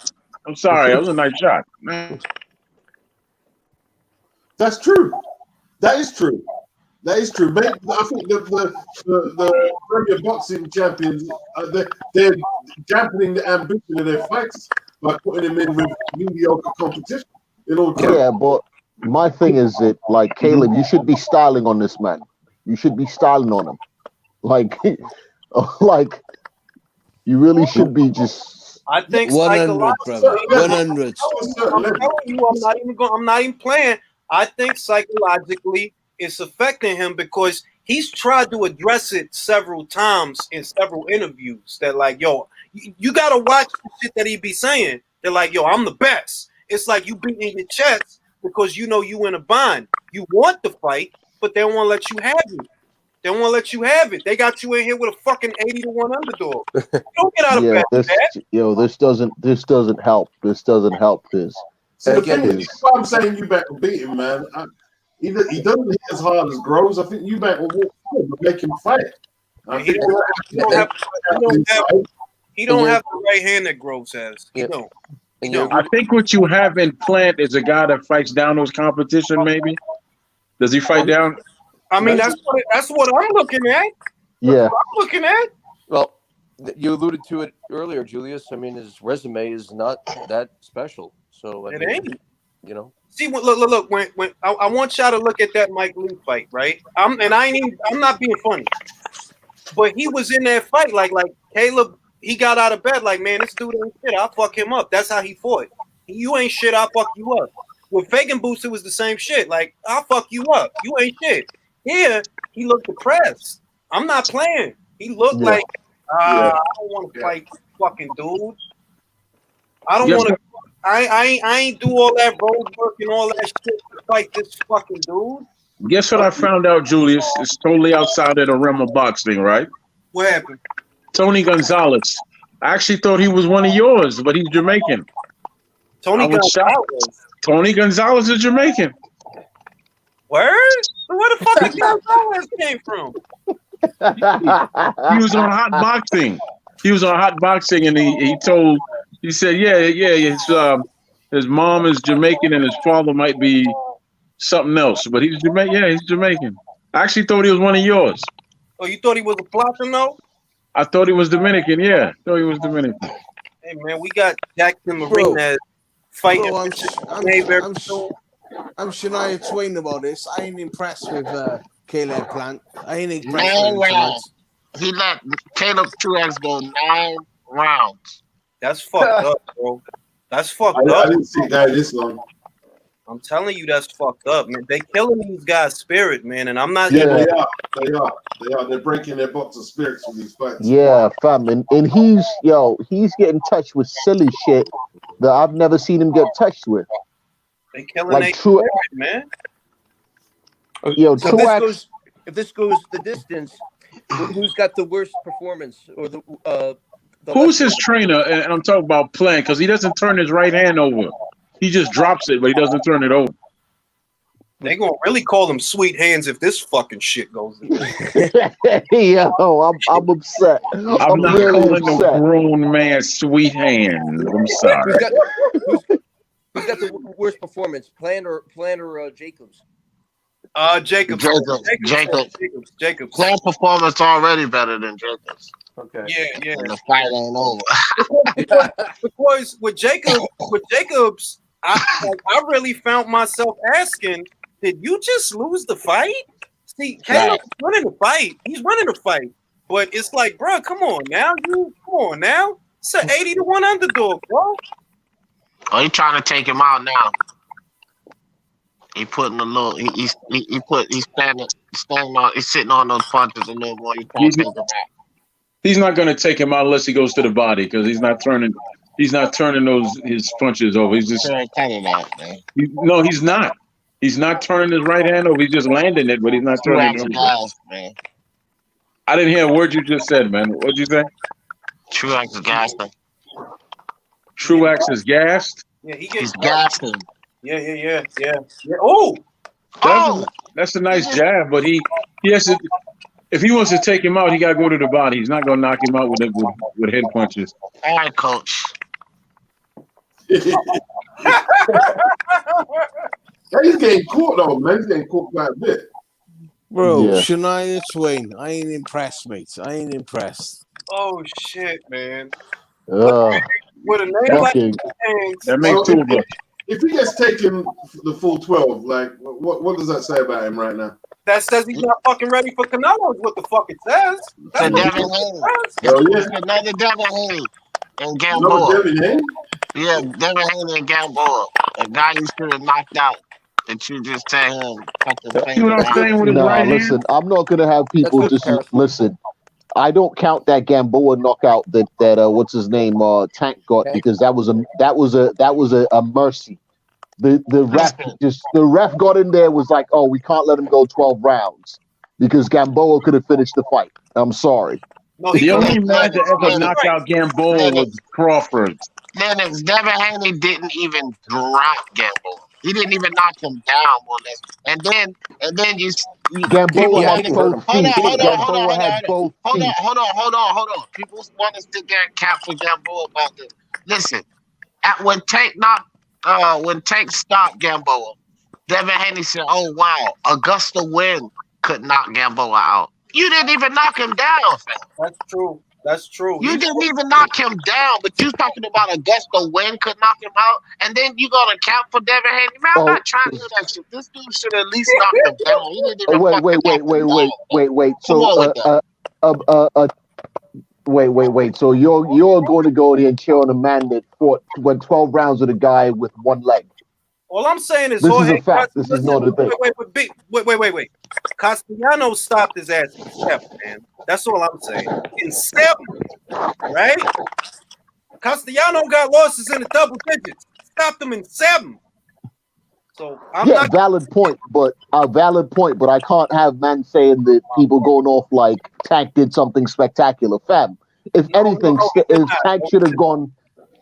I'm sorry, that was a nice shot, man. That's true. That is true. That is true. Mate, I think the premier boxing champions, they're dampening the ambition of their fights by putting them in with mediocre competition. Yeah, but my thing is that, like, Caleb, you should be styling on this man. You should be styling on him. Like, you really should be just. I think 100, brother. 100. I'm telling you, I'm not even playing. I think psychologically it's affecting him because he's tried to address it several times in several interviews. That like, yo, you gotta watch the shit that he be saying. They're like, yo, I'm the best. It's like you beating your chest because you know you in a bind. You want the fight, but they don't want to let you have it. They don't want to let you have it. They got you in here with a fucking 80 to 1 underdog. You don't get out of bed. This doesn't help. This doesn't help. This. So that's why I'm saying Eubank will beat him, man. He doesn't hit as hard as Groves. I think Eubank will walk forward and make him fight. He don't have the right hand that Groves has. He don't. I think what you have in Plant is a guy that fights down those competition. Maybe does he fight down? I mean, that's what I'm looking at. Yeah, I'm looking at. Well, you alluded to it earlier, Julius. I mean, his resume is not that special. So it ain't. You know. See, look. When I want y'all to look at that Mike Lee fight, right? I'm not being funny. But he was in that fight, like Caleb. He got out of bed, like, man, this dude ain't shit. I'll fuck him up. That's how he fought. You ain't shit. I'll fuck you up. With Fagan Boots, it was the same shit. Like, I'll fuck you up. You ain't shit. Here, he looked depressed. I'm not playing. He looked like, I don't want to fight this fucking dude. I don't want to. I ain't do all that road work and all that shit to fight this fucking dude. Guess what I found out, Julius? It's totally outside of the realm of boxing, right? What happened? Tony Gonzalez. I actually thought he was one of yours, but he's Jamaican. Tony Gonzalez. Tony Gonzalez is Jamaican. Word? Where the fuck did Gonzalez came from? He was on Hot Boxing. He was on Hot Boxing, and he said, his mom is Jamaican and his father might be something else, but he's Jamaican. Yeah, he's Jamaican. I actually thought he was one of yours. Oh, you thought he was a Platino? I thought he was Dominican. Yeah, I thought he was Dominican. Hey man, we got Jackson Marina fighting. Bro, I'm Shania Twain about this. I ain't impressed with Caleb Plant. I ain't impressed with him tonight. He let Caleb Truax go 9 rounds. That's fucked up, bro. That's fucked up. I didn't see that this long. I'm telling you, that's fucked up, man. They killing these guys' spirit, man, and I'm not. Yeah, they are. They're breaking their box of spirits with these fights. Yeah, fam, and he's getting touched with silly shit that I've never seen him get touched with. They killing like their Truax, spirit, man. Yo, so Truax. if this goes the distance, who's got the worst performance or the Who's his trainer? And I'm talking about playing because he doesn't turn his right hand over. He just drops it, but he doesn't turn it over. They gonna really call them sweet hands if this fucking shit goes. Yo, I'm upset. I'm not really calling upset. a grown man sweet hand. I'm sorry. Who's got the worst performance, Plant or Jacobs? Jacobs. Plant performance already better than Jacobs. Okay. Yeah. And the fight ain't over. Because with Jacobs, I really found myself asking, did you just lose the fight? See, Caleb's running the fight. He's running the fight. But it's like, bro, come on now. It's an 80-1 underdog, bro. Oh, he's trying to take him out now. He putting a little. He's standing on. He's sitting on those punches a little more. He's trying to take him out. He's not going to take him out unless he goes to the body because he's not turning his punches over. He's just no, he's not. He's not turning his right hand over. He's just landing it, but he's not turning it over. Man. I didn't hear a word you just said, man. What'd you say? Truax is gassed. Truax is gassed. Yeah, he's gassed him. Yeah. Oh, that's a nice jab, but he has to. If he wants to take him out, he got to go to the body. He's not going to knock him out with head punches. All right, coach. He's getting caught though, man. He's getting caught quite a bit. Bro, Shania Twain. I ain't impressed, mate. I ain't impressed. Oh shit, man. With a name like that makes two of us. If he gets taken the full 12, like what does that say about him right now? That says he's not fucking ready for Canelo. Is what the fuck it says. That's Devin Haney. Another Devin Haney and Gamboa. Yeah, Devin Haney and Gamboa. A guy you should have knocked out. That you just tell him. Listen, I'm not gonna have people just listen. I don't count that Gamboa knockout that what's his name Tank got because that was a mercy. The ref got in there was like, oh, we can't let him go 12 rounds because Gamboa could have finished the fight. I'm sorry. No, the only man to ever knock out Gamboa was Crawford. Lennox, Devin Haney didn't even drop Gamboa. He didn't even knock him down more or less. And then you Gamboa had both feet. Hold on. People want to sit there and cap for Gamboa about this. Listen, when Tank stopped Gamboa, Devin Haney said, "Oh wow, Augusta Wynn could knock Gamboa out." You didn't even knock him down, fam. That's true. You didn't even knock him down, but you talking about Augusta Wynn could knock him out, and then you gonna count for Devin Haney? Man, I'm not trying to do that shit. This dude should at least knock him down. He didn't even wait. So Wait. So you're going to go there and cheer on a man that went 12 rounds with a guy with one leg. All I'm saying is, This is a fact. This is not a debate. Wait. Castellanos stopped his ass in 7, man. That's all I'm saying. In 7, right? Castellano got losses in the double digits. Stopped him in 7. So I'm not valid point, but I can't have man saying that people going off like Tank did something spectacular. Fam, if anything, if Tank should have gone,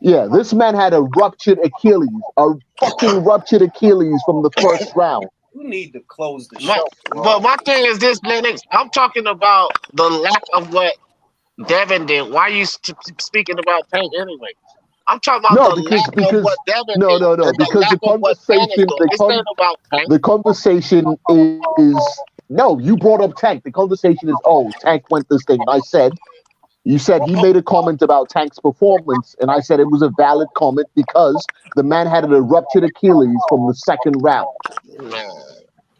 this man had a ruptured Achilles, a fucking ruptured Achilles from the first round. You need to close the show. But my thing is this, Lennox. I'm talking about the lack of what Devin did. Why are you speaking about Tank anyway? I'm talking about lack of what Devin did. No. Because the conversation is no. You brought up Tank. The conversation is Tank went this thing, and you said he made a comment about Tank's performance, and I said it was a valid comment because the man had a ruptured Achilles from the second round. Man,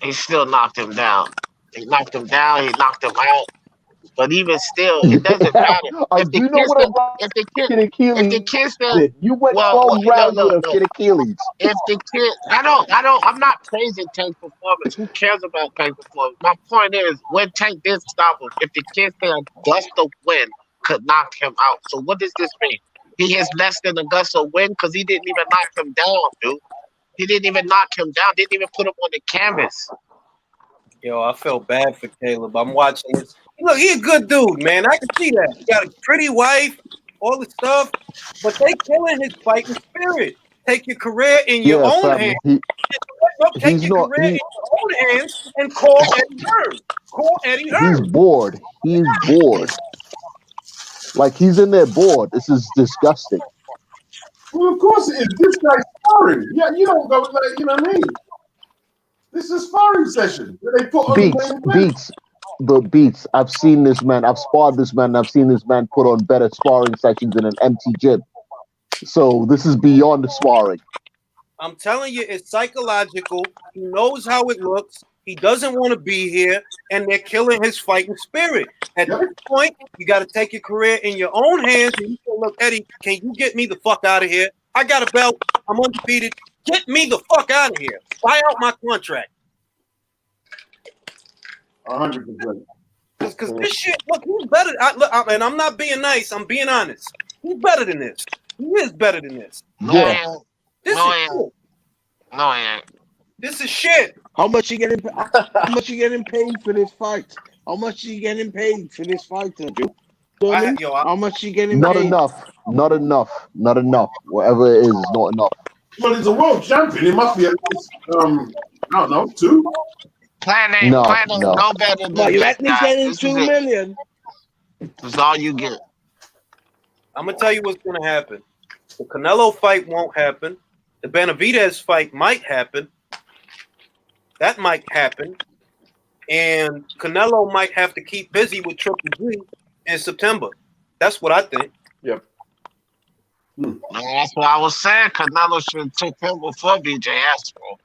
he still knocked him down. He knocked him down. He knocked him out. But even still, it doesn't matter. If the kid said, you went 12 rounds with a kid Achilles. If the kid, I'm not praising Tank's performance. Who cares about Tank's performance? My point is, when Tank did stop him, if the kid said a gust of wind could knock him out. So what does this mean? He has less than a gust of wind because he didn't even knock him down, dude. He didn't even knock him down. Didn't even put him on the canvas. Yo, I felt bad for Caleb. I'm watching this. Look, he a good dude, man. I can see that. He got a pretty wife, all the stuff, but they killing his fighting spirit. Take your career in your own hands. Take your career in your own hands and call Eddie Hearn. Call Eddie Hearn. He's bored. He's bored. Like he's in there bored. This is disgusting. Well, of course it is. This guy's sparring. Yeah, you don't go like, you know what I mean? This is a sparring session. They put on beats. I've seen this man. I've sparred this man. I've seen this man put on better sparring sessions in an empty gym. So this is beyond the sparring. I'm telling you, it's psychological. He knows how it looks. He doesn't want to be here, and they're killing his fighting spirit. At this point, you got to take your career in your own hands. And you say, look, Eddie, can you get me the fuck out of here? I got a belt. I'm undefeated. Get me the fuck out of here. Buy out my contract. 100%. Because this shit, look, he's better. And I'm not being nice. I'm being honest. He's better than this. He is better than this. This is shit. No, I ain't. This is shit. How much you getting? How much you getting paid for this fight? How much you getting paid for this fight, Andrew? How much you getting not paid? Not enough. Whatever it is not enough. But he's a world champion. He must be at least, I don't know, 2. Plan ain't no better than you this actually guy. getting This 2 is it. million? This is all you get. I'm going to tell you what's going to happen. The Canelo fight won't happen. The Benavidez fight might happen. That might happen. And Canelo might have to keep busy with Triple G in September. That's what I think. Yep. Man, that's what I was saying. Canelo should have took him before BJS, bro.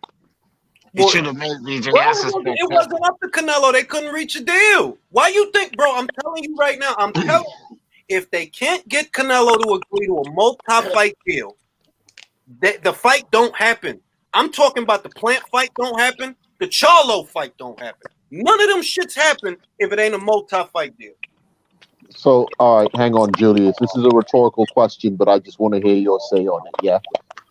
He should have made BJS. It wasn't up to Canelo. They couldn't reach a deal. Why you think, bro? I'm telling you right now. I'm telling you, if they can't get Canelo to agree to a multi-fight deal, the fight don't happen. I'm talking about the Plant fight don't happen. The Charlo fight don't happen. None of them shits happen if it ain't a multi-fight deal. So, all right, hang on, Julius. This is a rhetorical question, but I just want to hear your say on it, yeah?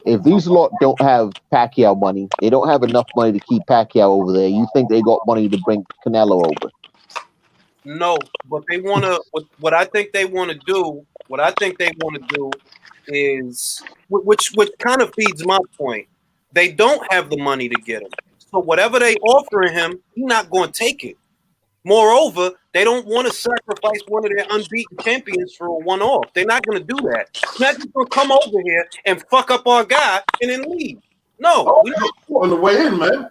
If these lot don't have Pacquiao money, they don't have enough money to keep Pacquiao over there, you think they got money to bring Canelo over? No, but they want to, what I think they want to do is, which kind of feeds my point. They don't have the money to get him. So whatever they offering him, he's not going to take it. Moreover, they don't want to sacrifice one of their unbeaten champions for a one-off. They're not going to do that. They're not just going to come over here and fuck up our guy and then leave. No. On the way in, man.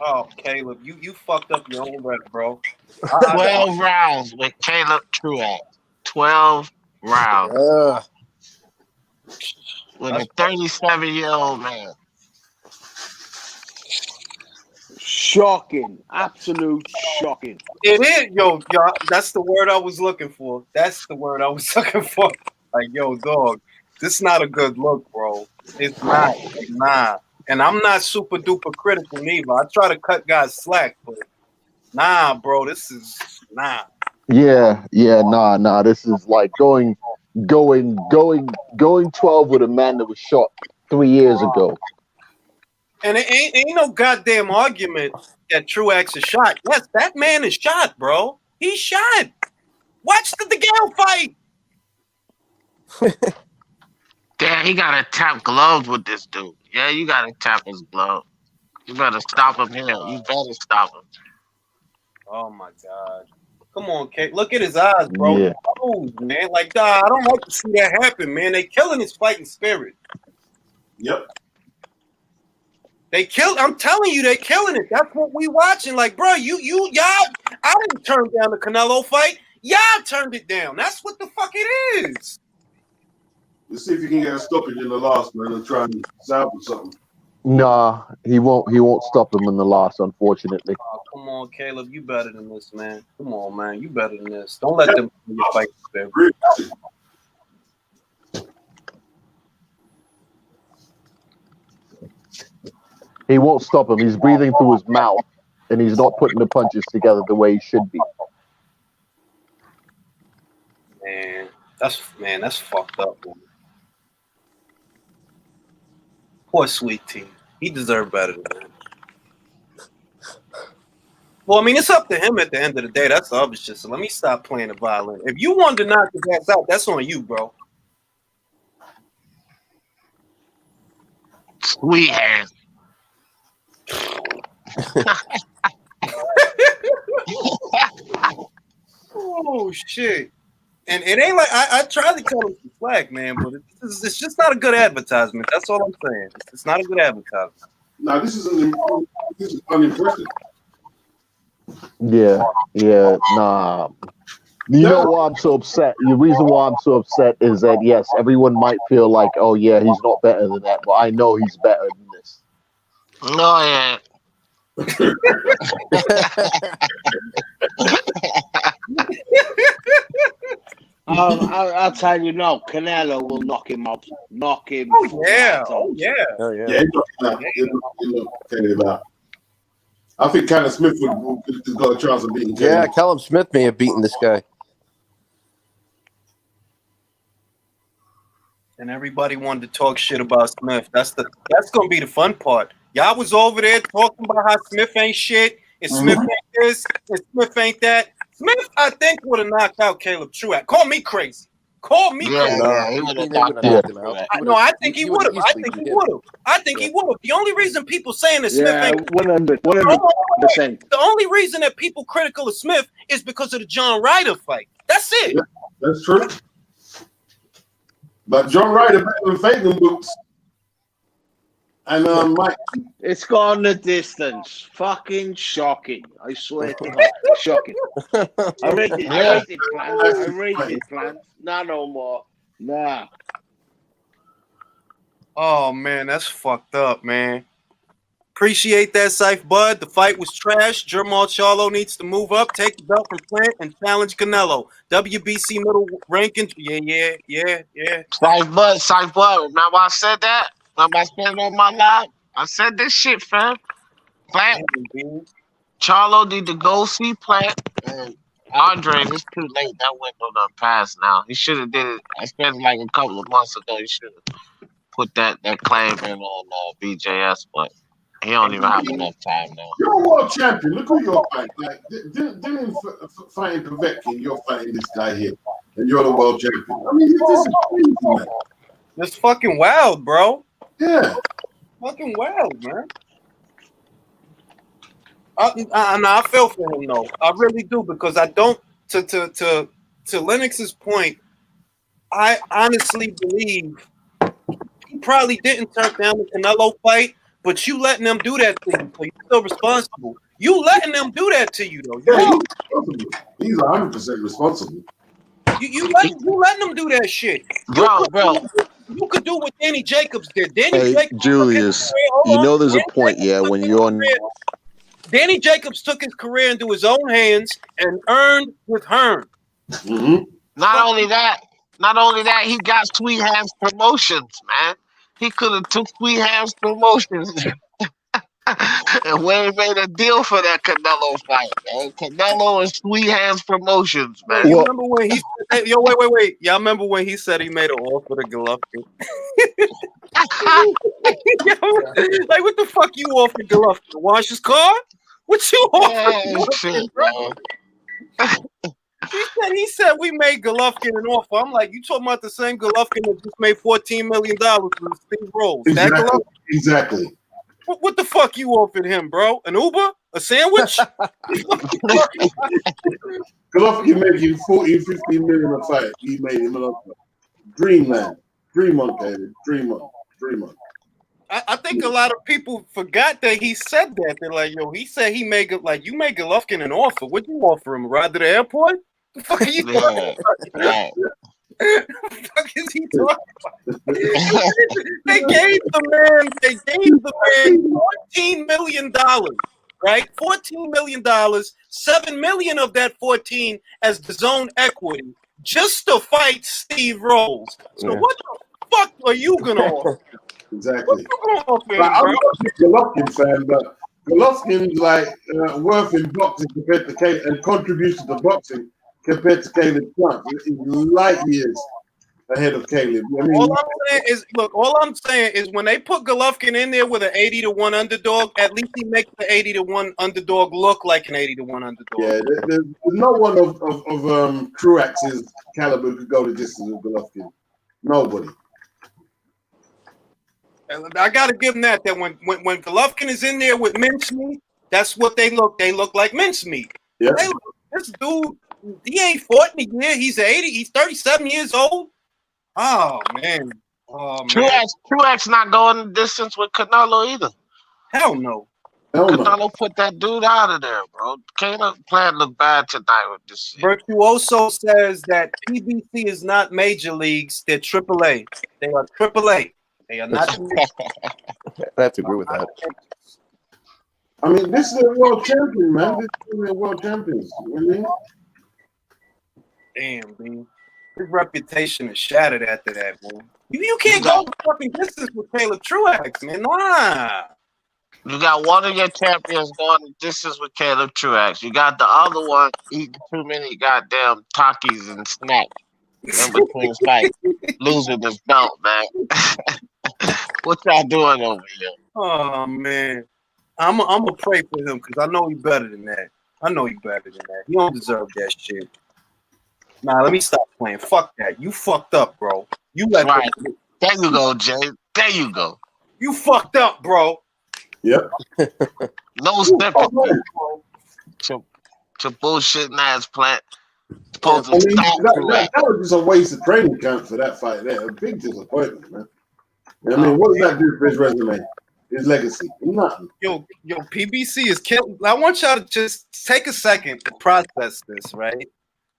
Oh, Caleb, you fucked up your own rep, bro. 12 rounds with Caleb Truax. 12 rounds. With a 37-year-old man. Shocking. Absolute shocking. It is, yo. That's the word I was looking for. That's the word I was looking for. Like, yo, dog, this is not a good look, bro. It's not. Like, nah. And I'm not super duper critical neither. I try to cut guys slack, but nah, bro, this is nah. Yeah, nah. This is like going 12 with a man that was shot 3 years ago. And it ain't no goddamn argument that Truax is shot. Yes, that man is shot, bro. He's shot. Watch the Gale fight. Damn, he gotta tap gloves with this dude. Yeah, you gotta tap his glove. You better stop him here. You better stop him. Oh my God. Come on, Kate. Look at his eyes, bro. Yeah. Oh, man. Like, I don't like to see that happen, man. They killing his fighting spirit. Yep. I'm telling you, they killing it. That's what we watching. Like, bro, y'all, I didn't turn down the Canelo fight. Y'all turned it down. That's what the fuck it is. Let's see if you can get a stoppage in the last, man, and try and salvage something. Nah, he won't stop him in the last, unfortunately. Oh, come on, Caleb. You better than this, man. Come on, man. You better than this. Don't let them fight spirit. He won't stop him. He's breathing through his mouth, and he's not putting the punches together the way he should be. Man, that's fucked up, man. Poor Sweet Tea. He deserved better than that. Well, I mean, it's up to him at the end of the day. That's the other shit. So let me stop playing the violin. If you wanted to knock his ass out, that's on you, bro. Sweet ass. Oh shit! And it ain't like I tried to cut him some slack, man, but it's just not a good advertisement. That's all I'm saying. It's not a good advertisement. No, this is unimpressive. Yeah, nah. You know why I'm so upset? The reason why I'm so upset is that, yes, everyone might feel like, oh, yeah, he's not better than that, but I know he's better than this. No, yeah. I'll tell you now, Canelo will knock him out. Knock him. Oh, yeah. Oh, yeah. Oh, yeah. Yeah, I think Callum Smith has got a chance of beating Yeah, Canelo. Callum Smith may have beaten this guy. And everybody wanted to talk shit about Smith. That's gonna be the fun part. Y'all was over there talking about how Smith ain't shit, and Smith ain't this, and Smith ain't that. Smith, I think, would have knocked out Caleb Truax. Call me crazy. Call me crazy. Yeah, he would have knocked him out. I think he would have. I think he would have. I think he would have. The only reason people saying that Smith ain't 100%. the only reason that people critical of Smith is because of the John Ryder fight. That's it. Yeah, that's true. But John Ryder better than Fagan books. And Mike. It's gone the distance. Fucking shocking. I swear to God. Shocking. I rate it, plans. Nah, no more. Nah. Oh man, that's fucked up, man. Appreciate that, Syph Bud. The fight was trash. Jermall Charlo needs to move up, take the belt from Plant, and challenge Canelo. WBC middle ranking. Yeah. Syph Bud. Remember I said that? Remember I said it on my live? I said this shit, fam. Plant. Charlo need to go see Plant. And Andre, it's too late. That window done passed now. He should have did it. I spent like a couple of months ago. He should have put that claim in on BJS, but he don't even have enough time now. You're a world champion. Look who you're fighting. Like, didn't fighting Povetkin, you're fighting this guy here, and you're the world champion. I mean, this is crazy, man. That's fucking wild, bro. Yeah. Fucking wild, man. I feel for him though. I really do, because I don't. To Lennox's point, I honestly believe he probably didn't turn down the Canelo fight, but you letting them do that to you, so you're still responsible. You letting them do that to you though. Yeah, he's 100% responsible. You letting them do that shit, bro. You could do what Danny Jacobs did. Hey, Julius, you know there's a point, yeah, when you're on. Danny Jacobs took his career into his own hands and earned with Hearn. Mm-hmm. Not only that, he got Sweet Hands Promotions, man. He could have took Sweet Hands Promotions and Wayne made a deal for that Canelo fight, man. Canelo and Sweet Hands Promotions, Yo, man. you remember when he? Yo, wait. Y'all remember when he said he made an offer to Golovkin? Yo, like, what the fuck you offered Golovkin? To wash his car? What you offered Golovkin, Shit, bro? He said we made Golovkin an offer. I'm like, you talking about the same Golovkin that just made $14 million with Steve Rolls? That Golovkin? Exactly. What the fuck you offered him, bro? An Uber? A sandwich? Golovkin making 40, 50 million a fight. He made him an offer. Dreamland. Dream on, David. Dream on. Dream on. I think a lot of people forgot that he said that. They're like, yo, he said he made like you made Golovkin an offer. What'd you offer him? A ride to the airport? The fuck are you talking about? The fuck is he talking about? They gave the man $14 million, right? $14 million, $7 million of that 14 as the zone equity, just to fight Steve Rolls. So what the fuck are you gonna offer? Exactly. Offer him, I'm bro? not a Golovkin fan, but Golovkin's like worth in boxing compared to Caleb and contribution to boxing compared to Caleb Plant. He's light years ahead of Caleb. I mean, all I'm saying is when they put Golovkin in there with an 80-1 underdog, at least he makes the 80-1 underdog look like an 80-1 underdog. Yeah, there's no one of Truax's caliber could go the distance with Golovkin. Nobody. I got to give him that when Golovkin is in there with mincemeat, that's what they look. They look like mincemeat. Yeah. This dude, he ain't fought in a year. He's 80. He's 37 years old. Oh man. Truax not going the distance with Canelo either. Hell no. Canelo put that dude out of there, bro. Caleb Plant look bad tonight with this shit. Virtuoso says that PBC is not major leagues. They're AAA. They are AAA. They are not. I have to agree with that. I mean, this is a world champion, man. This is a world champions. You know what I mean? Damn, dude. His reputation is shattered after that, man. You can't go the fucking distance with Caleb Truax, man. Nah. You got one of your champions going the distance with Caleb Truax. You got the other one eating too many goddamn Takis and snacks in between fights, losing his belt, man. What y'all doing over here? Oh man, I'm gonna pray for him because I know he's better than that. He don't deserve that shit. Nah, let me stop playing. Fuck that. You fucked up, bro. You let right. There you go, Jay. There you go. You fucked up, bro. Yep. No sympathy to bullshitting ass Plant. Supposed to stop that was just a waste of training camp for that fight there. A big disappointment, man. I mean, what does that do for his resume? His legacy? Nothing. Yo, PBC is killing. I want y'all to just take a second to process this, right?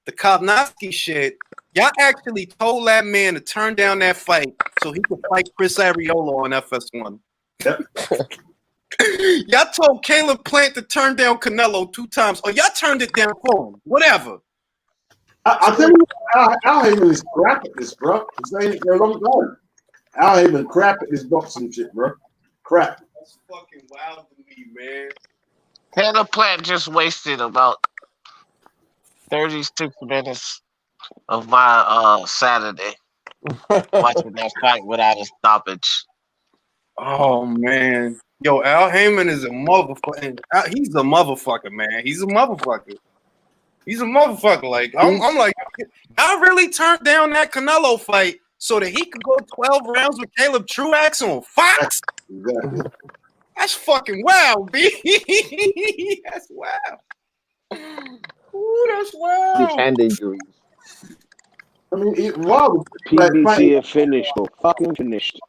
The Kovnowski shit. Y'all actually told that man to turn down that fight so he could fight Chris Arreola on FS1. Yep. Y'all told Caleb Plant to turn down Canelo 2 times, or y'all turned it down for him. Whatever. I'll tell you, Al Heyman is crap at this, bro. He's saying it for a long time. Al Heyman crap at this boxing shit, bro. Crap. That's fucking wild to me, man. Caleb Plant just wasted about 36 minutes of my Saturday watching that fight without a stoppage. Oh man, yo, Al Heyman is a motherfucker. He's a motherfucker, man. He's a motherfucker. Like I'm like, I really turned down that Canelo fight so that he could go 12 rounds with Caleb Truax on Fox. Exactly. That's fucking wild, B. That's wild. Ooh, that's wild. Hand injuries. I mean, Wilder. PBC is finished, or fucking finished.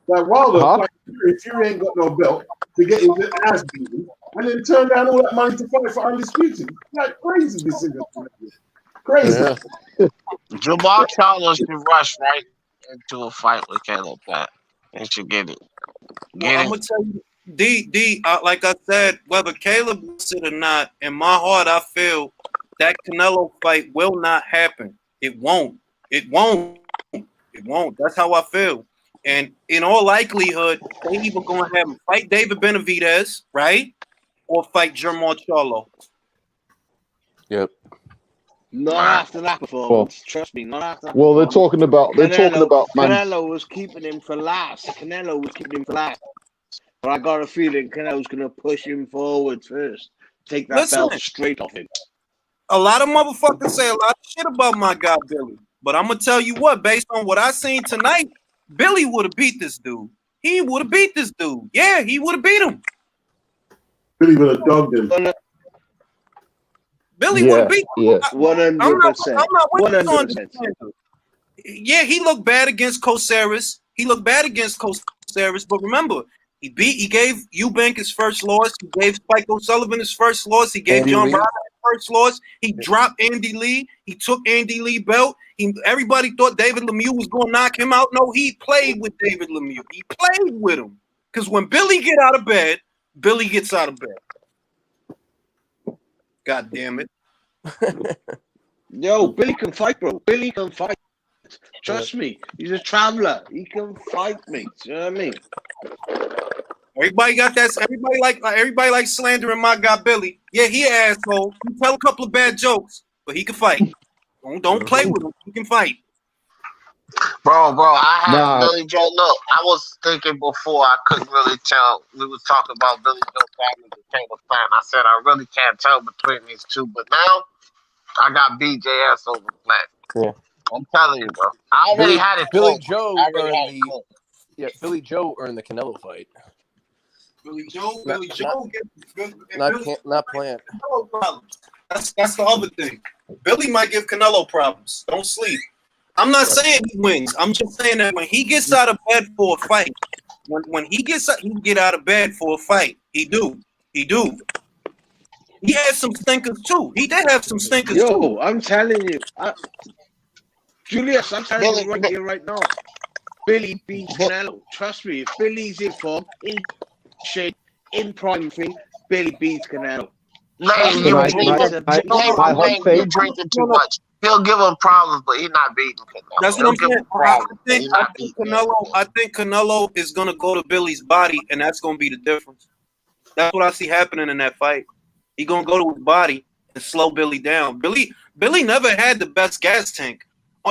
Like Wilder, if you ain't got no belt to get his ass beaten, and then turn down all that money to fight for undisputed. Like crazy decision. Crazy. Yeah. Jamal Charlo should rush right into a fight with Caleb Plant. They should get it. I'm gonna tell you. Like I said, whether Caleb wants it or not, in my heart, I feel that Canelo fight will not happen. It won't. It won't. It won't. That's how I feel. And in all likelihood, they either going to have him fight David Benavidez, right, or fight Jermall Charlo. Yep. Not after that performance. Trust me, not after that. Well, they're talking about man. Canelo was keeping him for last. But I got a feeling Canelo's going to push him forward first. Take that belt straight off him. A lot of motherfuckers say a lot of shit about my guy Billy. But I'm going to tell you what, based on what I seen tonight, Billy would have beat this dude. He would have beat this dude. Yeah, he would have beat him. Billy would have dogged him. Billy would have beat him. 100%. I'm not with you on this. Yeah, he looked bad against Coceres. But remember, he gave Eubank his first loss. He gave Spike O'Sullivan his first loss. He gave John Ryder his first loss. He dropped Andy Lee. He took Andy Lee belt. Everybody thought David Lemieux was going to knock him out. No, he played with David Lemieux. He played with him. Because when Billy get out of bed, Billy gets out of bed. God damn it. Yo, Billy can fight, bro. Billy can fight. Trust me. He's a traveler. He can fight me. Do you know what I mean? Everybody got that. Everybody like slandering my guy Billy. Yeah, he an asshole. He tell a couple of bad jokes, but he can fight. Don't play with him. He can fight. Bro, I had Billy Joe. Look, I was thinking before I couldn't really tell. We was talking about Billy Joe Platinum and Caleb Plant. I said I really can't tell between these two, but now I got BJS over Plant. Yeah. I'm telling you, bro. I already had it. Billy Joe earned the Canelo fight. Billy Joe not Plant. Canelo problems. That's the other thing. Billy might give Canelo problems. Don't sleep. I'm not saying he wins. I'm just saying that when he gets out of bed for a fight, when he get out of bed for a fight, he do. He had some stinkers too. He did have some stinkers too. Yo, I'm telling you. Julius, I'm telling you right now. Billy beats Canelo. Trust me, if Billy's in form, in shape, in prime thing, Billy beats Canelo. You're drinking too much. He'll give him problems, but he's not beating Canelo. That's what I'm saying. I think Canelo is gonna go to Billy's body, and that's gonna be the difference. That's what I see happening in that fight. He's gonna go to his body and slow Billy down. Billy never had the best gas tank.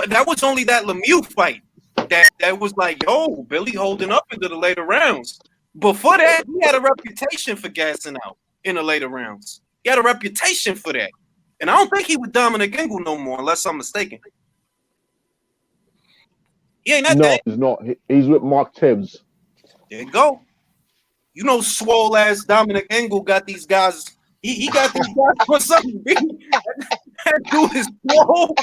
That was only that Lemieux fight that was like, yo, Billy holding up into the later rounds. Before that, he had a reputation for gassing out in the later rounds. He had a reputation for that. And I don't think he with Dominic Ingle no more, unless I'm mistaken. He ain't that No, he's not. He's with Mark Tibbs. There you go. You know, swole ass Dominic Ingle got these guys. He got these guys for something. That dude is swole.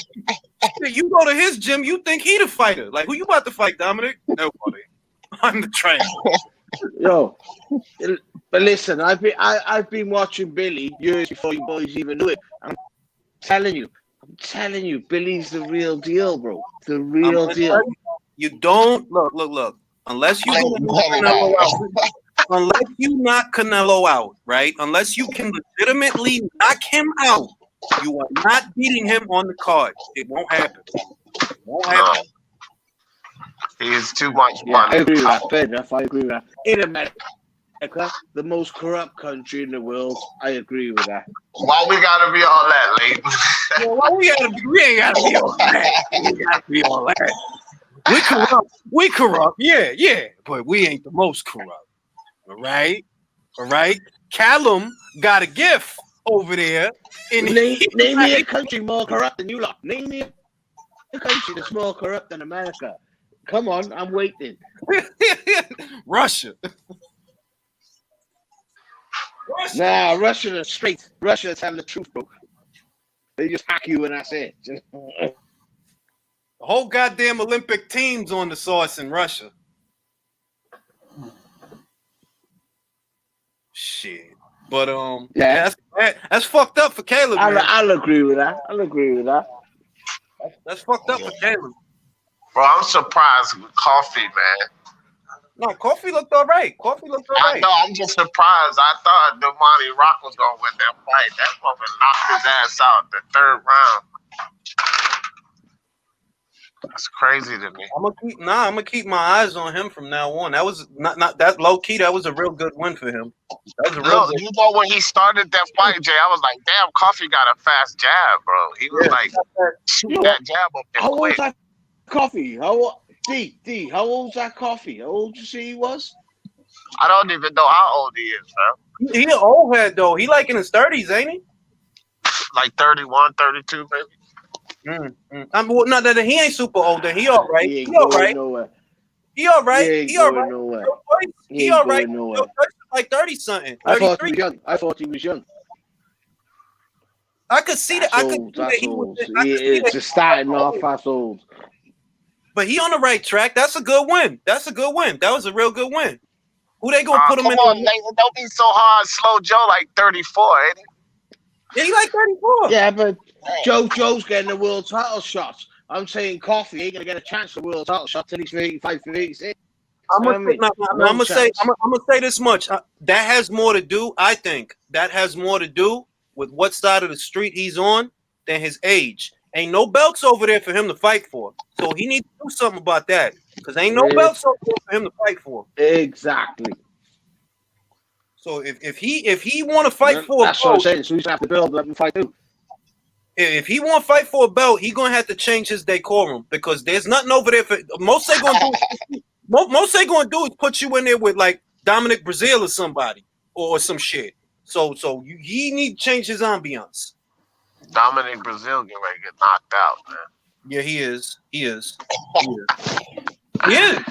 You go to his gym, you think he the fighter. Like, who you about to fight, Dominic? Nobody. I'm the trainer. Yo, but listen, I've been watching Billy years before you boys even knew it. I'm telling you, Billy's the real deal, bro. The real deal. You don't look. Unless you knock Canelo out, right? Unless you can legitimately knock him out, you are not beating him on the card. It won't happen. He is too much money. I agree with that. Fair enough. I agree with that. In America, the most corrupt country in the world, I agree with that. Why we gotta be all that, late? We ain't gotta be all that. We gotta be all that. We corrupt. Yeah. But we ain't the most corrupt. All right. Callum got a gift over there. Name me a country more corrupt than you lot. Name me a country that's more corrupt than America. Come on, I'm waiting. Russia. Nah, Russia is straight. Russia is telling the truth, bro. They just hack you and that's it. The whole goddamn Olympic team's on the sauce in Russia. Shit. But yeah, that's fucked up for Caleb. I'll agree with that. That's fucked up for Caleb. Bro, I'm surprised with Kofi, man. No, Kofi looked all right. Kofi looked all I right. know. I'm just surprised. I thought Damani Rock was gonna win that fight. That fucking knocked his ass out the third round. That's crazy to me. I'm gonna keep my eyes on him from now on. That was not that low key. That was a real good win for him. That was a real Look, good. you know when he started that fight, Jay, I was like, damn, Kofi got a fast jab, bro. He was like, shoot that jab up there How old quick. was that Kofi? D, how old's that Kofi? How old you say he was? I don't even know how old he is, fam. He an old head though. He like in his 30s, ain't he? Like 31, 32, maybe. Well, not that he ain't super old. Then he all right. He ain't He all going right. nowhere. He all right. He ain't He all going right. nowhere. He all right. Going nowhere. Like 30 something. I thought 33. he was young. I thought he was young. I could see that. I could see that That's he was. old. I could see It's that just starting off. That's old. But he on the right track. That's a good win. That's a good win. That was a real good win. Who they gonna put him Come in? on, Nathan. Don't be so hard. Slow Joe like 34, ain't he? Yeah, he like 34. Yeah, but Joe's getting a world title shot. I'm saying Kofi ain't gonna get a chance for a world title shot till he's 35, 36. I'm gonna say this much. That has more to do. I think that has more to do with what side of the street he's on than his age. Ain't no belts over there for him to fight for. So he needs to do something about that. Because ain't no belts over there for him to fight for. Exactly. So if he want to fight for that's a what I'm belt, saying. So he's gonna have to build up and fight too. if he want to fight for a belt, he gonna have to change his decorum because there's nothing over there for most they gonna do. Most they gonna do is put you in there with like Dominic Brazil or somebody or some shit. So he need to change his ambiance. Dominic Brazil getting ready to get knocked out, man. Yeah, he is. He is. Yeah.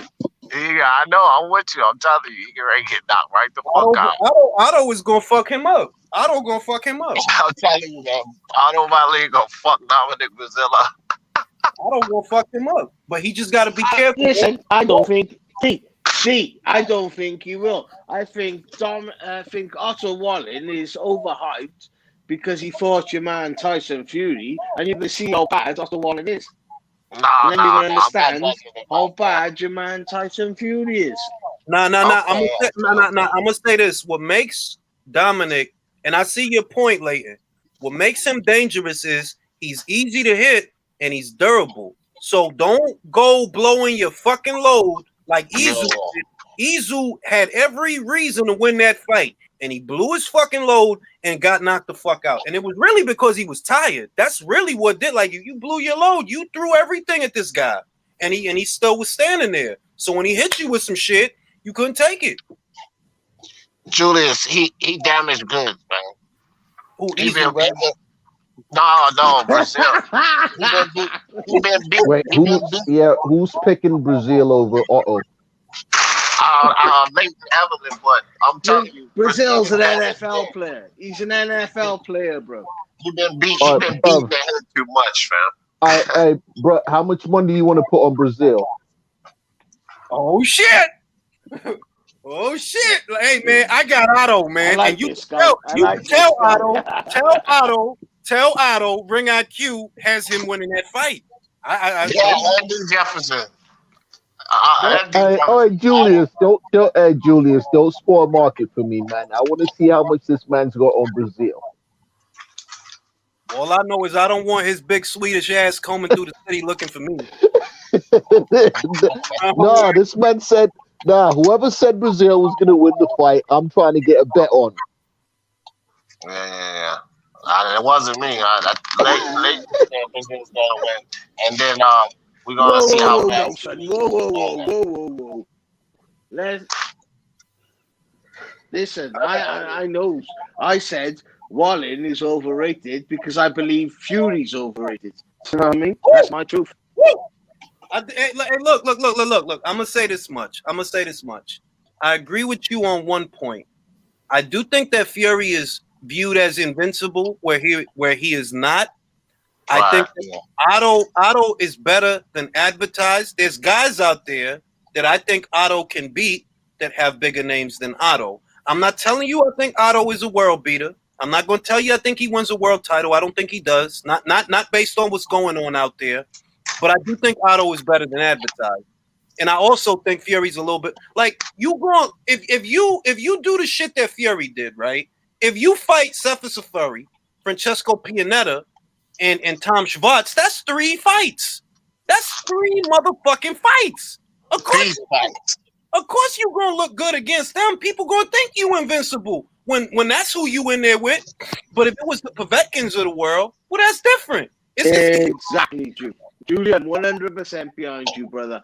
Yeah, I know. I'm with you. I'm telling you, he get ready to get knocked right the fuck out. Otto is gonna fuck him up. Otto gonna fuck him up. I'm telling you, man. Otto Wallin gonna fuck Dominic Brazil up. Otto gonna fuck him up, but he just gotta be careful. Listen, I don't think. I don't think he will. I think Otto Wallin is overhyped because he fought your man Tyson Fury, and you can see how bad Otto Wallin is. And then you can understand how bad your man Tyson Fury is. I'm gonna say this. What makes Dominic, and I see your point, Leighton. What makes him dangerous is he's easy to hit and he's durable. So don't go blowing your fucking load like Izu did. Izu had every reason to win that fight, and he blew his fucking load and got knocked the fuck out. And it was really because he was tired. That's really what did. Like you blew your load. You threw everything at this guy, and he still was standing there. So when he hit you with some shit, you couldn't take it. Julius, he damaged goods, man. Who Izu, right? No, Brazil. He been beat. Wait, who's picking Brazil over Otto? Nathan Evelyn, but I'm telling you, Brazil's an NFL player. He's an NFL player, bro. He been beat. He been beat the head too much, fam. Hey, bro, how much money do you want to put on Brazil? Oh shit! Oh shit! Hey man, I got Otto, man, like and you this guy. tell Otto, Ring IQ has him winning that fight. Andy Jefferson. All right, Julius, Julius, don't spoil market for me, man. I want to see how much this man's got on Brazil. All I know is I don't want his big Swedish ass combing through the city looking for me. No, this man said, whoever said Brazil was going to win the fight, I'm trying to get a bet on. Yeah. It wasn't me. Late Brazil's going to win. And then we're going to see how fast. Whoa. Listen, I know. I said Wallin is overrated because I believe Fury's overrated. You know what I mean? That's my truth. Hey, look. I'm gonna say this much. I agree with you on one point. I do think that Fury is viewed as invincible where he is not. I think that Otto is better than advertised. There's guys out there that I think Otto can beat that have bigger names than Otto. I'm not telling you I think Otto is a world beater. I'm not going to tell you I think he wins a world title. I don't think he does. Not based on what's going on out there. But I do think Otto is better than advertised. And I also think Fury's a little bit like you going if you do the shit that Fury did, right? If you fight Cephas Fury, Francesco Pianetta, and Tom Schwartz, that's 3 fights. That's 3 motherfucking fights. Of course you're gonna look good against them. People gonna think you invincible when that's who you in there with. But if it was the Povetkins of the world, well, that's different. Exactly, Julian, 100% behind you, brother.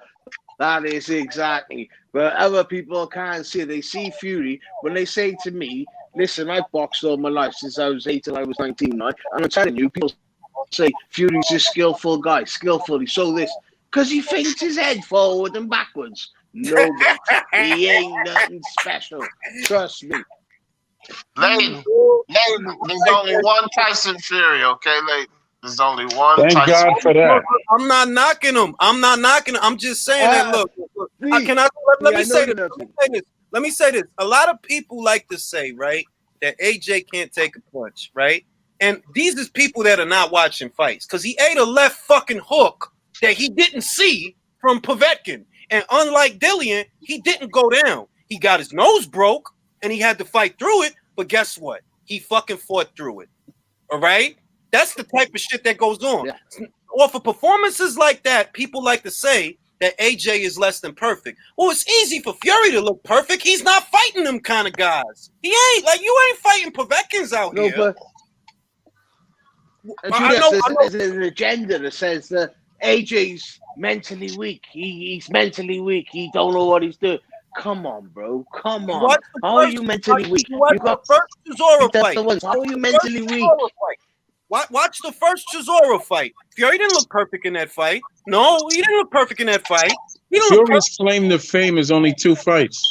That is exactly. But other people can't see. They see Fury when they say to me, "Listen, I've boxed all my life since I was 8 till I was 19, right?" And I'm telling you, people say Fury's a skillful guy, skillful. He's so this because he feints his head forward and backwards. No, mate, he ain't nothing special. Trust me. Ladies, there's only one Tyson Fury, okay, ladies? There's only one Thank Tyson. God for that. I'm not knocking him. I'm just saying that. Look, let me say this. Let me say this. A lot of people like to say, right, that AJ can't take a punch, right? And these is people that are not watching fights because he ate a left fucking hook that he didn't see from Povetkin. And unlike Dillian, he didn't go down. He got his nose broke and he had to fight through it. But guess what? He fucking fought through it. All right? That's the type of shit that goes on. Yeah. Or for performances like that, people like to say that AJ is less than perfect. Well, it's easy for Fury to look perfect. He's not fighting them kind of guys. He ain't. Like, you ain't fighting Povetkins out here. But there's an agenda that says that AJ's mentally weak. He's mentally weak. He don't know what he's doing. Come on, bro. Come on. How are you mentally weak? You got first Chisora fight. How are you mentally weak? Watch the first Chisora fight. Fury didn't look perfect in that fight. No, he didn't look perfect in that fight. Fury's claim to fame is only 2 fights.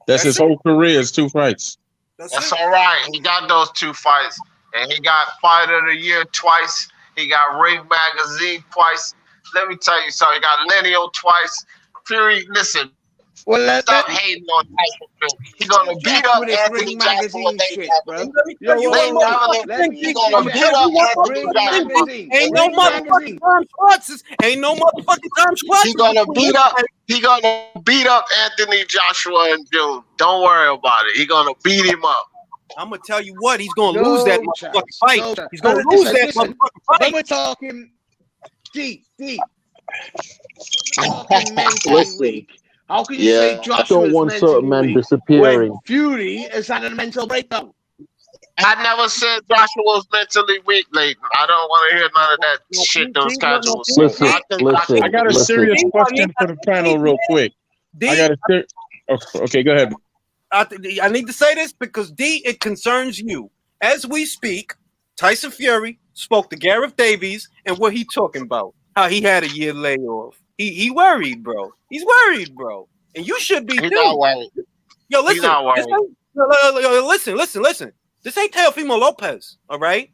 That's his whole career is 2 fights. That's all right. He got those 2 fights. And he got Fight of the Year twice. He got Ring Magazine twice. Let me tell you something. He got Lineal twice. Fury, listen. Well, stop hating on Tyson Fury. He's gonna beat up Anthony Joshua. Shit, bro. He's gonna beat up Anthony Joshua. Ain't no motherfucking Tom Schwartz. Ain't no motherfucking Tom Schwartz. He's gonna beat up Anthony Joshua in June. Don't worry about it. He's gonna beat him up. I'm gonna tell you what, he's gonna lose that motherfucking fight. He's gonna lose that motherfucking fight. When we're talking deep. Talking mentally weak. How can you say Joshua's I don't want certain men disappearing. When Fury is at a mental breakdown? I never said Joshua was mentally weak, Leighton. I don't want to hear none of that shit those guys will say. I got a serious question for the panel real quick. Okay, go ahead. I need to say this because it concerns you. As we speak, Tyson Fury spoke to Gareth Davies and what he talking about. How he had a year layoff. He worried, bro. He's worried, bro. And you should be too. Not worried. Yo, listen. Listen. This ain't Teofimo Lopez, all right?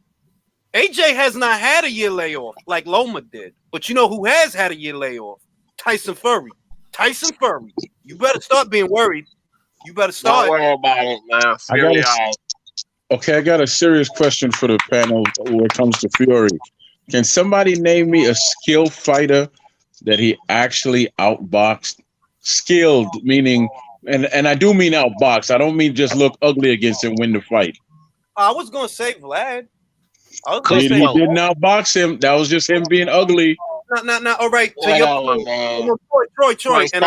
AJ has not had a year layoff like Loma did. But you know who has had a year layoff? Tyson Fury. You better start being worried. You better start. Don't worry about it, man. I got a serious question for the panel when it comes to Fury. Can somebody name me a skilled fighter that he actually outboxed? Skilled, meaning, and I do mean outboxed. I don't mean just look ugly against him, win the fight. I was going to say Vlad. He didn't outbox him. That was just him being ugly. No. All right. So Troy. And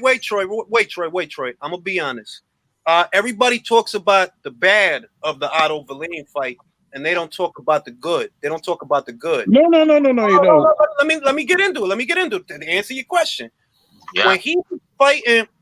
wait, Troy. I'm going to be honest. Everybody talks about the bad of the Otto Wallin fight. And they don't talk about the good. No, you don't. Let me get into it. To answer your question. Yeah.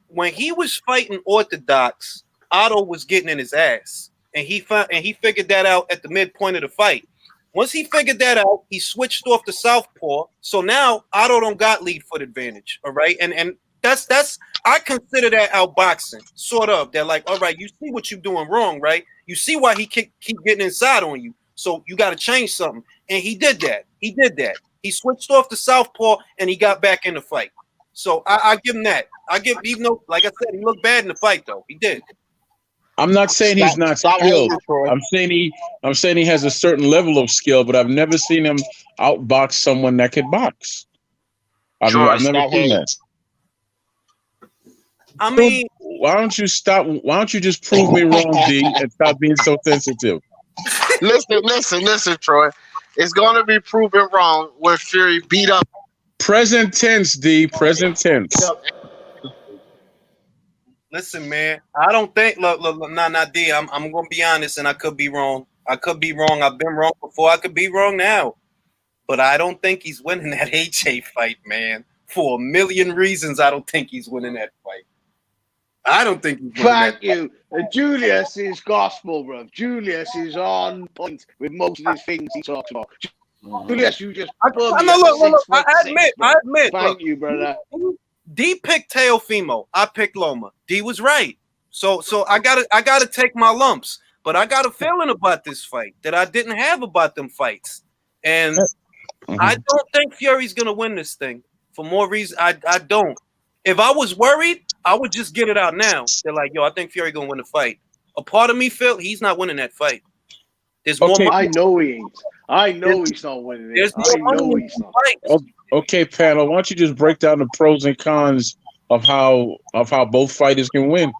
When he was fighting Orthodox, Otto was getting in his ass. And he figured that out at the midpoint of the fight. Once he figured that out, he switched off the southpaw. So now Otto don't got lead foot advantage. All right. And that's I consider that outboxing, sort of. They're like, all right, you see what you're doing wrong, right? You see why he keep getting inside on you. So you got to change something. And he did that. He switched off the southpaw and he got back in the fight. So I give him that. Even though, like I said, he looked bad in the fight, though. He did. I'm not saying he's not skilled. I'm saying he has a certain level of skill, but I've never seen him outbox someone that could box. I've never seen that. I mean, why don't you stop? Why don't you just prove me wrong, D, and stop being so sensitive? Listen, Troy. It's going to be proven wrong when Fury beat up. Present tense, D. Present tense. listen, man. I don't think. Look, nah, D. I'm gonna be honest, and I could be wrong. I've been wrong before. I could be wrong now, but I don't think he's winning that AJ fight, man. For a million reasons, I don't think he's winning that fight. I don't think he's winning Thank that you. Julius is gospel, bro. Julius is on point with most of the things he talks about. Julius, you just Look, I admit. Thank you, brother. D picked Teofimo. I picked Loma. D was right. So I gotta take my lumps. But I got a feeling about this fight that I didn't have about them fights. And I don't think Fury's gonna win this thing for more reasons. I don't. If I was worried, I would just get it out now. They're like, yo, I think Fury gonna win the fight. A part of me felt he's not winning that fight. There's more money. I know he ain't. I know he's not winning it. I know he's not. Okay, panel. Why don't you just break down the pros and cons of how both fighters can win?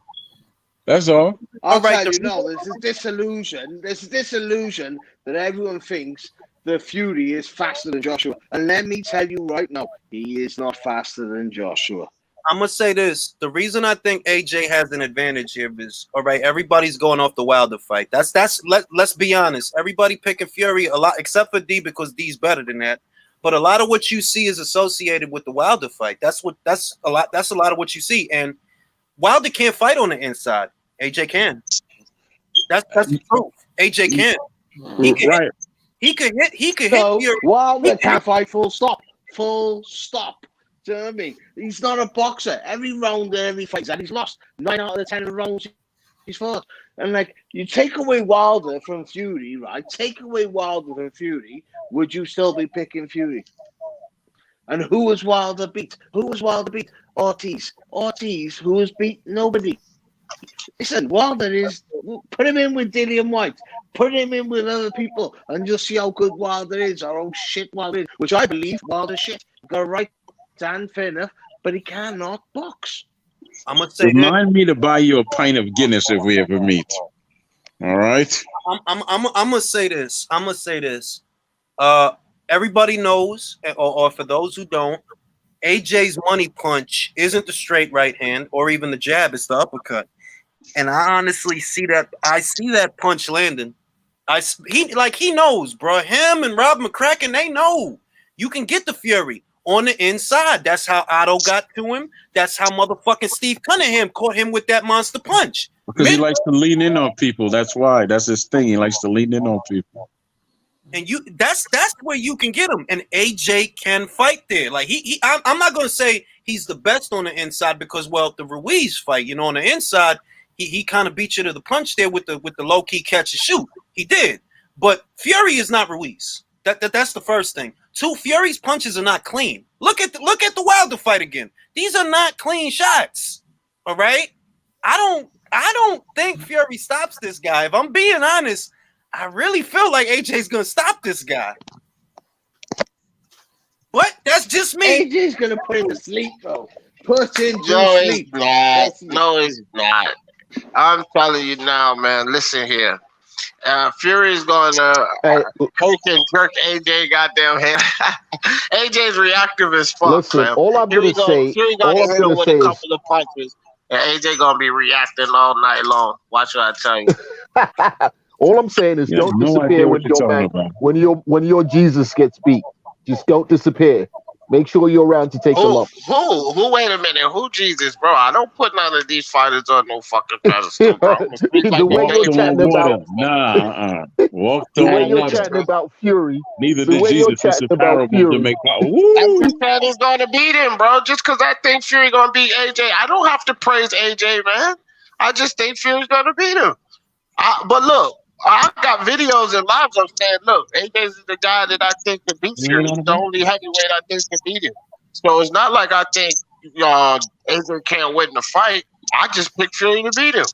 That's all. I'll tell you now. There's a disillusion. There's a disillusion that everyone thinks that Fury is faster than Joshua. And let me tell you right now, he is not faster than Joshua. I'm gonna say this. The reason I think AJ has an advantage here is, all right, everybody's going off the Wilder fight. Let's be honest. Everybody picking Fury a lot, except for D, because D's better than that. But a lot of what you see is associated with the Wilder fight. That's a lot of what you see. And Wilder can't fight on the inside. AJ can. That's the truth. AJ can. He could hit Fury. Wilder can't fight full stop. Full stop. Do you know what I mean? He's not a boxer. Every round and every fight that he's lost. 9 out of the 10 rounds he's fought. And like, you take away Wilder from Fury, right? Take away Wilder from Fury, would you still be picking Fury? And who was Wilder beat? Ortiz. Ortiz, who has beat nobody. Listen, Wilder is, put him in with Dillian White, put him in with other people, and just see how good Wilder is, or how shit Wilder is, which I believe Wilder's shit. Got a right stand, fair enough, but he cannot box. I'm gonna say remind me to buy you a pint of Guinness if we ever meet. All right. I'm gonna say this. Everybody knows, or for those who don't, AJ's money punch isn't the straight right hand or even the jab; it's the uppercut. And I honestly see that. I see that punch landing. He knows, bro. Him and Rob McCracken, they know you can get the Fury on the inside. That's how Otto got to him. That's how motherfucking Steve Cunningham caught him with that monster punch. Because he likes to lean in on people. That's why. That's his thing. He likes to lean in on people. And that's where you can get him. And AJ can fight there. Like I'm not gonna say he's the best on the inside because, well, the Ruiz fight, on the inside, he kind of beat you to the punch there with the low key catch and shoot. He did. But Fury is not Ruiz. That's the first thing. 2, Fury's punches are not clean. Look at the Wilder fight again. These are not clean shots. All right? I don't think Fury stops this guy. If I'm being honest, I really feel like AJ's gonna stop this guy. What? That's just me. AJ's gonna put him to sleep, though. Put him to sleep. No, it's not. I'm telling you now, man. Listen here. Fury's gonna poke and jerk AJ goddamn head. AJ's reactive as fuck. Listen, man. all I'm gonna say, Fury gonna hit him with a couple of punches, and AJ gonna be reacting all night long. Watch what I tell you. All I'm saying is don't disappear when your man, when your Jesus gets beat. Just don't disappear. Make sure you're around to take the lump. Who? Wait a minute. Who Jesus, bro? I don't put none of these fighters on no fucking pedestal, bro. The way you're chatting about, walk the way you're chatting about Fury. Neither did Jesus. It's a parable to make. Every fan is gonna beat him, bro. Just because I think Fury gonna beat AJ, I don't have to praise AJ, man. I just think Fury's gonna beat him. But look. I got videos and lives of saying, look, AJ is the guy that I think can beat Fury. He's the only heavyweight I think can beat him. So it's not like I think AJ can't win the fight. I just picked Fury to beat him.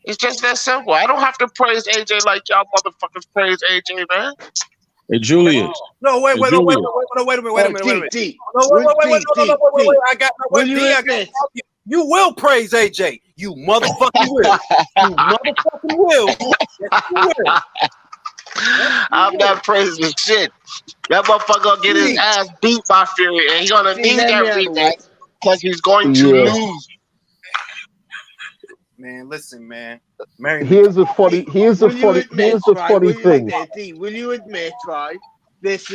It's just that simple. I don't have to praise AJ like y'all motherfuckers praise AJ, man. Hey, Julius. No, wait a minute. I got You will praise AJ. You motherfucking will. You motherfucking will. Yes, you will. I'm not praising shit. That motherfucker gonna get his ass beat by Fury, and he's gonna need that rematch because he's going to lose. Man, listen, man. Here's the funny thing. Will you admit, right? This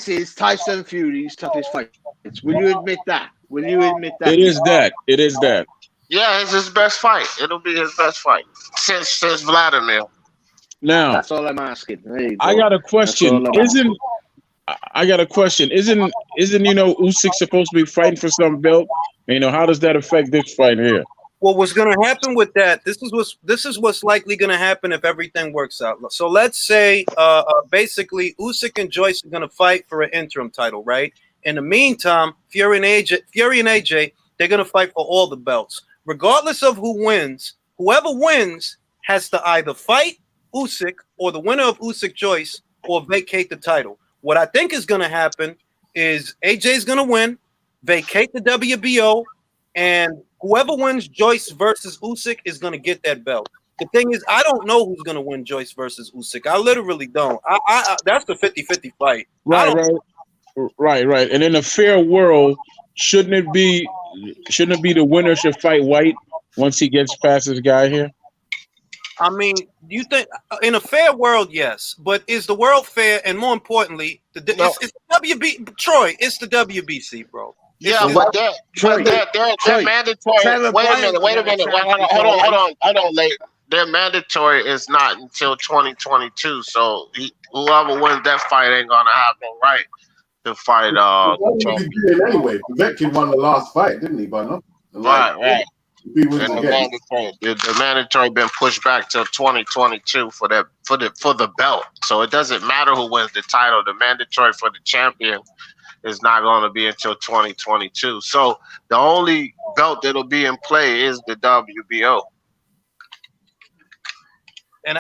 is Tyson Fury's toughest fight. Will you admit that? Will you admit that? It is that. It is that. Yeah, it's his best fight. It'll be his best fight since Vladimir. Now that's all I'm asking. I got a question. Isn't Usyk supposed to be fighting for some belt? How does that affect this fight here? Well, what's going to happen with that? This is what's likely going to happen if everything works out. So let's say, basically, Usyk and Joyce are going to fight for an interim title, right? In the meantime, Fury and AJ, they're going to fight for all the belts, regardless of who wins. Whoever wins has to either fight Usyk or the winner of Usyk Joyce or vacate the title. What I think is going to happen is AJ's going to win, vacate the WBO, and whoever wins Joyce versus Usyk is going to get that belt. The thing is, I don't know who's going to win Joyce versus Usyk. I literally don't. I that's the 50-50 fight. Right. And in a fair world, shouldn't it be the winner should fight White once he gets past this guy here? I mean, do you think in a fair world, yes, but is the world fair? And more importantly, it's the Troy. It's the WBC, bro. Yeah, but they're mandatory. Wait a minute. Hold on, late. Their mandatory is not until 2022. So whoever wins that fight ain't gonna have no right to fight. Anyway, Povetkin won the last fight, didn't he? But no. Right. The mandatory been pushed back till 2022 for the belt. So it doesn't matter who wins the title. The mandatory for the champion is not going to be until 2022. So the only belt that'll be in play is the WBO.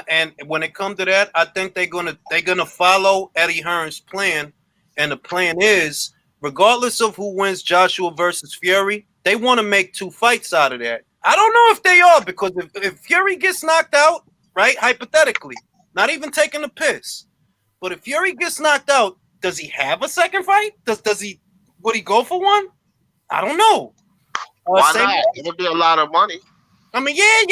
And when it comes to that, I think they're gonna follow Eddie Hearn's plan, and the plan is, regardless of who wins Joshua versus Fury, they want to make 2 fights out of that. I don't know if they are, because if Fury gets knocked out, right, hypothetically, not even taking a piss, but if Fury gets knocked out, does he have a second fight? Would he go for one? I don't know. Why not? It'll be a lot of money. I mean, yeah.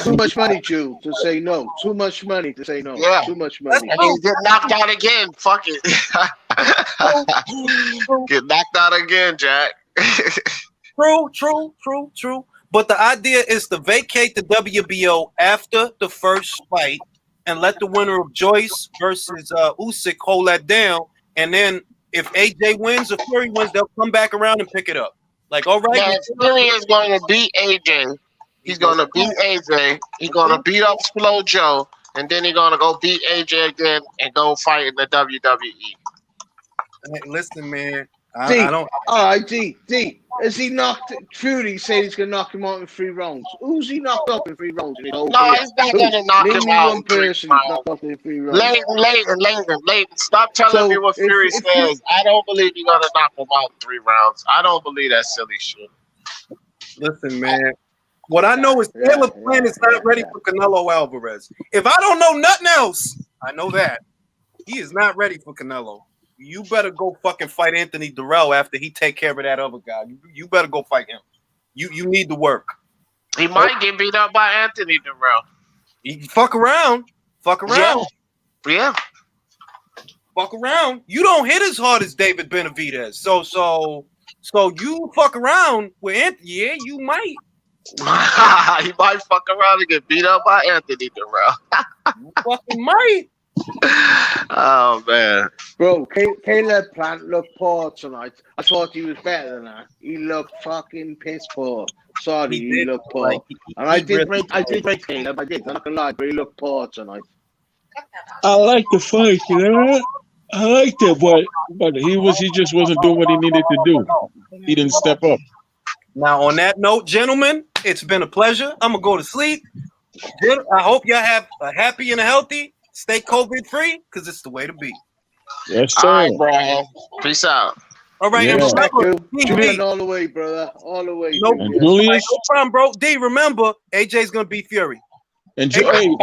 Too much money, Jew, to say no. Too much money to say no. Yeah. Too much money. And he's getting knocked out again. Fuck it. Get knocked out again, Jack. True. But the idea is to vacate the WBO after the first fight and let the winner of Joyce versus Usyk hold that down. And then if AJ wins or Fury wins, they'll come back around and pick it up. Like, all right. Yeah, Fury is going to beat AJ. He's going to beat AJ. He's going to beat up Slow Joe. And then he's going to go beat AJ again and go fight in the WWE. Hey, listen, man. I don't. All right, D. Has he knocked? Fury said he's going to knock him out in 3 rounds. Who's he knocked up in 3 rounds? No, he's not going to knock him out in 3 rounds. Leighton, stop telling me what Fury says. I don't believe you're going to knock him out in 3 rounds. I don't believe that silly shit. Listen, man. What I know is Caleb Plant is not ready for Canelo Alvarez. If I don't know nothing else, I know that. He is not ready for Canelo. You better go fucking fight Anthony Durrell after he take care of that other guy. You better go fight him. You need to work. He might get beat up by Anthony Durrell. He fuck around. Yeah. Fuck around. You don't hit as hard as David Benavidez. So you fuck around with Anthony. Yeah, you might. He might fuck around and get beat up by Anthony Durrell. You fucking might. Oh man, bro, Caleb Plant looked poor tonight. I thought he was better than that. He looked fucking piss poor. Sorry, he looked poor. And I did rate Caleb. I did. I'm not gonna lie, but he looked poor tonight. I like the fight, I liked it, but he just wasn't doing what he needed to do. He didn't step up. Now, on that note, gentlemen, it's been a pleasure. I'm gonna go to sleep. I hope y'all have a happy and a healthy. Stay COVID free, because it's the way to be. Yes, All sir. right, bro. Peace out. All right, Yeah. and Respect remember, you. Julian all the way, brother. All the way, no, And Julian. Julius no problem, bro. D, remember, AJ's gonna beat Fury. and AJ, Hey,